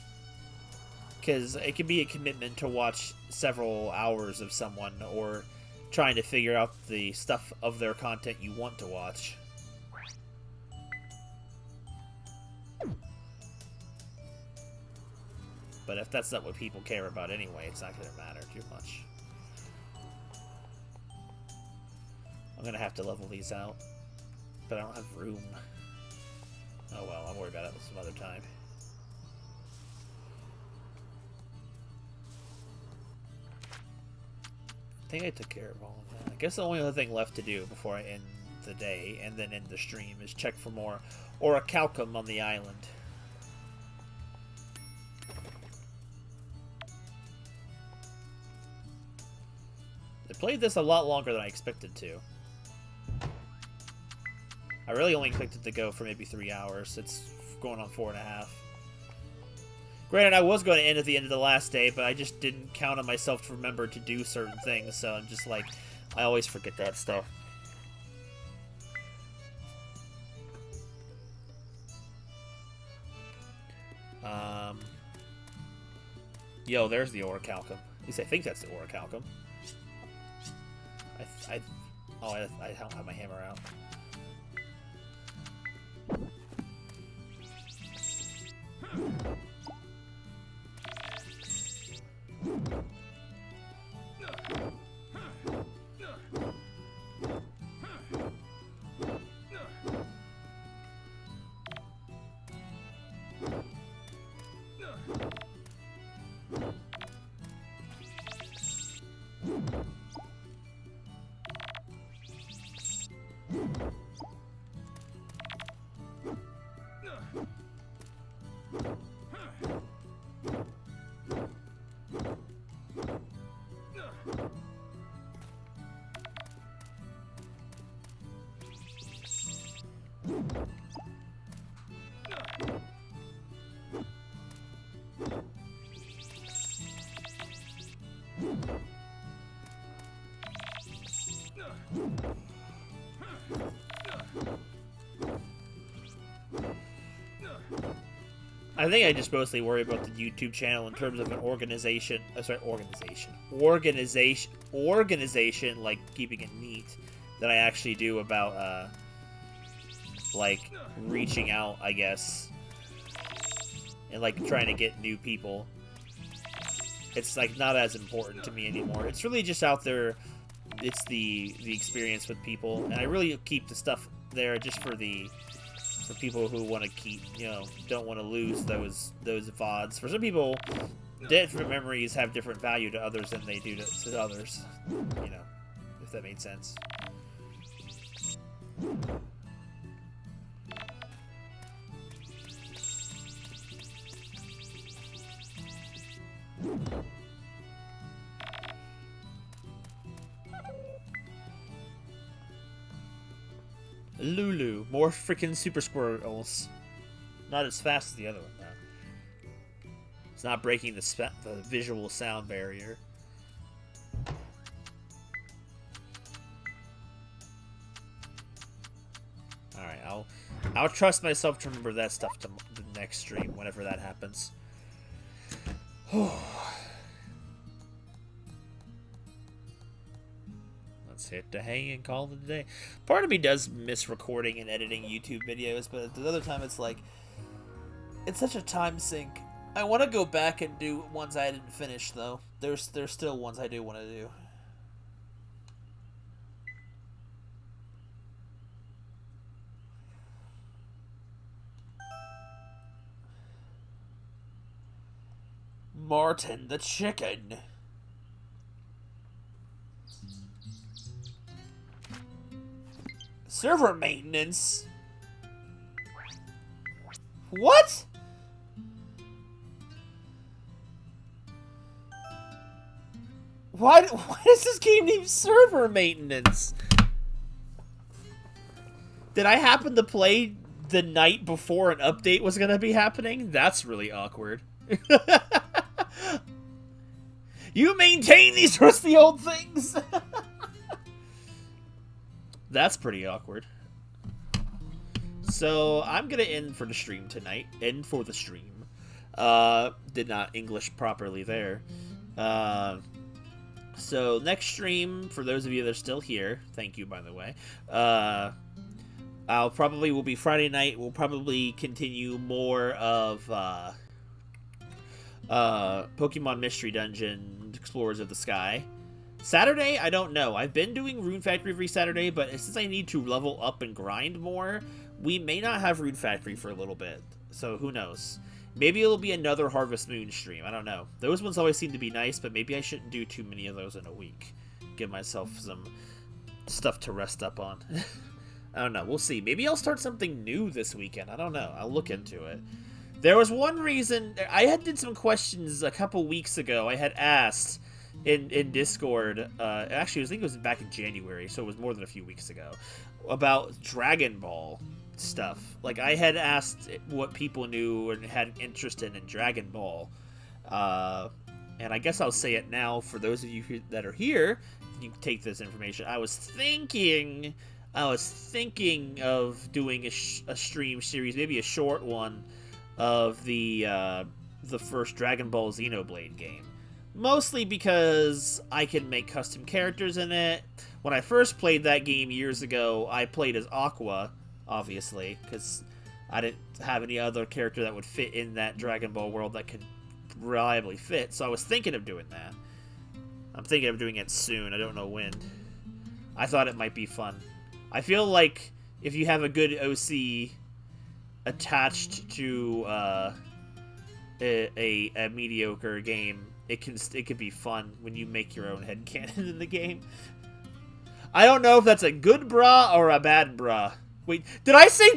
Because it can be a commitment to watch several hours of someone, or trying to figure out the stuff of their content you want to watch. But if that's not what people care about anyway, it's not going to matter too much. I'm going to have to level these out. But I don't have room. Oh well, I'll worry about it some other time. I think I took care of all of that. I guess the only other thing left to do before I end the day and then end the stream is check for more orichalcum on the island. I played this a lot longer than I expected to. I really only expected to go for maybe 3 hours. It's going on 4.5. Granted, I was going to end at the end of the last day, but I just didn't count on myself to remember to do certain things, so I'm just like, I always forget that stuff. Yo, there's the orichalcum. At least I think that's the orichalcum. I don't have my hammer out. I think I just mostly worry about the YouTube channel in terms of an organization. Organization, like keeping it neat, than I actually do about like reaching out, I guess, and like trying to get new people. It's like not as important to me anymore. It's really just out there. It's the experience with people, and I really keep the stuff there just for people who want to keep, don't want to lose those VODs. For some people, different memories have different value to others than they do to others. If that made sense. Lulu, more freaking super squirrels. Not as fast as the other one, though. It's not breaking the visual sound barrier. Alright, I'll trust myself to remember that stuff to the next stream, whenever that happens. Let's hit the hay and call it a day. Part of me does miss recording and editing YouTube videos, but at the other time it's like, it's such a time sink. I want to go back and do ones I didn't finish, though. There's still ones I do want to do. Martin the chicken. Server maintenance? What? Why does this game need server maintenance? Did I happen to play the night before an update was going to be happening? That's really awkward. You maintain these rusty old things? That's pretty awkward. So, I'm going to end for the stream tonight. End for the stream. Did not English properly there. So, next stream, for those of you that are still here, thank you, by the way. Will be Friday night. We'll probably continue more of, Pokemon Mystery Dungeon, Explorers of the Sky. Saturday, I don't know. I've been doing Rune Factory every Saturday, but since I need to level up and grind more, we may not have Rune Factory for a little bit. So, who knows? Maybe it'll be another Harvest Moon stream. I don't know. Those ones always seem to be nice, but maybe I shouldn't do too many of those in a week. Give myself some stuff to rest up on. I don't know. We'll see. Maybe I'll start something new this weekend. I don't know. I'll look into it. There was one reason I had did some questions a couple weeks ago. I had asked in Discord. Actually, I think it was back in January, so it was more than a few weeks ago, about Dragon Ball stuff. Like, I had asked what people knew and had interest in Dragon Ball. And I guess I'll say it now for those of you that are here. You can take this information. I was thinking of doing a stream series, maybe a short one, of the first Dragon Ball Xenoblade game. Mostly because I can make custom characters in it. When I first played that game years ago, I played as Aqua, obviously, because I didn't have any other character that would fit in that Dragon Ball world that could reliably fit. So I was thinking of doing that. I'm thinking of doing it soon. I don't know when. I thought it might be fun. I feel like if you have a good OC attached to a mediocre game, it could be fun when you make your own headcanon in the game. I don't know if that's a good bra or a bad bra. Wait, did I say...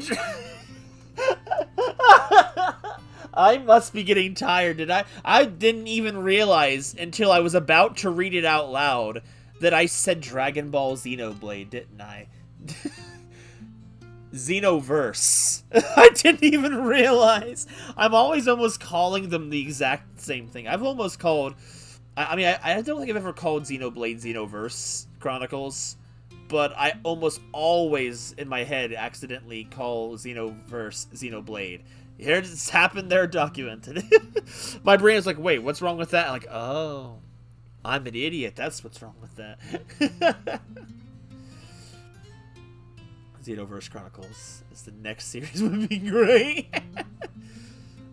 I must be getting tired. I didn't even realize until I was about to read it out loud that I said Dragon Ball Xenoblade, didn't I? Xenoverse. I didn't even realize. I'm always almost calling them the exact same thing. I've almost called... I mean, I don't think I've ever called Xenoblade Xenoverse Chronicles, but I almost always, in my head, accidentally call Xenoverse Xenoblade. Here it's happened, they're documented. My brain is like, wait, what's wrong with that? I'm like, oh, I'm an idiot. That's what's wrong with that. Xenoverse Chronicles is the next series would be great.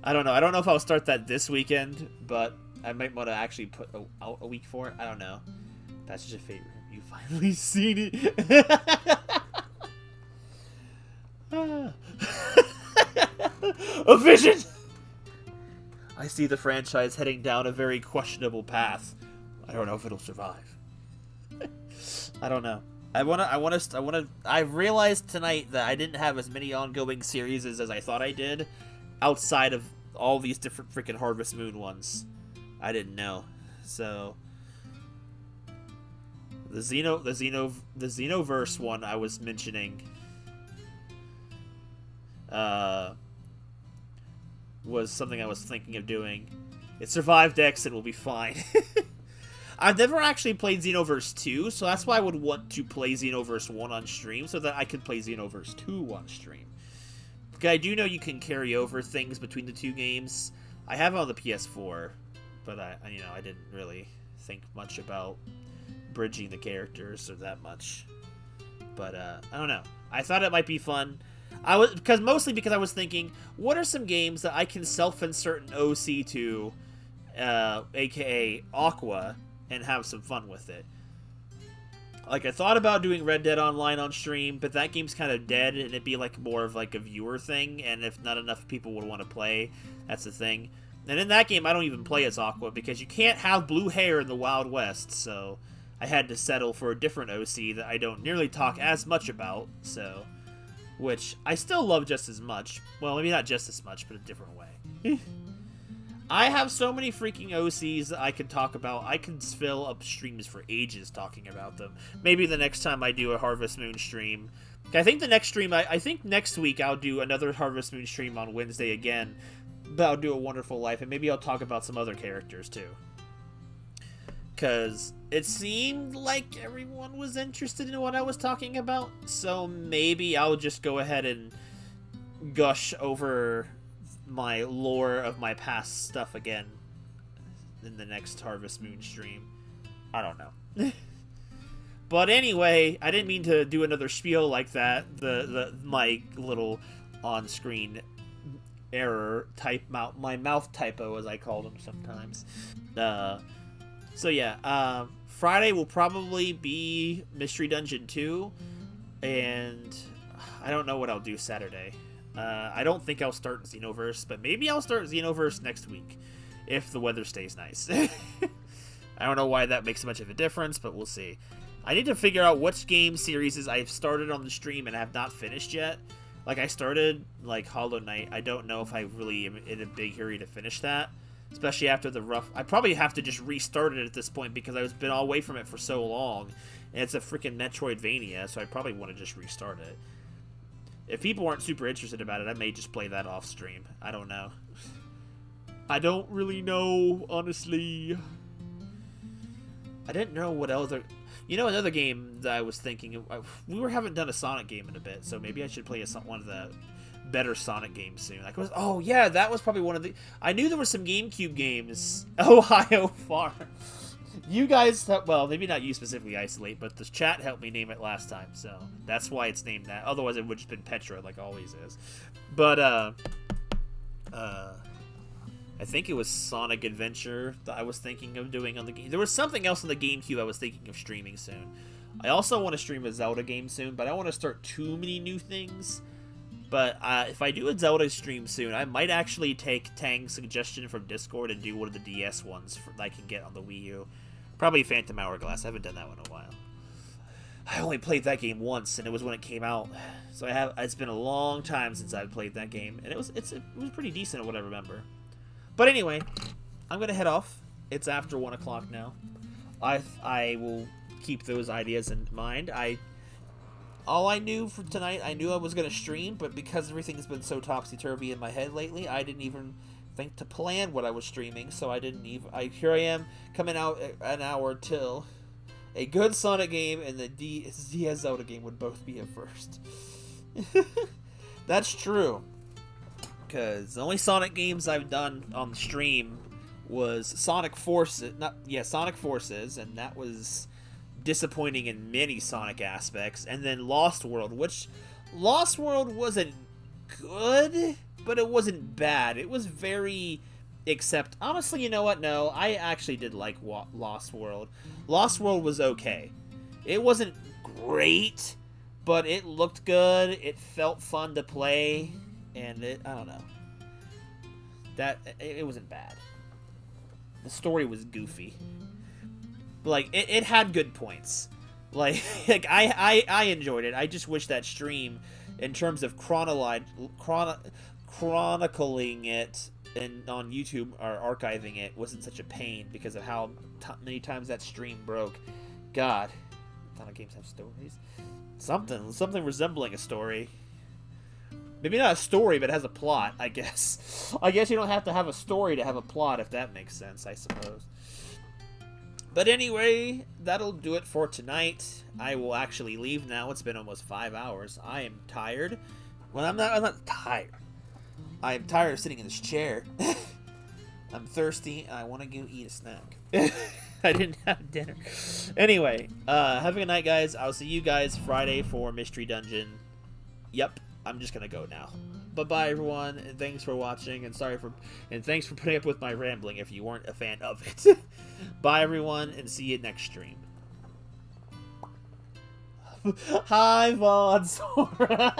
I don't know. I don't know if I'll start that this weekend, but I might want to actually put out a week for it. I don't know. That's just a favorite. You finally seen it. A vision! I see the franchise heading down a very questionable path. I don't know if it'll survive. I don't know. I realized tonight that I didn't have as many ongoing series as I thought I did, outside of all these different freaking Harvest Moon ones. I didn't know. So the Xenoverse one I was mentioning was something I was thinking of doing. It survived X and will be fine. I've never actually played Xenoverse 2, so that's why I would want to play Xenoverse 1 on stream, so that I could play Xenoverse 2 on stream. Okay, I do know you can carry over things between the two games. I have it on the PS4, but I didn't really think much about bridging the characters or that much. But I don't know. I thought it might be fun. Mostly because I was thinking, what are some games that I can self-insert an OC to, aka Aqua, and have some fun with it. Like, I thought about doing Red Dead Online on stream, but that game's kind of dead, and it'd be like more of like a viewer thing, and if not enough people would want to play, that's the thing. And in that game, I don't even play as Aqua, because you can't have blue hair in the Wild West, so I had to settle for a different OC that I don't nearly talk as much about, so... Which I still love just as much. Well, maybe not just as much, but a different way. I have so many freaking OCs that I can talk about. I can fill up streams for ages talking about them. Maybe the next time I do a Harvest Moon stream. I think the next stream, I think next week I'll do another Harvest Moon stream on Wednesday again. But I'll do A Wonderful Life, and maybe I'll talk about some other characters too. Because it seemed like everyone was interested in what I was talking about. So maybe I'll just go ahead and gush over my lore of my past stuff again in the next Harvest Moon stream. I don't know. But anyway, I didn't mean to do another spiel like that. My little on-screen error my mouth typo, as I call them sometimes. So yeah, Friday will probably be Mystery Dungeon 2, and I don't know what I'll do Saturday. I don't think I'll start Xenoverse, but maybe I'll start Xenoverse next week, if the weather stays nice. I don't know why that makes much of a difference, but we'll see. I need to figure out which game series I've started on the stream and have not finished yet. Like, I started, like, Hollow Knight. I don't know if I really am in a big hurry to finish that. Especially after the rough... I probably have to just restart it at this point because I've been away from it for so long. And it's a freaking Metroidvania, so I probably want to just restart it. If people aren't super interested about it, I may just play that off stream. I don't know. I don't really know, honestly. I didn't know what other... You know, another game that I was thinking of... We haven't done a Sonic game in a bit, so maybe I should play one of the better Sonic games soon. Like, oh, yeah, that was probably one of the... I knew there were some GameCube games. Ohio Farm. You guys... Well, maybe not you specifically, Isolate, but the chat helped me name it last time, so that's why it's named that. Otherwise, it would have just been Petra, like always is. But, I think it was Sonic Adventure that I was thinking of doing on the game. There was something else on the GameCube I was thinking of streaming soon. I also want to stream a Zelda game soon, but I don't want to start too many new things. But if I do a Zelda stream soon, I might actually take Tang's suggestion from Discord and do one of the DS ones that I can get on the Wii U. Probably Phantom Hourglass. I haven't done that one in a while. I only played that game once, and it was when it came out. So it's been a long time since I've played that game, and it was pretty decent at what I remember. But anyway, I'm going to head off. It's after 1 o'clock now. I will keep those ideas in mind. All I knew for tonight, I knew I was going to stream, but because everything's been so topsy-turvy in my head lately, I didn't even think to plan what I was streaming, so I didn't even... Here I am, coming out an hour till a good Sonic game and the DS Zelda game would both be a first. That's true. Because the only Sonic games I've done on the stream was Sonic Forces, Sonic Forces, and that was disappointing in many Sonic aspects. And then Lost World, which Lost World wasn't good, but it wasn't bad. It was very, except honestly, you know what? No, I actually did like Lost World. Lost World was okay. It wasn't great, but it looked good. It felt fun to play. And I don't know. It wasn't bad. The story was goofy. But, like, it had good points. Like I enjoyed it. I just wish that stream, in terms of chronicling it and on YouTube or archiving it, wasn't such a pain because of how many times that stream broke. God. I thought games have stories. Something resembling a story. Maybe not a story, but it has a plot, I guess. I guess you don't have to have a story to have a plot, if that makes sense, I suppose. But anyway, that'll do it for tonight. I will actually leave now. It's been almost 5 hours. I am tired. Well, I'm not tired. I'm tired of sitting in this chair. I'm thirsty, and I want to go eat a snack. I didn't have dinner. Anyway, have a good night, guys. I'll see you guys Friday for Mystery Dungeon. Yep. I'm just gonna go now. Bye-bye, everyone, and thanks for watching, and thanks for putting up with my rambling if you weren't a fan of it. Bye, everyone, and see you next stream. Hi, Vaughn Sora.